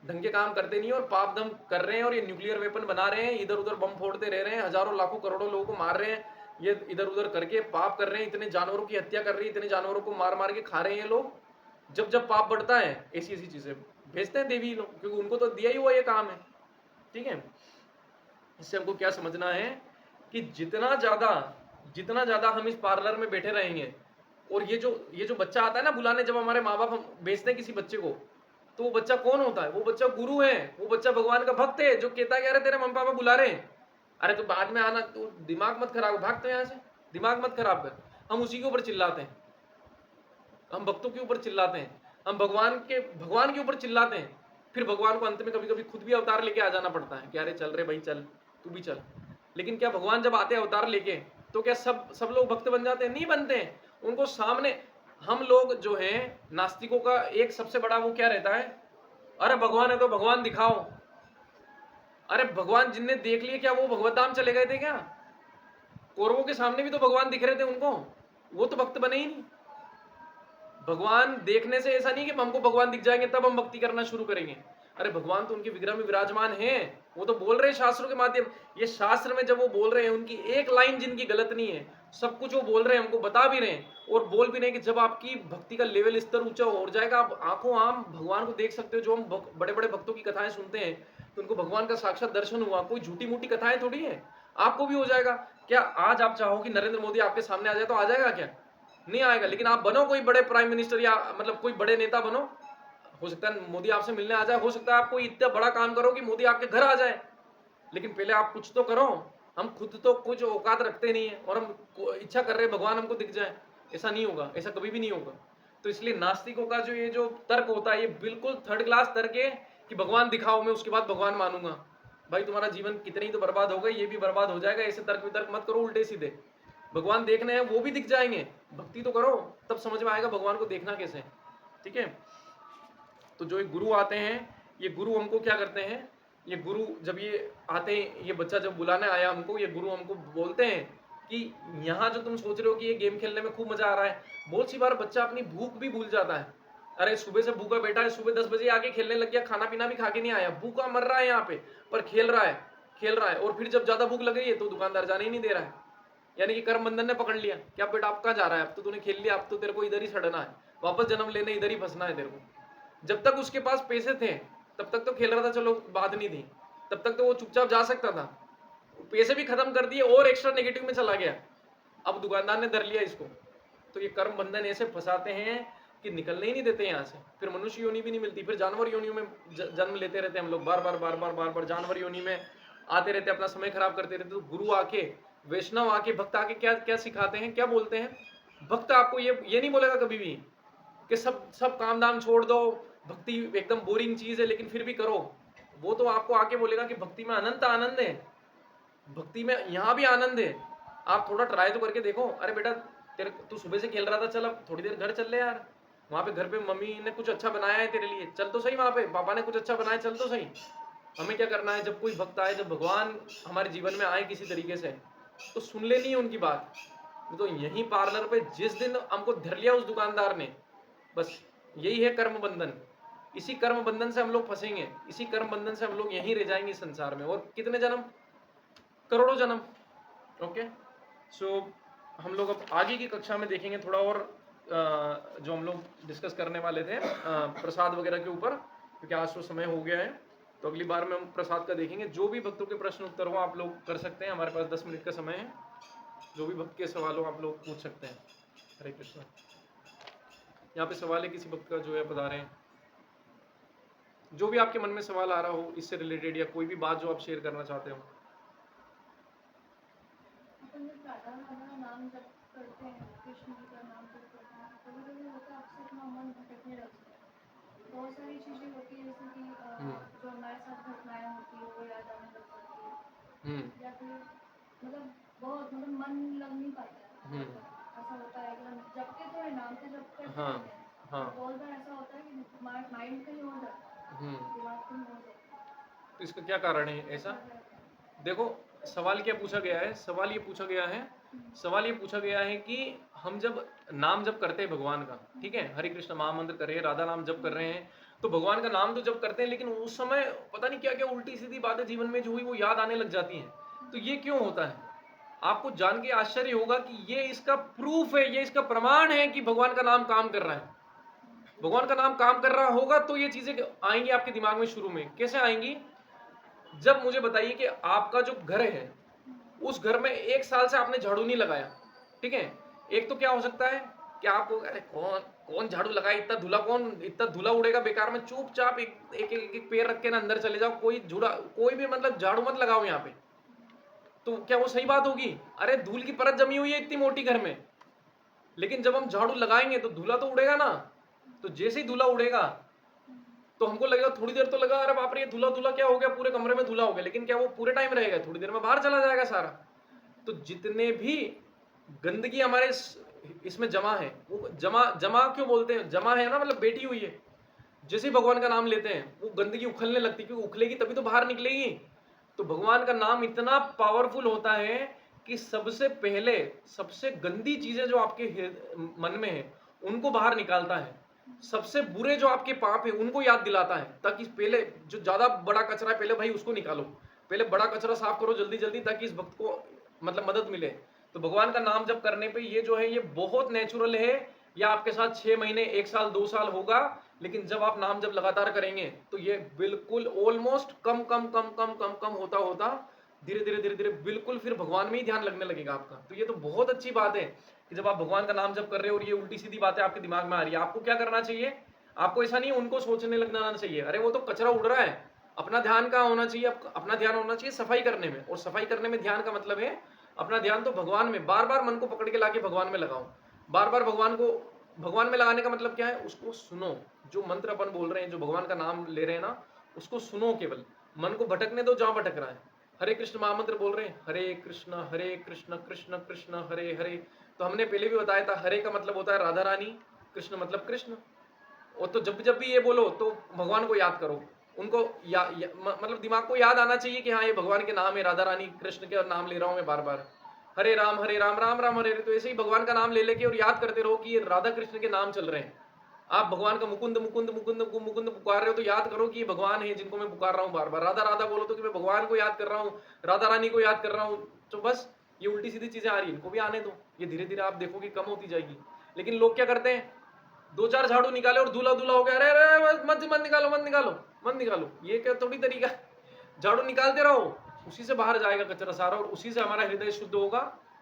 ढंग के काम करते नहीं और पाप दम कर रहे हैं, और ये न्यूक्लियर वेपन बना रहे हैं, इधर उधर बम फोड़ते रह रहे हैं, हजारों लाखों करोड़ों लोगों को मार रहे हैं, ये इधर उधर करके पाप कर रहे हैं, इतने जानवरों की हत्या कर रही है, इतने जानवरों को मार मार के खा रहे हैं लोग। जब जब पाप बढ़ता है ऐसी ऐसी चीजें भेजते हैं देवी लोग, क्योंकि उनको तो दिया ही हुआ ये काम है। ठीक है, इससे हमको क्या समझना है कि जितना ज्यादा हम इस पार्लर में बैठे रहेंगे, और ये जो बच्चा आता है ना बुलाने, जब हमारे माँ बाप हम भेजते हैं किसी बच्चे को, तो वो बच्चा कौन होता है? वो बच्चा गुरु है, वो बच्चा भगवान का भक्त है, जो कहता है कि अरे तेरे मम्मी पापा बुला रहे हैं, अरे तो बाद में आना, तू दिमाग मत खराब, भाग तो यहाँ से, दिमाग मत खराब कर। हम उसी के ऊपर चिल्लाते हैं, हम भक्तों के ऊपर चिल्लाते हैं, हम भगवान के ऊपर चिल्लाते हैं। फिर भगवान को अंत में कभी कभी खुद भी अवतार लेके आ जाना पड़ता है कि अरे चल रे भाई चल, तू भी चल। लेकिन क्या भगवान जब आते हैं अवतार लेके, तो क्या सब लोग भक्त बन जाते हैं? नहीं बनते हैं। उनको सामने हम लोग जो है, नास्तिकों का एक सबसे बड़ा वो क्या रहता है, अरे भगवान है तो भगवान दिखाओ। अरे भगवान जिनने देख लिए, क्या वो भगवत धाम चले गए थे क्या? कौरवों के सामने भी तो भगवान दिख रहे थे उनको, वो तो भक्त बने ही नहीं। भगवान देखने से ऐसा नहीं कि हमको भगवान दिख जाएंगे तब हम भक्ति करना शुरू करेंगे। अरे भगवान तो उनके विग्रह में विराजमान हैं, वो तो बोल रहे हैं शास्त्रों के माध्यम। ये शास्त्र में जब वो बोल रहे हैं, उनकी एक लाइन जिनकी गलत नहीं है, सब कुछ वो बोल रहे हैं, हमको बता भी रहे हैं और बोल भी रहे हैं कि जब आपकी भक्ति का लेवल स्तर ऊंचा हो जाएगा, आप आंखों आम भगवान को देख सकते हो। जो हम बड़े बड़े भक्तों की कथाएं सुनते हैं, तो उनको भगवान का साक्षात दर्शन हुआ, कोई झूठी मूठी कथाएं थोड़ी है। आपको भी हो जाएगा। क्या आज आप चाहो कि नरेंद्र मोदी आपके सामने आ जाए तो आ जाएगा क्या? नहीं आएगा। लेकिन आप बनो कोई बड़े प्राइम मिनिस्टर या मतलब कोई बड़े नेता बनो, हो सकता है मोदी आपसे मिलने आ जाए, हो सकता है आप कोई इतना बड़ा काम करो कि मोदी आपके घर आ जाए, लेकिन पहले आप कुछ तो करो। हम खुद तो कुछ औकात रखते नहीं है और हम इच्छा कर रहे हैं भगवान हमको दिख जाए, ऐसा नहीं होगा, ऐसा कभी भी नहीं होगा। तो इसलिए नास्तिकों का जो ये जो तर्क होता है, ये बिल्कुल थर्ड क्लास तर्क है कि भगवान दिखाओ, मैं उसके बाद भगवान मानूंगा। भाई तुम्हारा जीवन कितनी तो बर्बाद होगा, ये भी बर्बाद हो जाएगा। ऐसे तर्क वितर्क मत करो उल्टे सीधे। भगवान देखने हैं वो भी दिख जाएंगे, भक्ति तो करो, तब समझ में आएगा भगवान को देखना कैसे। ठीक है, तो जो एक गुरु आते हैं, ये गुरु हमको क्या करते हैं, ये गुरु जब ये आते हैं, ये बच्चा जब बुलाने आया हमको, ये गुरु हमको बोलते हैं कि यहाँ जो तुम सोच रहे हो कि ये गेम खेलने में खूब मजा आ रहा है, बहुत सी बार बच्चा अपनी भूख भी भूल जाता है। अरे सुबह से भूखा बैठा है, सुबह 10 बजे आके खेलने लग गया, खाना पीना भी खा के नहीं आया, भूखा मर रहा है यहाँ पे, पर खेल रहा है। और फिर जब ज्यादा भूख लग गई है तो दुकानदार जाने ही नहीं दे रहा है। यानी कि कर्म बंधन ने पकड़ लिया कि अब बेटा आप कहाँ जा रहा है, अब तो तूने खेल लिया, अब तो तेरे को इधर ही सड़ना है, वापस जन्म लेने इधर ही फंसना है तेरे को। जब तक उसके पास पैसे थे तब तक तो खेल रहा था, चलो बात नहीं थी, तब तक तो वो चुपचाप जा सकता था। पैसे भी खत्म कर दिए और एक्स्ट्रा नेगेटिव में चला गया, अब दुकानदार ने धर लिया इसको। तो ये कर्म बंधन ऐसे फंसाते हैं कि निकलने ही नहीं देते यहाँ से। फिर मनुष्य योनि भी नहीं मिलती, फिर जानवर योनियों में जन्म लेते रहते हम लोग, बार बार जानवर योनि में आते रहते, अपना समय खराब करते रहते। तो गुरु आके, वैष्णव आके, भक्त आके क्या क्या सिखाते हैं, क्या बोलते हैं? भक्त आपको ये नहीं बोलेगा कभी भी कि सब सब काम धाम छोड़ दो, भक्ति एकदम बोरिंग चीज है लेकिन फिर भी करो। वो तो आपको आके बोलेगा कि भक्ति में अनंत आनंद है, भक्ति में यहाँ भी आनंद है, आप थोड़ा ट्राई तो करके देखो। अरे बेटा तेरे तू सुबह से खेल रहा था, चल अब थोड़ी देर घर चल ले यार, वहां पे घर पे मम्मी ने कुछ अच्छा बनाया है तेरे लिए, चल तो सही, वहां पे पापा ने कुछ अच्छा बनाया, चल तो सही। हमें क्या करना है, जब कोई भक्त आए, जब भगवान हमारे जीवन में आए किसी तरीके से, तो सुन लेनी है उनकी बात। तो यही पार्लर पे जिस दिन हमको धर लिया उस दुकानदार ने, बस यही है कर्म बंधन। इसी कर्म बंधन से हम लोग फंसेंगे, इसी कर्म बंधन से हम लोग यहीं रह जाएंगे संसार में, और कितने जन्म, करोड़ों जन्म। ओके, सो हम लोग अब आगे की कक्षा में देखेंगे थोड़ा और जो हम लोग डिस्कस करने वाले थे प्रसाद वगैरह के ऊपर, क्योंकि आज तो समय हो गया है। तो अगली बार में हम प्रसाद का देखेंगे। जो भी भक्तों के प्रश्न उत्तर हो आप लोग कर सकते हैं, हमारे पास 10 मिनट का समय है, जो भी भक्त के सवाल हो आप लोग पूछ सकते हैं। हरे कृष्णा। यहाँ पे सवाल है किसी भक्त का जो है बता रहे हैं, जो भी आपके मन में सवाल आ रहा हो इससे रिलेटेड, या कोई भी बात जो आप शेयर करना चाहते हो। नाम जप करते हैं, कृष्ण जी का नाम जप करते हैं, कभी कभी होता है अपसेट हाँ हाँ बहुत बार ऐसा होता है कि माइंड कहीं और जाता है, दिमाग कहीं और जाता तो इसका क्या कारण है ऐसा? देखो, सवाल क्या पूछा गया है? सवाल ये पूछा गया है, सवाल ये पूछा गया है कि हम जब नाम जप करते हैं भगवान का, ठीक है, हरे कृष्ण महामंत्र कर रहे हैं, राधा नाम जप कर रहे हैं, तो भगवान का नाम तो जप करते हैं, लेकिन उस समय पता नहीं क्या क्या उल्टी सीधी बातें जीवन में जो हुई वो याद आने लग जाती हैं। तो ये क्यों होता है? आपको जान के आश्चर्य होगा कि ये इसका प्रूफ है, ये इसका प्रमाण है कि भगवान का नाम काम कर रहा है। भगवान का नाम काम कर रहा होगा तो ये चीजें आएंगी आपके दिमाग में। शुरू में कैसे आएंगी? जब मुझे बताइए कि आपका जो घर है, उस घर में 1 साल से आपने झाड़ू नहीं लगाया, ठीक है, एक तो क्या हो सकता है कि आपको, अरे कौन कौन झाड़ू लगाए, इतना धूला उड़ेगा बेकार में, चुपचाप एक पैर रख के ना अंदर चले जाओ, कोई भी मतलब झाड़ू मत लगाओ यहाँ पे। तो क्या वो सही बात होगी? अरे धूल की परत जमी हुई है इतनी मोटी घर में, लेकिन जब हम झाड़ू लगाएंगे तो धूला तो उड़ेगा ना। तो जैसे ही धूला उड़ेगा तो हमको लगेगा, थोड़ी देर तो लगा, अरे बाप रे ये धूला धूला क्या हो गया, पूरे कमरे में धूला हो गया, लेकिन क्या वो पूरे टाइम रहेगा? थोड़ी देर में बाहर चला जाएगा सारा। तो जितने भी गंदगी हमारे इसमें जमा है, वो जमा जमा क्यों बोलते हैं? जमा है ना, मतलब बैठी हुई है। जैसे ही भगवान का नाम लेते हैं वो गंदगी उखलने लगती है, क्योंकि उखलेगी तभी तो बाहर निकलेगी। तो भगवान का नाम इतना पावरफुल होता है कि सबसे पहले सबसे गंदी चीजें जो आपके मन में है उनको बाहर निकालता है, सबसे बुरे जो आपके पाप है उनको याद दिलाता है, ताकि पहले जो ज्यादा बड़ा कचरा है पहले भाई उसको निकालो, पहले बड़ा कचरा साफ करो जल्दी जल्दी, ताकि इस भक्त को मतलब मदद मिले। तो भगवान का नाम जब करने पे ये जो है ये बहुत नेचुरल है। या आपके साथ 6 महीने 1 साल 2 साल होगा, लेकिन जब आप नाम जब लगातार करेंगे तो ये बिल्कुल ऑलमोस्ट कम कम कम कम कम कम होता होता धीरे धीरे धीरे धीरे बिल्कुल फिर भगवान में ही ध्यान लगने लगेगा आपका। तो ये तो बहुत अच्छी बात है कि जब आप भगवान का नाम जब कर रहे हो और ये उल्टी सीधी बातें आपके दिमाग में आ रही है, आपको क्या करना चाहिए? आपको ऐसा नहीं उनको सोचने लगना चाहिए, अरे वो तो कचरा उड़ रहा है। अपना ध्यान कहाँ होना चाहिए? अपना ध्यान होना चाहिए सफाई करने में। और सफाई करने में ध्यान का मतलब है अपना ध्यान तो भगवान में, बार बार मन को पकड़ के लाके भगवान में लगाओ। बार बार भगवान में लगाने का मतलब क्या है? उसको सुनो, जो मंत्र अपन बोल रहे हैं, जो भगवान का नाम ले रहे हैं ना, उसको सुनो। केवल मन को भटकने दो जहां भटक रहा है। हरे कृष्ण महामंत्र बोल रहे हैं, हरे कृष्ण कृष्ण कृष्ण हरे हरे। तो हमने पहले भी बताया था, हरे का मतलब होता है राधा रानी, कृष्ण मतलब कृष्ण। और तो जब जब भी ये बोलो तो भगवान को याद करो, उनको मतलब दिमाग को याद आना चाहिए कि हाँ ये भगवान के नाम है, राधा रानी कृष्ण के नाम ले रहा हूं मैं बार बार। हरे राम राम राम हरे हरे। तो ऐसे ही भगवान का नाम ले लेके और याद करते रहो कि ये राधा कृष्ण के नाम चल रहे हैं। आप भगवान का मुकुंद मुकुंद मुकुंद मुकुंद पुकार रहे हो तो याद करो कि ये भगवान है जिनको मैं पुकार रहा हूँ बार बार। राधा राधा बोलो तो कि मैं भगवान को याद कर रहा हूँ, राधा रानी को याद कर रहा हूँ। तो बस ये उल्टी सीधी चीजें आ रही है, इनको भी आने दो, ये धीरे धीरे आप देखोगे कम होती जाएगी। लेकिन लोग क्या करते हैं, 2-4 झाड़ू निकाले और धूला धूला हो गया, अरे अरे मत मत निकालो मत निकालो मत निकालो। ये क्या थोड़ी तरीका? झाड़ू निकालते रहो, उसी से बाहर जाएगा कचरा सारा, और उसी से हमारा हृदय शुद्ध होगा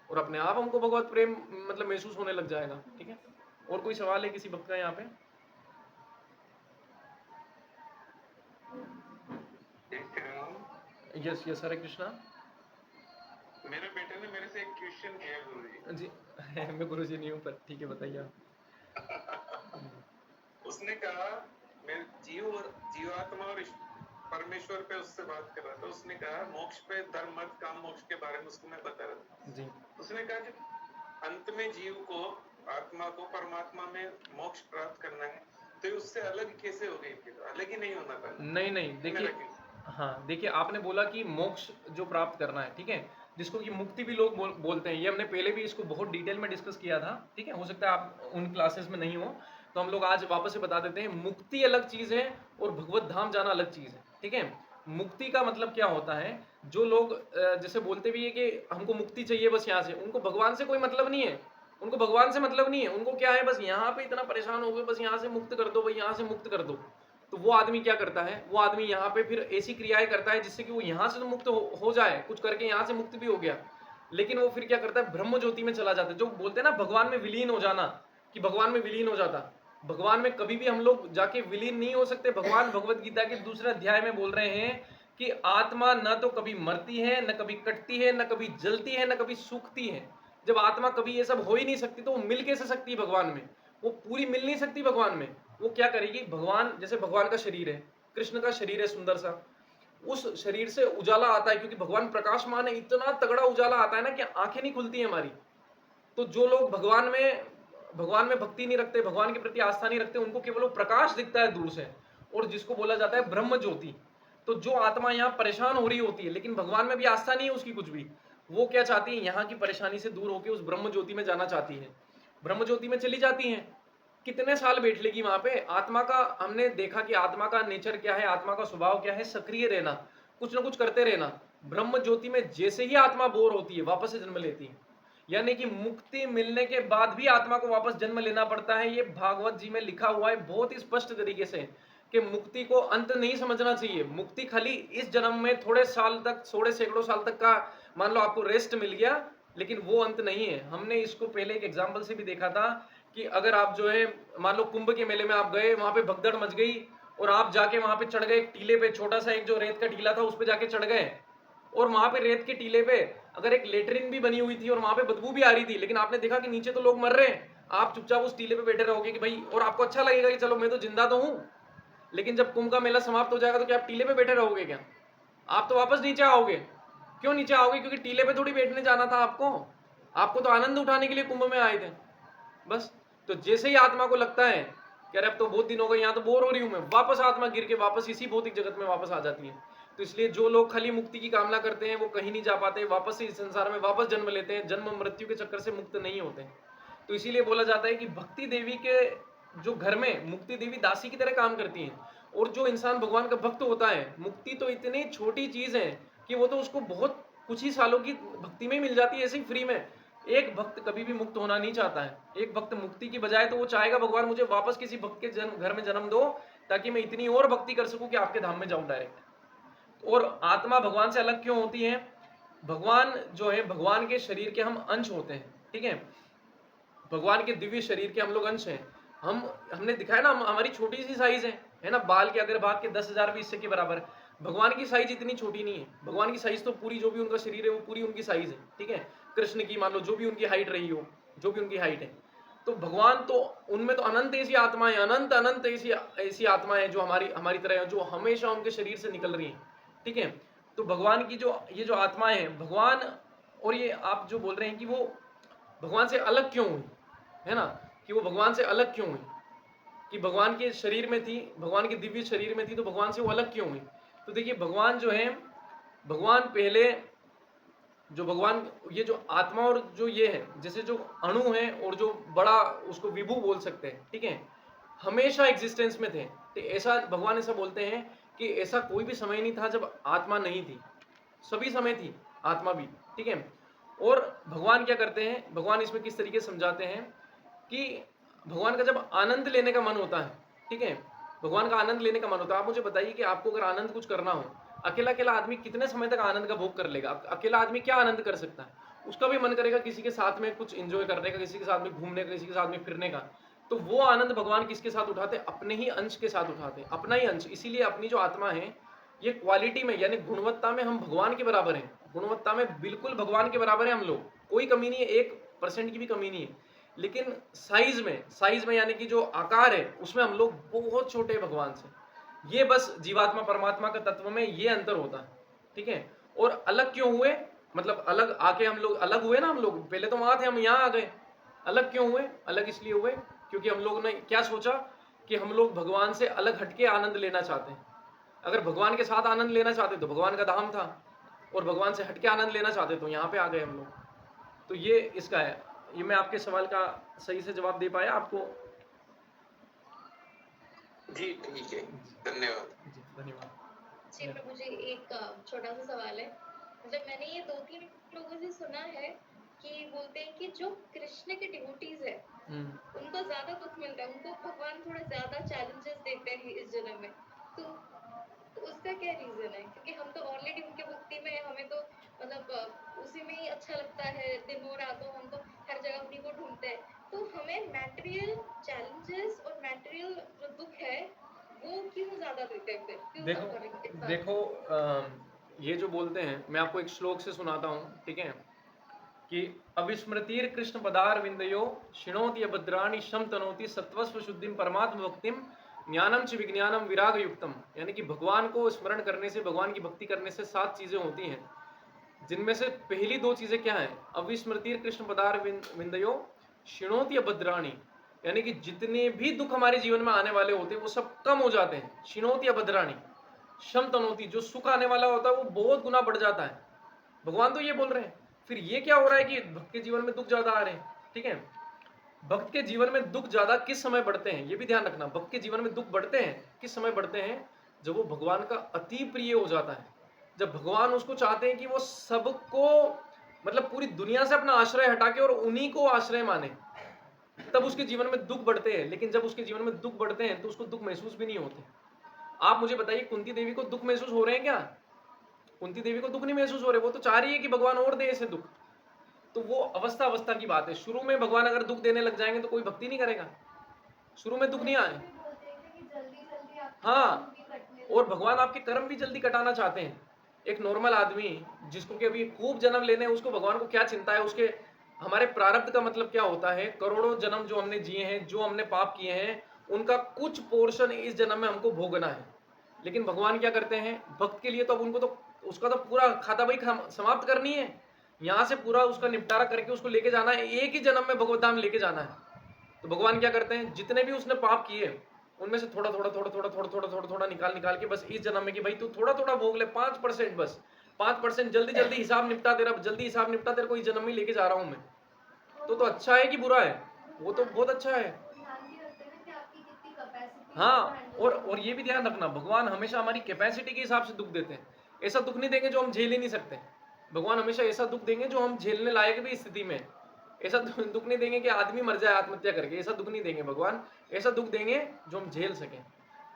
और अपने आप हमको भगवत प्रेम मतलब महसूस होने लग जाएगा। ठीक है, और कोई सवाल है किसी भक्त का यहाँ पे? यस यस, हरे कृष्णा। मेरे बेटे ने मेरे से एक क्वेश्चन किया गुरुजी जी मैं गुरुजी नहीं हूँ, पर ठीक है बताइए आप। उसने कहा, मैं जीवात्मा और परमेश्वर पे उससे बात कर रहा था। उसने कहा मोक्ष पे, धर्म अर्थ काम मोक्ष के बारे में उसको मैं बता रहा था जी। उसने कहा कि अंत में जीव को, आत्मा को परमात्मा में मोक्ष प्राप्त करना है, तो उससे अलग कैसे हो गई? फिर अलग ही नहीं होना था। नहीं नहीं, देखिए, हाँ देखिए, आपने बोला कि मोक्ष जो प्राप्त करना है, ठीक है, जिसको कि मुक्ति भी लोग बोलते हैं, ये हमने पहले भी इसको बहुत डिटेल में डिस्कस किया था। ठीक है, हो सकता है आप उन क्लासेस में नहीं हो, तो हम लोग आज वापस से बता देते हैं। मुक्ति अलग चीज है और भगवत धाम जाना अलग चीज है। ठीक है, मुक्ति का मतलब क्या होता है, जो लोग जैसे बोलते भी है कि हमको मुक्ति चाहिए बस यहाँ से, उनको भगवान से कोई मतलब नहीं है, उनको भगवान से मतलब नहीं है, उनको क्या है बस यहाँ पे इतना परेशान हो गए, बस यहाँ से मुक्त कर दो भाई, यहाँ से मुक्त कर दो। तो वो आदमी क्या करता है, वो आदमी यहाँ पे फिर ऐसी क्रियाएं करता है जिससे कि वो यहाँ से तो मुक्त हो जाए, कुछ करके यहाँ से मुक्त भी हो गया, लेकिन वो फिर क्या करता है, ब्रह्म ज्योति में चला जाता है। जो बोलते हैं ना भगवान में विलीन हो जाना, कि भगवान में विलीन हो जाता, भगवान में कभी भी हम लोग जाके विलीन नहीं हो सकते। भगवान भगवत गीता के दूसरे अध्याय में बोल रहे हैं कि आत्मा न तो कभी मरती है, न कभी कटती है, न कभी जलती है, न कभी सूखती है। जब आत्मा कभी ये सब हो ही नहीं सकती तो वो मिल कैसे सकती है भगवान में? वो पूरी मिल नहीं सकती भगवान में। वो क्या करेगी, भगवान जैसे भगवान का शरीर है, कृष्ण का शरीर है सुंदर सा, उस शरीर से उजाला आता है, क्योंकि भगवान प्रकाशमान है, इतना तगड़ा उजाला आता है ना कि आंखें नहीं खुलती है हमारी। तो जो लोग भगवान में भगवान में भक्ति नहीं रखते, भगवान के प्रति आस्था नहीं रखते, उनको केवल वो प्रकाश दिखता है दूर से, और जिसको बोला जाता है ब्रह्म ज्योति। तो जो आत्मा यहाँ परेशान हो रही होती है लेकिन भगवान में भी आस्था नहीं है उसकी कुछ भी, वो क्या चाहती है, यहाँ की परेशानी से दूर होकर उस ब्रह्म ज्योति में जाना चाहती है। ब्रह्म ज्योति में चली जाती है, कितने साल बैठ लेगी वहां पे। आत्मा का हमने देखा कि आत्मा का नेचर क्या है, आत्मा का स्वभाव क्या है, सक्रिय रहना, कुछ ना कुछ करते रहना। ब्रह्म ज्योति में जैसे ही आत्मा बोर होती है वापस से जन्म लेती है, यानी कि मुक्ति मिलने के बाद भी आत्मा को वापस जन्म लेना पड़ता है। ये भागवत जी में लिखा हुआ है बहुत ही स्पष्ट तरीके से कि मुक्ति को अंत नहीं समझना चाहिए। मुक्ति खाली इस जन्म में थोड़े साल तक, थोड़े सैकड़ों साल तक का मान लो आपको रेस्ट मिल गया, लेकिन वो अंत नहीं है। हमने इसको पहले एक एग्जाम्पल से भी देखा था कि अगर आप जो है मान लो कुंभ के मेले में आप गए, वहां पे भगदड़ मच गई और आप जाके वहां पे चढ़ गए एक टीले पे, छोटा सा एक जो रेत का टीला था उस पे जाके चढ़ गए, और वहां पे रेत के टीले पे अगर एक लेटरिन भी बनी हुई थी और वहां पे बदबू भी आ रही थी, लेकिन आपने देखा कि नीचे तो लोग मर रहे हैं, आप चुपचाप उस टीले पे बैठे रहोगे कि भाई, और आपको अच्छा लगेगा कि चलो मैं तो जिंदा तो हूं। लेकिन जब कुंभ का मेला समाप्त हो जाएगा तो क्या आप टीले पे बैठे रहोगे क्या? आप तो वापस नीचे आओगे। क्यों नीचे आओगे? क्योंकि टीले पे थोड़ी बैठने जाना था आपको, आपको तो आनंद उठाने के लिए कुंभ में आए थे बस। तो जैसे ही आत्मा को लगता है कि अरे अब तो बहुत दिन हो गए, यहाँ तो बोर हो रही हूं मैं, वापस आत्मा गिर के वापस इसी भौतिक जगत में वापस आ जाती है। तो इसलिए जो लोग खाली मुक्ति की कामना करते हैं वो कहीं नहीं जा पाते, वापस से इस संसार में वापस जन्म लेते हैं, जन्म मृत्यु के चक्कर से मुक्त नहीं होते। तो इसीलिए बोला जाता है कि भक्ति देवी के जो घर में मुक्ति देवी दासी की तरह काम करती है, और जो इंसान भगवान का भक्त होता है, मुक्ति तो इतनी छोटी चीज है कि वो तो उसको बहुत कुछ ही सालों की भक्ति में मिल जाती है ऐसे ही फ्री में। एक भक्त कभी भी मुक्त होना नहीं चाहता है। एक भक्त मुक्ति की बजाय तो वो चाहेगा भगवान मुझे वापस किसी भक्त के घर में जन्म दो, ताकि मैं इतनी और भक्ति कर सकूं कि आपके धाम में जाऊं डायरेक्ट। और आत्मा भगवान से अलग क्यों होती है? भगवान जो है, भगवान के शरीर के हम अंश होते हैं, ठीक है, भगवान के दिव्य शरीर के हम लोग अंश हैं। हमने दिखाया ना, हमारी छोटी सी साइज है ना, बाल के अगर भाग के 10,000 भी इससे के बराबर है। भगवान की साइज इतनी छोटी नहीं है, भगवान की साइज तो पूरी, जो भी उनका शरीर है वो पूरी उनकी साइज है, ठीक है। कृष्ण की मान लो जो भी उनकी हाइट रही हो, जो भी उनकी हाइट है, तो भगवान तो उनमें तो अनंत ऐसी आत्मा है, अनंत अनंत ऐसी आत्मा है जो हमारी तरह है, जो हमेशा उनके शरीर से निकल रही है, ठीक है। तो भगवान की ये जो आत्मा है भगवान, और ये आप जो बोल रहे हैं कि वो भगवान से अलग क्यों हुई, है ना, कि वो भगवान से अलग क्यों हुई, कि भगवान के शरीर में थी, भगवान के दिव्य शरीर में थी, तो भगवान से वो अलग क्यों हुई? तो देखिए भगवान जो है, भगवान पहले जो भगवान, ये जो आत्मा और जो ये है, जैसे जो अणु है और जो बड़ा, उसको विभू बोल सकते हैं, ठीक है, हमेशा एग्जिस्टेंस में थे। तो ऐसा भगवान ऐसा बोलते हैं कि ऐसा कोई भी समय नहीं था जब आत्मा नहीं थी, सभी समय थी आत्मा भी, ठीक है। और भगवान क्या करते हैं, भगवान इसमें किस तरीके से समझाते हैं कि भगवान का जब आनंद लेने का मन होता है, ठीक है, भगवान का आनंद लेने का मन होता है। आप मुझे बताइए कि आपको अगर आनंद कुछ करना हो, अकेला अकेला आदमी कितने समय तक आनंद का भोग कर लेगा? अकेला आदमी क्या आनंद कर सकता है? उसका भी मन करेगा किसी के साथ में कुछ एंजॉय करने का, किसी के साथ में घूमने का, किसी के साथ में फिरने का। तो वो आनंद भगवान किसके साथ उठाते? अपने ही अंश के साथ उठाते, अपना ही अंश। इसीलिए अपनी जो आत्मा है, ये क्वालिटी में यानी गुणवत्ता में हम भगवान के बराबर हैं, गुणवत्ता में बिल्कुल भगवान के बराबर है हम लोग, कोई कमी नहीं है, 1% की भी कमी नहीं है। लेकिन साइज में यानी कि जो आकार है उसमें हम लोग बहुत छोटे हैं भगवान से। ये बस जीवात्मा परमात्मा का तत्व में ये अंतर होता है, ठीक है। और अलग क्यों हुए, मतलब अलग आके हम लोग अलग हुए ना, हम लोग पहले तो वहां थे, हम यहाँ आ गए। अलग क्यों हुए? अलग इसलिए हुए क्योंकि हम लोग ने क्या सोचा कि हम लोग भगवान से अलग हटके आनंद लेना चाहते हैं। अगर भगवान के साथ आनंद लेना चाहते तो भगवान का धाम था, और भगवान से हटके आनंद लेना चाहते तो यहाँ पे आ गए हम लोग। तो ये इसका है। ये मैं आपके सवाल का सही से जवाब दे पाया आपको? जी ठीक है, धन्यवाद। जी धन्यवाद। जी प्रभु जी, एक छोटा सा सवाल है। मतलब मैंने ये 2-3 लोगों से सुना है कि बोलते हैं कि जो कृष्ण के डिवोटीज है उनको ज्यादा दुख मिलता है, उनको भगवान थोड़ा ज्यादा चैलेंजेस देते हैं इस जन्म में। तो उसका क्या रीजन है? क्योंकि हम तो ऑलरेडी उनके भक्ति में हैं, हमें तो मतलब उसी में ही अच्छा लगता है, दिन और रातों हम तो हर जगह उन्हीं को ढूंढते हैं। तो हमें मैटेरियल चैलेंजेस और मैटेरियल जो दुख है वो क्यों ज्यादा देते हैं फिर? क्यों suffering के साथ? देखो ये जो बोलते हैं, मैं आपको एक श्लोक से सुनाता हूँ, ठीक है, कि अविस्मृतिर कृष्ण पदार विंदयो शिणोति अभद्राणि शम तनोति सत्वस्व शुद्धिम परमात्म भक्तिम ज्ञानम च विज्ञानम विराग युक्तम। यानी कि भगवान को स्मरण करने से, भगवान की भक्ति करने से 7 चीजें होती हैं, जिनमें से पहली 2 चीजें क्या हैं? अविस्मृतिर कृष्ण पदार विंदयो शिणोति अभद्राणि, यानी कि जितने भी दुख हमारे जीवन में आने वाले होते हैं वो सब कम हो जाते हैं। शिणोति अभद्राणि शम तनोति, जो सुख आने वाला होता है वो बहुत गुना बढ़ जाता है। भगवान तो ये बोल रहे हैं। फिर ये क्या हो रहा है कि भक्त के जीवन में दुख ज्यादा आ रहे हैं। ठीक है, भक्त के जीवन में दुख ज्यादा किस समय बढ़ते हैं ये भी ध्यान रखना। भक्त के जीवन में दुख बढ़ते हैं किस समय बढ़ते हैं? जब वो भगवान का अति प्रिय हो जाता है, जब भगवान उसको चाहते हैं कि वो सबको, मतलब पूरी दुनिया से अपना आश्रय हटा के और उन्हीं को आश्रय माने, तब उसके जीवन में दुख बढ़ते हैं। लेकिन जब उसके जीवन में दुख बढ़ते हैं तो उसको दुख महसूस भी नहीं होते। आप मुझे बताइए, कुंती देवी को दुख महसूस हो रहे हैं क्या? कुंती देवी को दुख नहीं महसूस हो रहे, वो तो चाह रही है कि भगवान और दे ऐसे दुख। तो वो अवस्था अवस्था की बात है। शुरू में भगवान अगर दुख देने लग जाएंगे तो कोई भक्ति नहीं करेगा। शुरू में दुख नहीं आए, हाँ, और भगवान आपके कर्म भी जल्दी कटाना चाहते हैं। एक नॉर्मल आदमी जिसको कि अभी खूब जन्म लेने हैं, उसको भगवान को क्या चिंता है? उसके हमारे प्रारब्ध का मतलब क्या होता है? करोड़ों जन्म जो हमने जिए हैं, जो हमने पाप किए हैं, उनका कुछ पोर्शन इस जन्म में हमको भोगना है। लेकिन भगवान क्या करते हैं? भक्त के लिए तो अब उनको तो उसका तो पूरा खाता बही समाप्त करनी है, यहाँ से पूरा उसका निपटारा करके उसको लेके जाना है, एक ही जन्म में भगवत धाम लेके जाना है। तो भगवान क्या करते हैं? जितने भी उसने पाप किए उनमें से थोड़ा थोड़ा थोड़ा थोड़ा थोड़ा थोड़ा थोड़ा थोड़ा निकाल निकाल के बस इस जन्म में कि भाई तू थोड़ा थोड़ा भोग ले, 5%, बस 5%, जल्दी जल्दी हिसाब निपटा, तेरा जल्दी हिसाब निपटा, तेरे को इस जन्म में लेके जा रहा हूं मैं। तो अच्छा है कि बुरा है? वो तो बहुत अच्छा है। हाँ, और ये भी ध्यान रखना, भगवान हमेशा हमारी कैपेसिटी के हिसाब से दुख देते हैं। ऐसा दुख नहीं देंगे जो हम झेल ही नहीं सकते। भगवान हमेशा ऐसा दुख देंगे जो हम झेलने लायक भी स्थिति में। ऐसा दुख नहीं देंगे कि आदमी मर जाए आत्महत्या करके, ऐसा दुख नहीं देंगे भगवान। ऐसा दुख देंगे जो हम झेल सकें।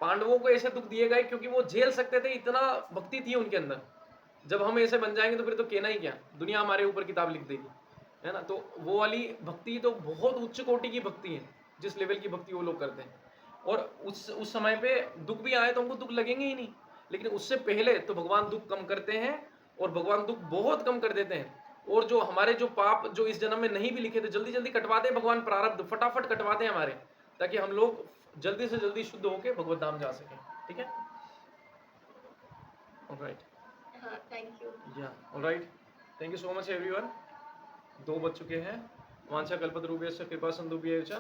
पांडवों को ऐसे दुख दिए गए क्योंकि वो झेल सकते थे, इतना भक्ति थी उनके अंदर। जब हम ऐसे बन जाएंगे तो फिर तो कहना ही क्या, दुनिया हमारे ऊपर किताब लिख देगी, है ना। तो वो वाली भक्ति तो बहुत उच्च कोटि की भक्ति है, जिस लेवल की भक्ति वो लोग करते हैं। और उस समय पे दुख भी आए तो हमको दुख लगेंगे ही नहीं। लेकिन उससे पहले तो भगवान दुख कम करते हैं, और भगवान दुख बहुत कम कर देते हैं। और जो हमारे जो पाप जो इस जन्म में नहीं भी लिखे थे, जल्दी जल्दी कटवाते हैं भगवान, प्रारब्ध फटाफट कटवाते हैं हमारे, ताकि हम लोग जल्दी से जल्दी शुद्ध होकर भगवत धाम जा सकें। ठीक है, ऑलराइट, हाँ, थैंक यू। या alright, thank you so much everyone. 2 बज चुके हैं। वांछा कल्पतरुभ्यश्च कृपा सिन्धुभ्यश्च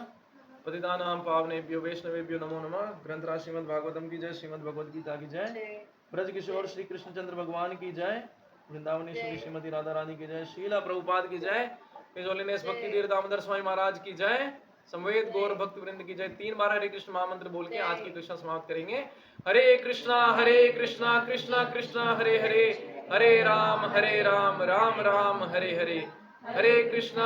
पतितानां पावनेभ्यो वैष्णवेभ्यो नमो नमः। ग्रंथराज श्रीमद् भागवतम की जय, श्रीमद् भगवद गीता की जय, ब्रज किशोर श्री कृष्णचंद्र भगवान की जय, वृंदावनेश्वरी श्रीमती राधा रानी की जय, शीला प्रभुपाद की जय, हिज होलीनेस भक्ति धीर दामोदर स्वामी महाराज की जय, संवेद गौर भक्त वृंद की जय। 3 बार हरे कृष्ण महामंत्र बोल के आज की कृष्ण समाप्त करेंगे। हरे कृष्णा कृष्णा कृष्णा हरे हरे, हरे राम राम राम हरे हरे, हरे कृष्णा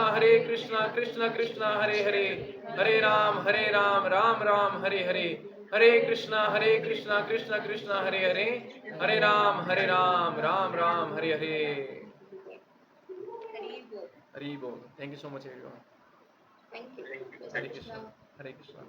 कृष्णा कृष्णा हरे हरे, हरे राम राम राम हरे हरे, हरे कृष्णा कृष्णा कृष्णा हरे हरे, हरे राम राम राम हरे हरे। हरि बोल। Thank you so much everyone. Thank you. Hare Krishna, Hare Krishna.